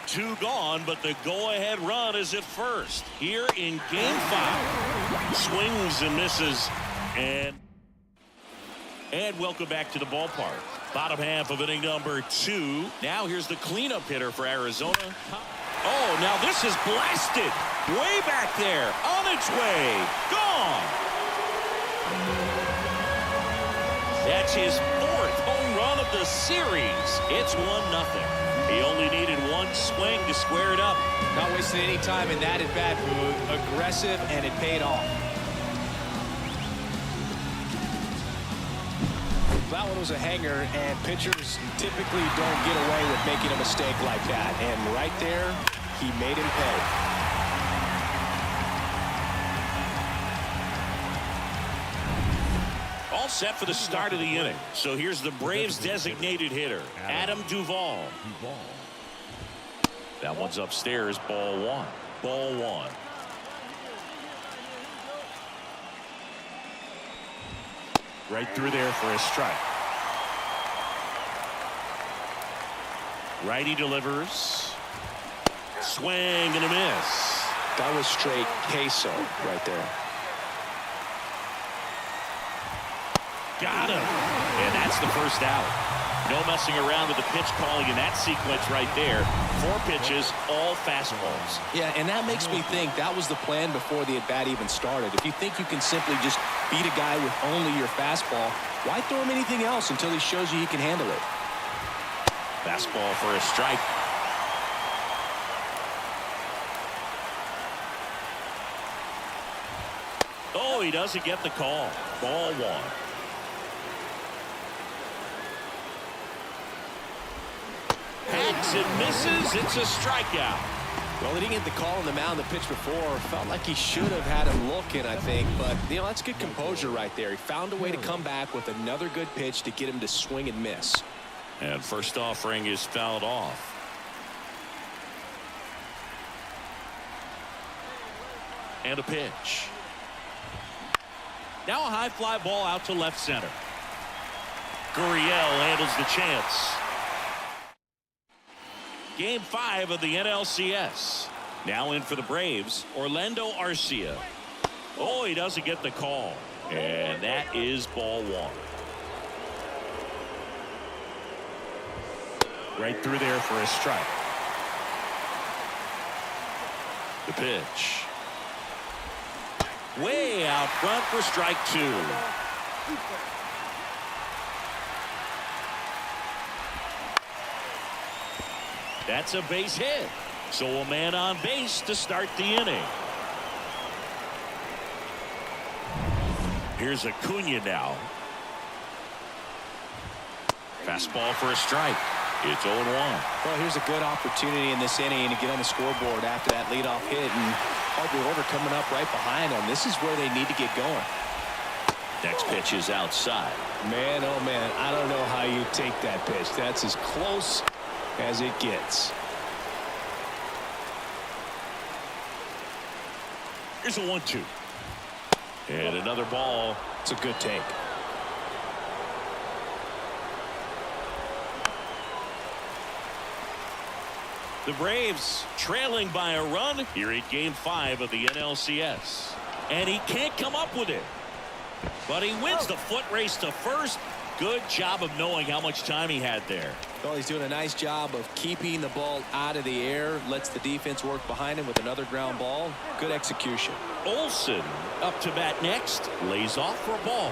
Two gone, but the go-ahead run is at first here in Game 5. Swings and misses, and welcome back to the ballpark. Bottom half of inning number 2. Now here's the cleanup hitter for Arizona. Oh, now this is blasted way back there, on its way, gone. That's his 4th home run of the series. It's 1-0. He only needed one swing to square it up. Not wasting any time in that at-bat, Boo. Aggressive, and it paid off. That one was a hanger, and pitchers typically don't get away with making a mistake like that. And right there, he made him pay. All set for the start of the inning. So here's the Braves designated hitter, Adam Duvall. That one's upstairs, ball 1. Ball 1. Right through there for a strike. Righty delivers. Swing and a miss. That was straight queso right there. Got him. And that's the first out. No messing around with the pitch calling in that sequence right there. 4 pitches, all fastballs. Yeah, and that makes me think that was the plan before the at-bat even started. If you think you can simply just beat a guy with only your fastball, why throw him anything else until he shows you he can handle it? Fastball for a strike. Oh, he doesn't get the call. Ball 1. Hacks and misses. It's a strikeout. Well, he didn't get the call on the mound the pitch before. Felt like he should have had him looking, I think. But, you know, that's good composure right there. He found a way to come back with another good pitch to get him to swing and miss. And first offering is fouled off. And a pitch. Now a high fly ball out to left center. Gurriel handles the chance. Game 5 of the NLCS. Now in for the Braves, Orlando Arcia. Oh, he doesn't get the call. And that is ball 1. Right through there for a strike. The pitch. Way out front for strike 2. That's a base hit. So a man on base to start the inning. Here's Acuna now. Fastball for a strike. It's 0-1. Well, here's a good opportunity in this inning to get on the scoreboard after that leadoff hit, and Harvey Order coming up right behind them. This is where they need to get going. Next pitch is outside. Man, oh man, I don't know how you take that pitch. That's as close as it gets. Here's a 1-2. And another ball. It's a good take. The Braves trailing by a run here at Game 5 of the NLCS. And he can't come up with it. But he wins the foot race to first. Good job of knowing how much time he had there. Well, he's doing a nice job of keeping the ball out of the air. Lets the defense work behind him with another ground ball. Good execution. Olsen up to bat next. Lays off for a ball.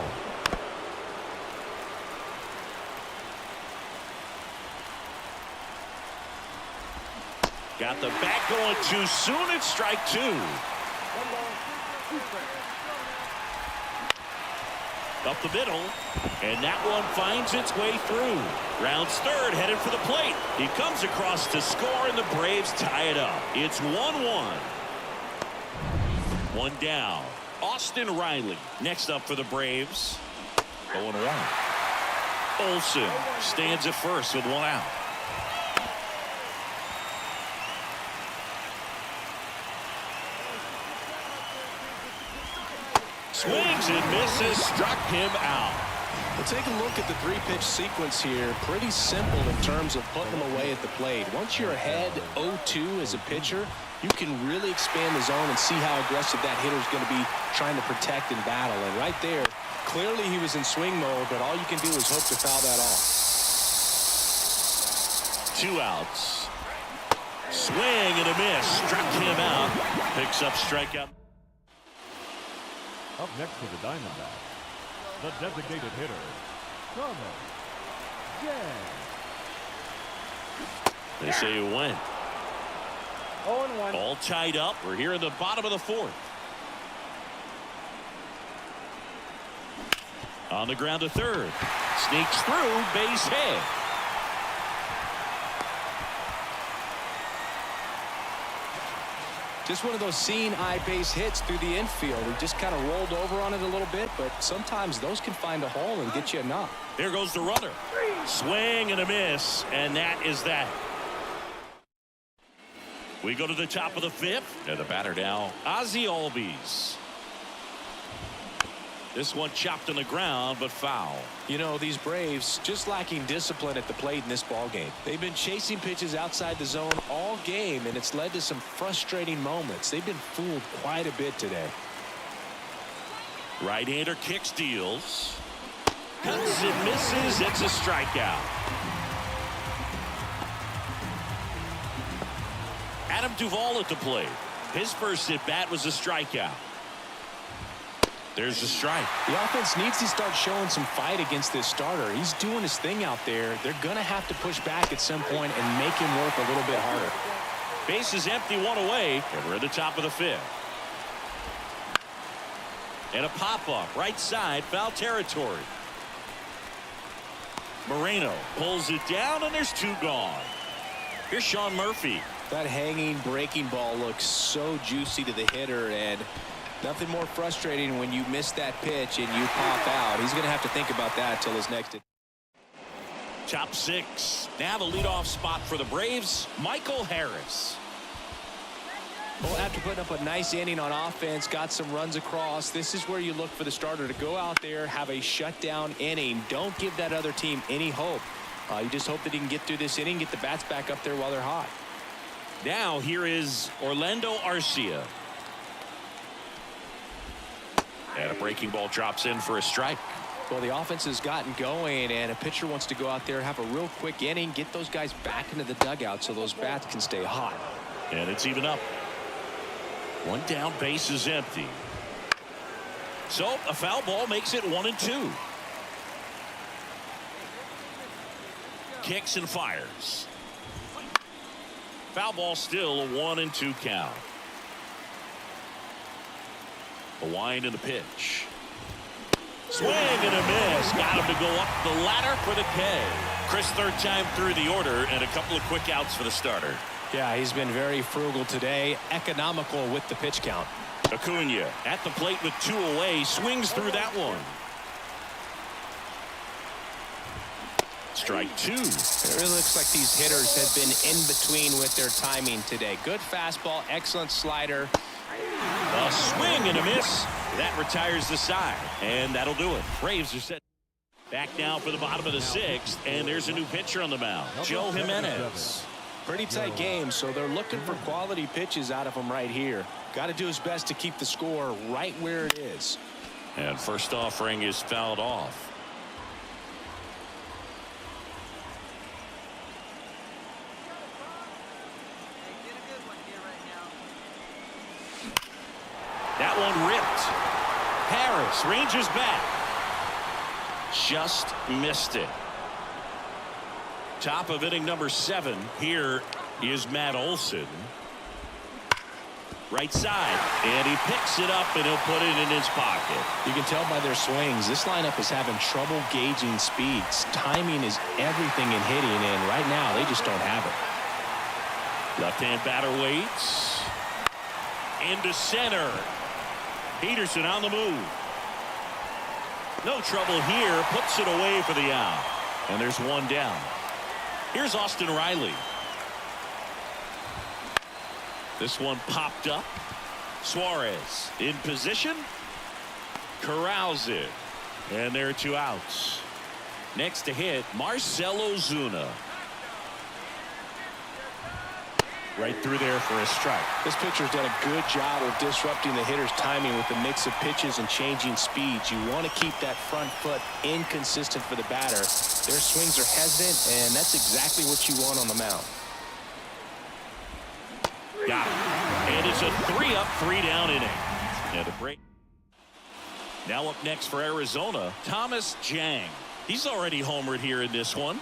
Got the bat going too soon. It's strike 2. Up the middle, and that one finds its way through. Rounds third, headed for the plate. He comes across to score, and the Braves tie it up. It's 1-1. One down. Austin Riley next up for the Braves. 0-1. Olsen stands at first with one out. Swings and misses, struck him out. Well, take a look at the 3-pitch sequence here. Pretty simple in terms of putting them away at the plate. Once you're ahead 0-2 as a pitcher, you can really expand the zone and see how aggressive that hitter is going to be trying to protect and battle. And right there, clearly he was in swing mode, but all you can do is hope to foul that off. 2 outs. Swing and a miss, struck him out. Picks up strikeout. Up next to the Diamondbacks, the designated hitter, Thomas Gant. They say it went. 0-1. All tied up. We're here in the bottom of the 4th. On the ground to third. Sneaks through, base hit. Just one of those seeing eye base hits through the infield. He just kind of rolled over on it a little bit, but sometimes those can find a hole and get you a knock. There goes the runner. Swing and a miss, and that is that. We go to the top of the 5th, and the batter now, Ozzie Albies. This one chopped on the ground, but foul. You know, these Braves just lacking discipline at the plate in this ball game. They've been chasing pitches outside the zone all game, and it's led to some frustrating moments. They've been fooled quite a bit today. Right-hander kicks, deals. Cuts and misses. It's a strikeout. Adam Duvall at the plate. His first at-bat was a strikeout. There's a strike. The offense needs to start showing some fight against this starter. He's doing his thing out there. They're going to have to push back at some point and make him work a little bit harder. Base is empty, one away, and we're at the top of the 5th. And a pop-up, right side, foul territory. Moreno pulls it down, and there's 2 gone. Here's Sean Murphy. That hanging breaking ball looks so juicy to the hitter, and nothing more frustrating when you miss that pitch and you pop out. He's going to have to think about that till his next. Top 6. Now the leadoff spot for the Braves, Michael Harris. Well, after putting up a nice inning on offense, got some runs across, this is where you look for the starter to go out there, have a shutdown inning. Don't give that other team any hope. You just hope that he can get through this inning, get the bats back up there while they're hot. Now here is Orlando Arcia. And a breaking ball drops in for a strike. Well, the offense has gotten going, and a pitcher wants to go out there, have a real quick inning, get those guys back into the dugout so those bats can stay hot. And it's even up. One down, base is empty. So a foul ball makes it 1-2. Kicks and fires. Foul ball, still a 1-2 count. A wind in the pitch. Swing and a miss. Got him to go up the ladder for the K. Chris, third time through the order, and a couple of quick outs for the starter. Yeah, he's been very frugal today, economical with the pitch count. Acuna at the plate with 2 away, swings through that one. Strike 2. It really looks like these hitters have been in between with their timing today. Good fastball, excellent slider. A swing and a miss. That retires the side, and that'll do it. Braves are set. Back now for the bottom of the 6th, and there's a new pitcher on the mound, Joe Jimenez. Pretty tight game, so they're looking for quality pitches out of him right here. Got to do his best to keep the score right where it is. And first offering is fouled off. That one ripped. Harris ranges back. Just missed it. Top of inning number 7. Here is Matt Olson. Right side, and he picks it up, and he'll put it in his pocket. You can tell by their swings, this lineup is having trouble gauging speeds. Timing is everything in hitting, and right now they just don't have it. Left-hand batter waits. Into center. Peterson on the move. No trouble here. Puts it away for the out. And there's one down. Here's Austin Riley. This one popped up. Suarez in position. Corrals it. And there are 2 outs. Next to hit, Marcell Ozuna. Right through there for a strike. This pitcher's done a good job of disrupting the hitter's timing with the mix of pitches and changing speeds. You want to keep that front foot inconsistent for the batter. Their swings are hesitant, and that's exactly what you want on the mound. Got it. And it's a 3-up, 3-down inning. And a break. Now up next for Arizona, Thomas Jang. He's already homered here in this one.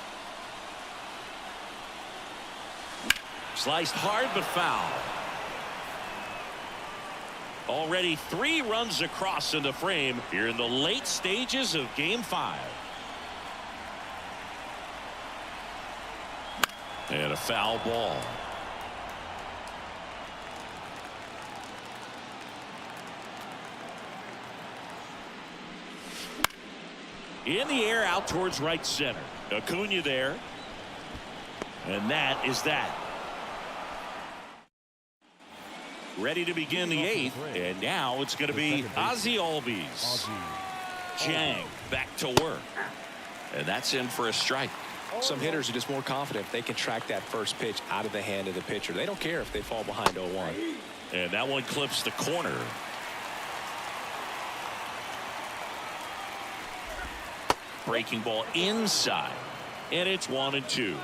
Sliced hard but foul. Already 3 runs across in the frame here in the late stages of Game 5. And a foul ball. In the air out towards right center. Acuna there. And that is that. Ready to begin the 8th, and now it's going to be Ozzie Albies. Jang back to work, and that's in for a strike. Some hitters are just more confident if they can track that first pitch out of the hand of the pitcher. They don't care if they fall behind 0-1. And that one clips the corner. Breaking ball inside, and it's 1-2.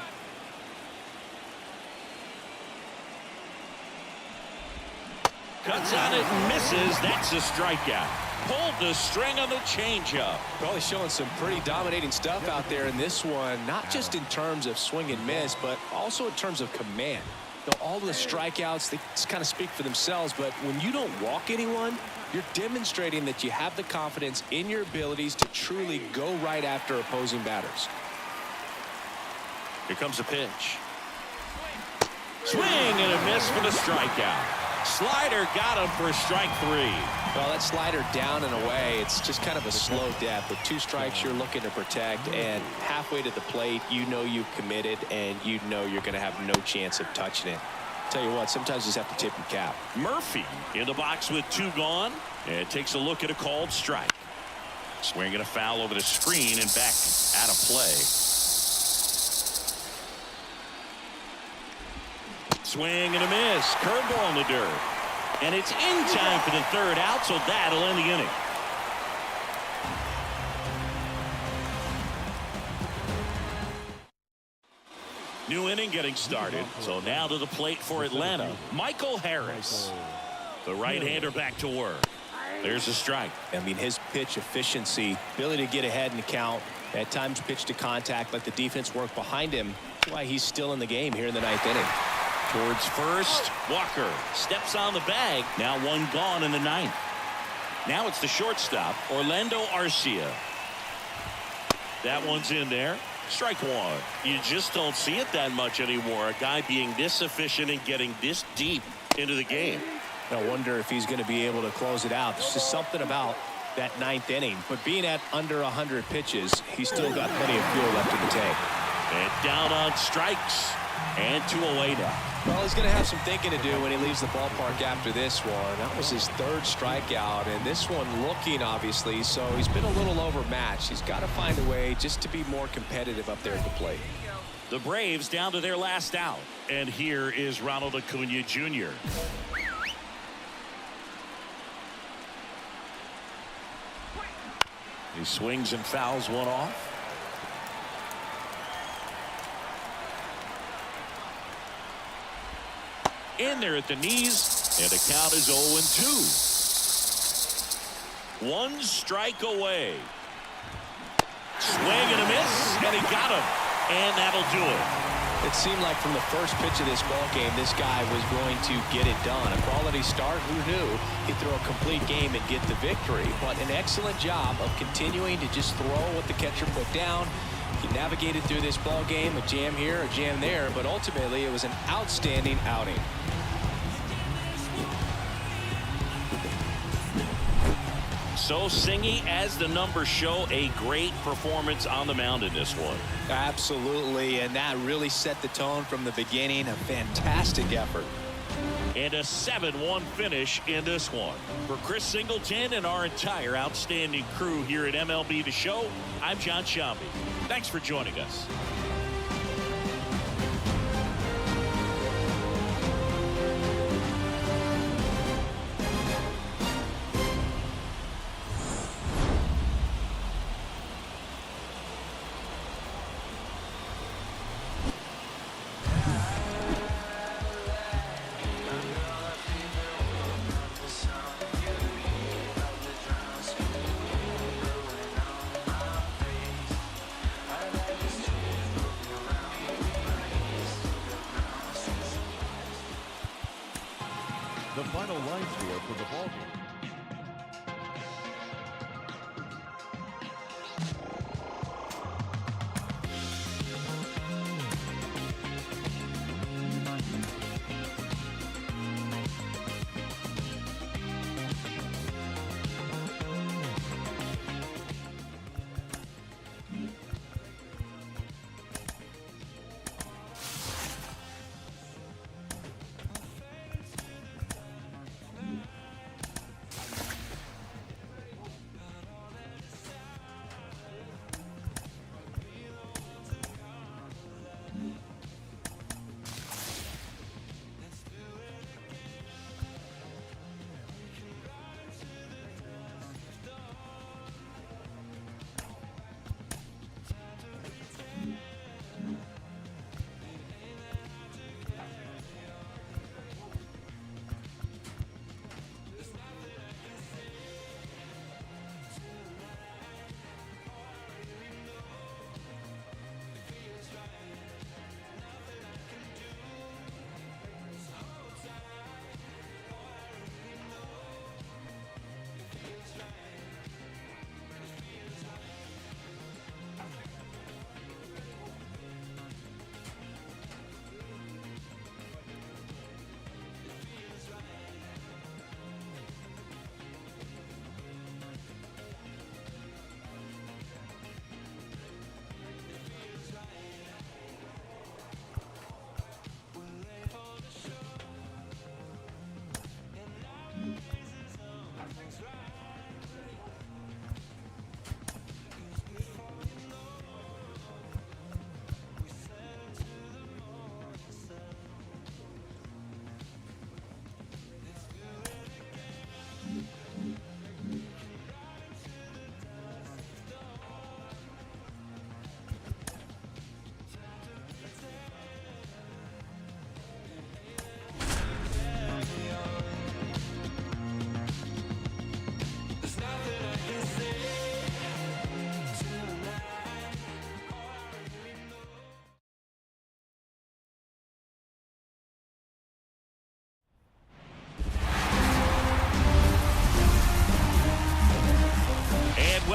Cuts on it and misses. That's a strikeout. Pulled the string on the changeup. Probably showing some pretty dominating stuff out there in this one, not just in terms of swing and miss, but also in terms of command. You know, all the strikeouts, they just kind of speak for themselves, but when you don't walk anyone, you're demonstrating that you have the confidence in your abilities to truly go right after opposing batters. Here comes a pitch. Swing and a miss for the strikeout. Slider got him for strike 3. Well, that slider down and away, it's just kind of a slow death. With 2 strikes, you're looking to protect, and halfway to the plate, you know you've committed, and you know you're going to have no chance of touching it. Tell you what, sometimes you just have to tip your cap. Murphy in the box with 2 gone, and takes a look at a called strike. Swinging a foul over the screen and back out of play. Swing and a miss. Curveball in the dirt. And it's in time for the 3rd out, so that'll end the inning. New inning getting started. So now to the plate for Atlanta, Michael Harris. The right-hander back to work. There's a strike. I mean, his pitch efficiency, ability to get ahead in the count, at times pitch to contact, let the defense work behind him. That's why he's still in the game here in the 9th inning. Towards first. Walker steps on the bag. Now one gone in the ninth. Now it's the shortstop, Orlando Arcia. That one's in there. Strike one. You just don't see it that much anymore. A guy being this efficient and getting this deep into the game. I wonder if he's going to be able to close it out. There's just something about that ninth inning. But being at under 100 pitches, he's still got plenty of fuel left in the tank. And down on strikes. And 2 away now. Well, he's going to have some thinking to do when he leaves the ballpark after this one. That was his 3rd strikeout, and this one looking, obviously, so he's been a little overmatched. He's got to find a way just to be more competitive up there at the plate. The Braves down to their last out. And here is Ronald Acuna Jr. He swings and fouls one off. In there at the knees, and the count is 0-2. 1 strike away. Swing and a miss, and he got him. And that'll do it. It seemed like from the first pitch of this ball game, this guy was going to get it done. A quality start, who knew? He'd throw a complete game and get the victory. But an excellent job of continuing to just throw what the catcher put down. He navigated through this ball game, a jam here, a jam there, but ultimately it was an outstanding outing. So Singy, as the numbers show, a great performance on the mound in this one. Absolutely, and that really set the tone from the beginning. A fantastic effort. And a 7-1 finish in this one. For Chris Singleton and our entire outstanding crew here at MLB The Show, I'm John Shambi. Thanks for joining us. The final line score for the ball game.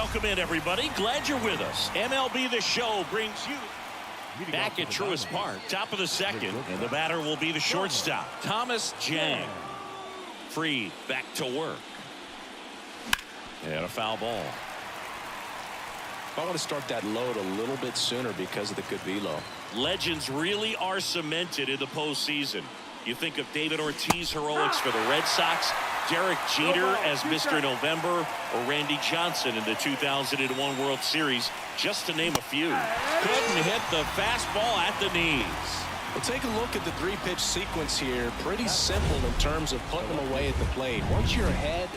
welcome in, everybody. Glad you're with us. MLB The Show brings you back at Truist Park. Top of the second, and the batter will be the shortstop, Thomas Jang. Fried back to work. And a foul ball. I want to start that load a little bit sooner because of the good velo. Legends really are cemented in the postseason. You think of David Ortiz heroics for the Red Sox, Derek Jeter as Mr. November, or Randy Johnson in the 2001 World Series, just to name a few. Couldn't hit the fastball at the knees. Well, take a look at the three-pitch sequence here. Pretty simple in terms of putting them away at the plate. Once you're ahead,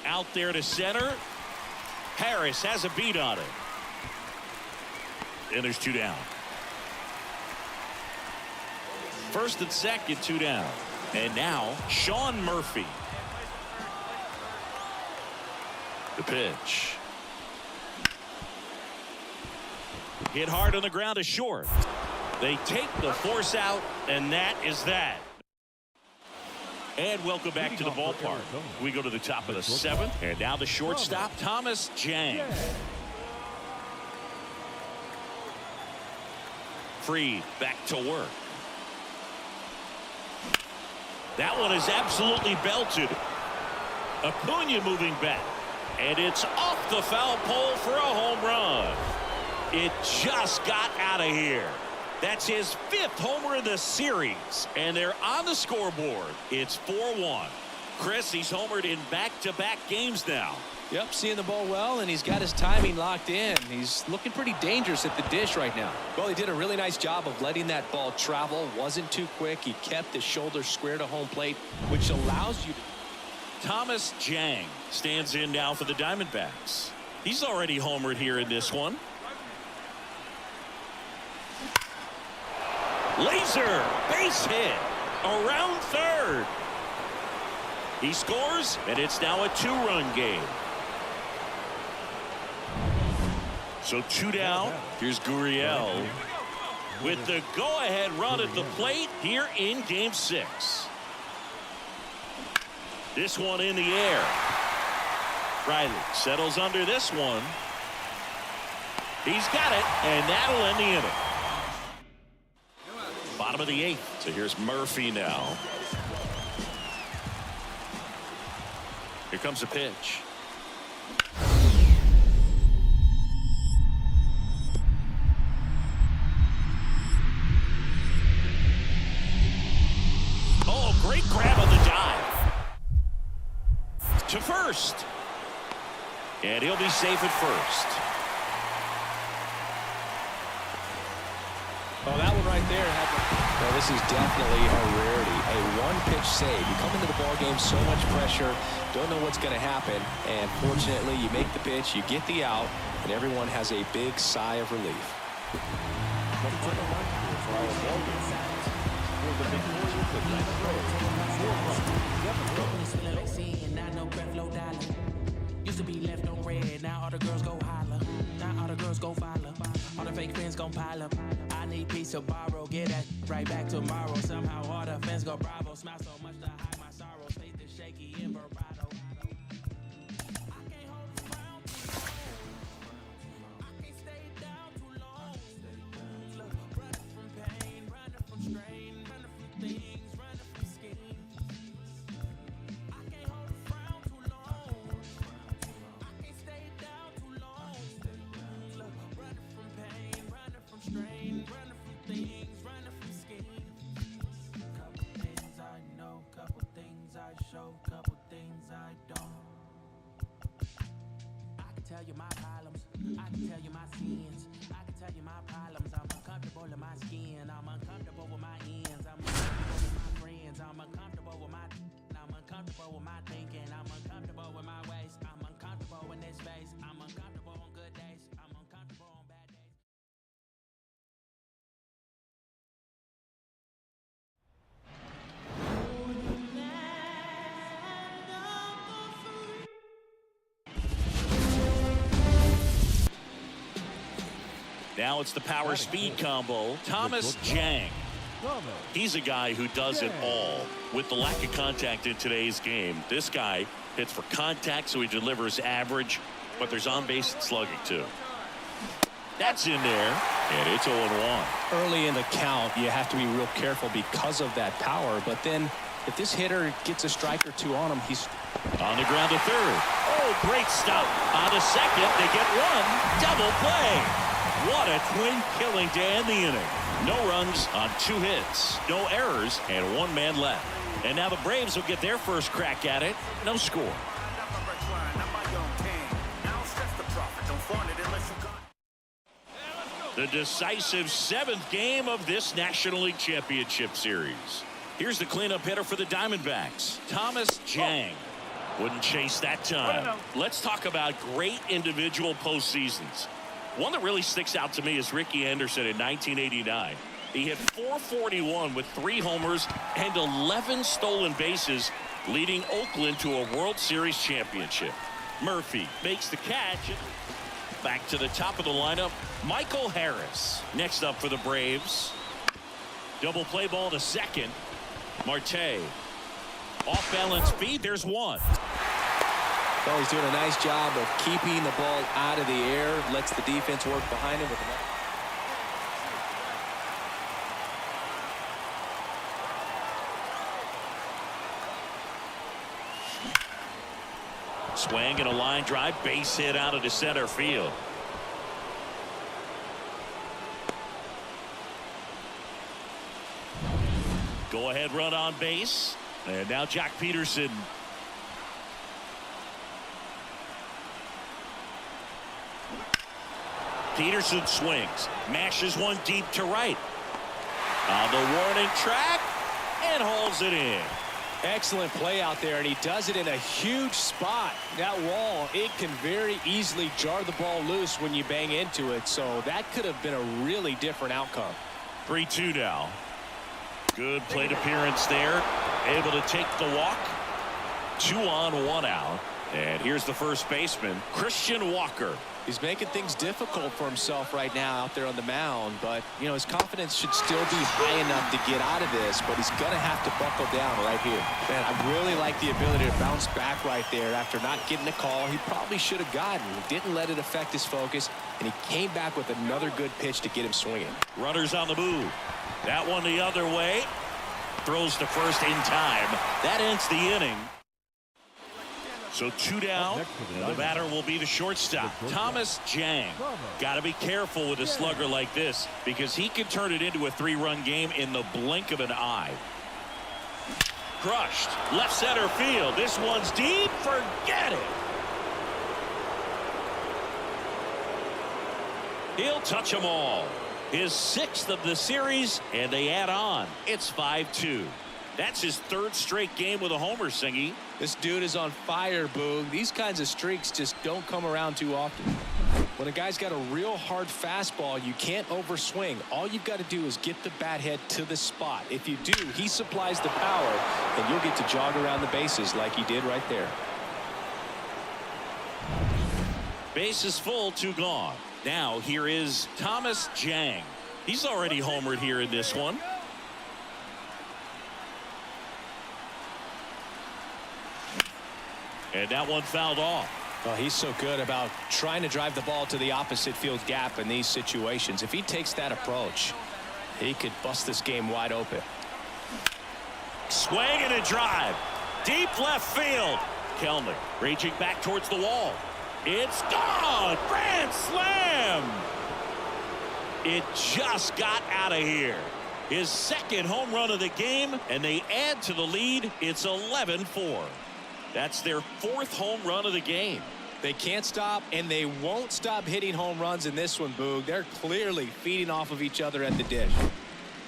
out there to center. Harris has a beat on it. And there's two down. First and second, two down. And now Sean Murphy. The pitch. Hit hard on the ground to short. They take the force out, and that is that. And welcome back to the ballpark. We go to the top of the seventh, and now the shortstop, Thomas Jang. Fried back to work. That one is absolutely belted. Acuna moving back, and it's off the foul pole for a home run. It just got out of here. That's his fifth homer in the series, and they're on the scoreboard. It's 4-1. Chris, he's homered in back-to-back games now. Yep, seeing the ball well, and he's got his timing locked in. He's looking pretty dangerous at the dish right now. well, he did a really nice job of letting that ball travel. Wasn't too quick. He kept his shoulder square to home plate, which allows you to. Thomas Jang stands in now for the Diamondbacks. He's already homered here in this one. Laser base hit around third. He scores, and it's now a two-run game. So two down. Here's Gurriel with the go-ahead run at the plate here in Game 6. This one in the air. Riley settles under this one. He's got it, and that'll end the inning. Bottom of the eighth. So here's Murphy now. Here comes a pitch. Oh, great grab on the dive. To first. And he'll be safe at first. Oh, that one right there. Well, this is definitely a rarity. A one-pitch save. You come into the ball game, so much pressure, don't know what's going to happen, and fortunately, you make the pitch, you get the out, and everyone has a big sigh of relief. Used to be left on red, now all the girls go holler. Now all the girls go follow. All the fake fans gon' pile up. I need peace to borrow, get that right back tomorrow. Somehow all the fans go bravo. Smile so much to hide my sorrow. Faith is shaky in bravado. I can't hold this crown too long. I can't stay down too long. Look, running from pain, running from strain, running from things, running from schemes. I can't hold this crown too long. I can't stay down too long. Look, running from pain, running from strain, running from things, running from schemes. Couple things I know, couple things I show, couple things I don't. I can tell you my problems, I can tell you my sins, I can tell you my problems. I'm uncomfortable in my skin, I'm uncomfortable with my ends, I'm uncomfortable with my friends, I'm uncomfortable with my, I'm uncomfortable with my thinking, I'm uncomfortable with my ways, I'm uncomfortable in this space, I'm uncomfortable on good days, I'm uncomfortable on bad days. Now it's the power speed combo. Thomas Jang. He's a guy who does it all. With the lack of contact in today's game, this guy hits for contact, so he delivers average, but there's on-base and slugging too. That's in there, and it's 0-1. Early in the count, you have to be real careful because of that power, but then if this hitter gets a strike or two on him, he's on the ground to third. Oh, great stop. On to second, they get one. Double play. What a twin killing to end the inning. No runs on 2 hits, no errors, and 1 man left. And now the Braves will get their first crack at it. No score. The decisive 7th game of this National League Championship Series. Here's the cleanup hitter for the Diamondbacks, Thomas Jang. Wouldn't chase that time. Let's talk about great individual postseasons. One that really sticks out to me is Ricky Anderson in 1989. He hit .441 with 3 homers and 11 stolen bases, leading Oakland to a World Series championship. Murphy makes the catch. Back to the top of the lineup, Michael Harris. Next up for the Braves. Double play ball to second. Marte. Off balance feed. There's one. Well, he's doing a nice job of keeping the ball out of the air. Lets the defense work behind him with the swing and a line drive, base hit out of the center field. Go ahead run on base, and now Jack Peterson. Peterson swings, mashes one deep to right. On the warning track and hauls it in. Excellent play out there, and he does it in a huge spot. That wall, it can very easily jar the ball loose when you bang into it, so that could have been a really different outcome. 3-2 now. Good plate appearance there. Able to take the walk. 2 on, 1 out. And here's the first baseman, Christian Walker. He's making things difficult for himself right now out there on the mound, but you know his confidence should still be high enough to get out of this, but he's gonna have to buckle down right here. Man, I really like the ability to bounce back right there after not getting a call he probably should have gotten. He didn't let it affect his focus, and he came back with another good pitch to get him swinging. Runners on the move. That one the other way. Throws to first in time. That ends the inning. So 2 down, and the batter will be the shortstop, Thomas Jang. Got to be careful with a slugger like this because he can turn it into a 3-run game in the blink of an eye. Crushed, left center field. This one's deep, forget it. He'll touch them all. His 6th of the series, and they add on. It's 5-2. That's his 3rd straight game with a homer, Singy. This dude is on fire, Boog. These kinds of streaks just don't come around too often. When a guy's got a real hard fastball, you can't overswing. All you've got to do is get the bat head to the spot. If you do, he supplies the power, and you'll get to jog around the bases like he did right there. Base is full, 2 gone. Now here is Thomas Jang. He's already homered here in this one. And that one fouled off. Well, he's so good about trying to drive the ball to the opposite field gap in these situations. If he takes that approach, he could bust this game wide open. Swing and a drive. Deep left field. Kelnick raging back towards the wall. It's gone. Grand slam. It just got out of here. His 2nd home run of the game, and they add to the lead. It's 11-4. That's their 4th home run of the game. They can't stop, and they won't stop hitting home runs in this one, Boog. They're clearly feeding off of each other at the dish.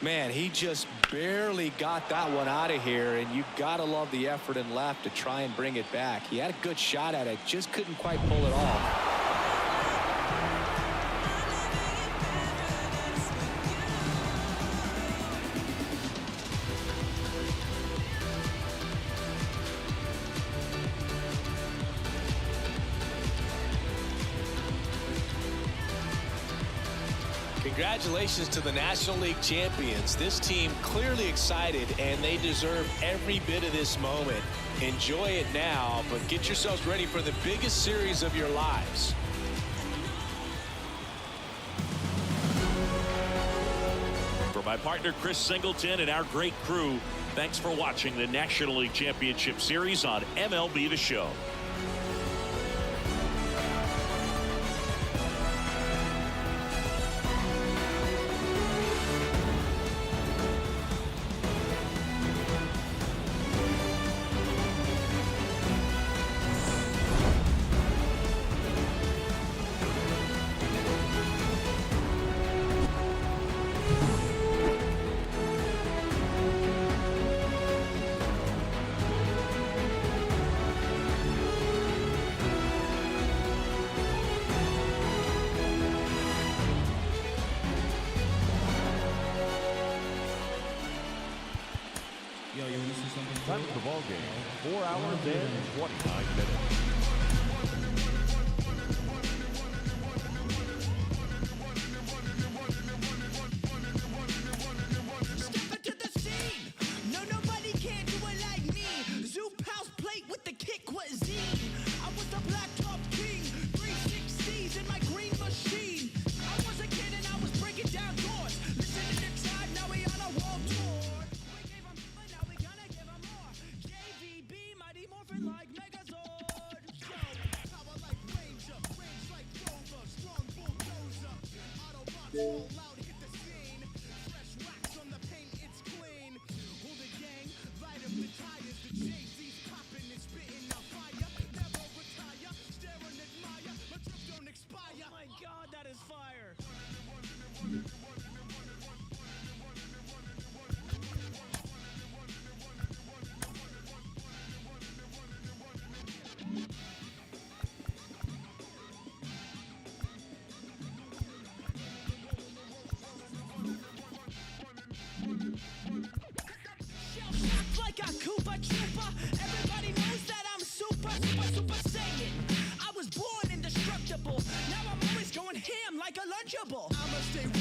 Man, he just barely got that one out of here, and you gotta love the effort and left to try and bring it back. He had a good shot at it, just couldn't quite pull it off. Congratulations to the National League champions. This team clearly excited, and they deserve every bit of this moment. Enjoy it now, but get yourselves ready for the biggest series of your lives. For my partner Chris Singleton and our great crew, thanks for watching the National League Championship Series on MLB The Show. Time of the ball game, 4 hours and 29 minutes. Step into the scene. No, nobody can do it like me. Zoop house plate with the kick cuisine. I was the blacktop king. 360s in my green machine. I was a kid and I was breaking down doors. Listen to the tribe, now we on a world tour. We gave 'em, but now we gonna give 'em more. JVB, mighty morphin' like Megazord. Yo, power like Ranger, range like Rover, strong bulldozer. Autobots roll out, hit the scene. Fresh wax on the paint, it's clean. Hold the gang, light up the tires. The Jay-Z's popping and spitting out fire. Never retire, stare and admire. My trip don't expire. Oh my God, that is fire. Shell-shocked like a Koopa Trooper. Everybody knows that I'm super saiyan. I was born indestructible. Now I'm always going ham like a Lunchable. I'ma stay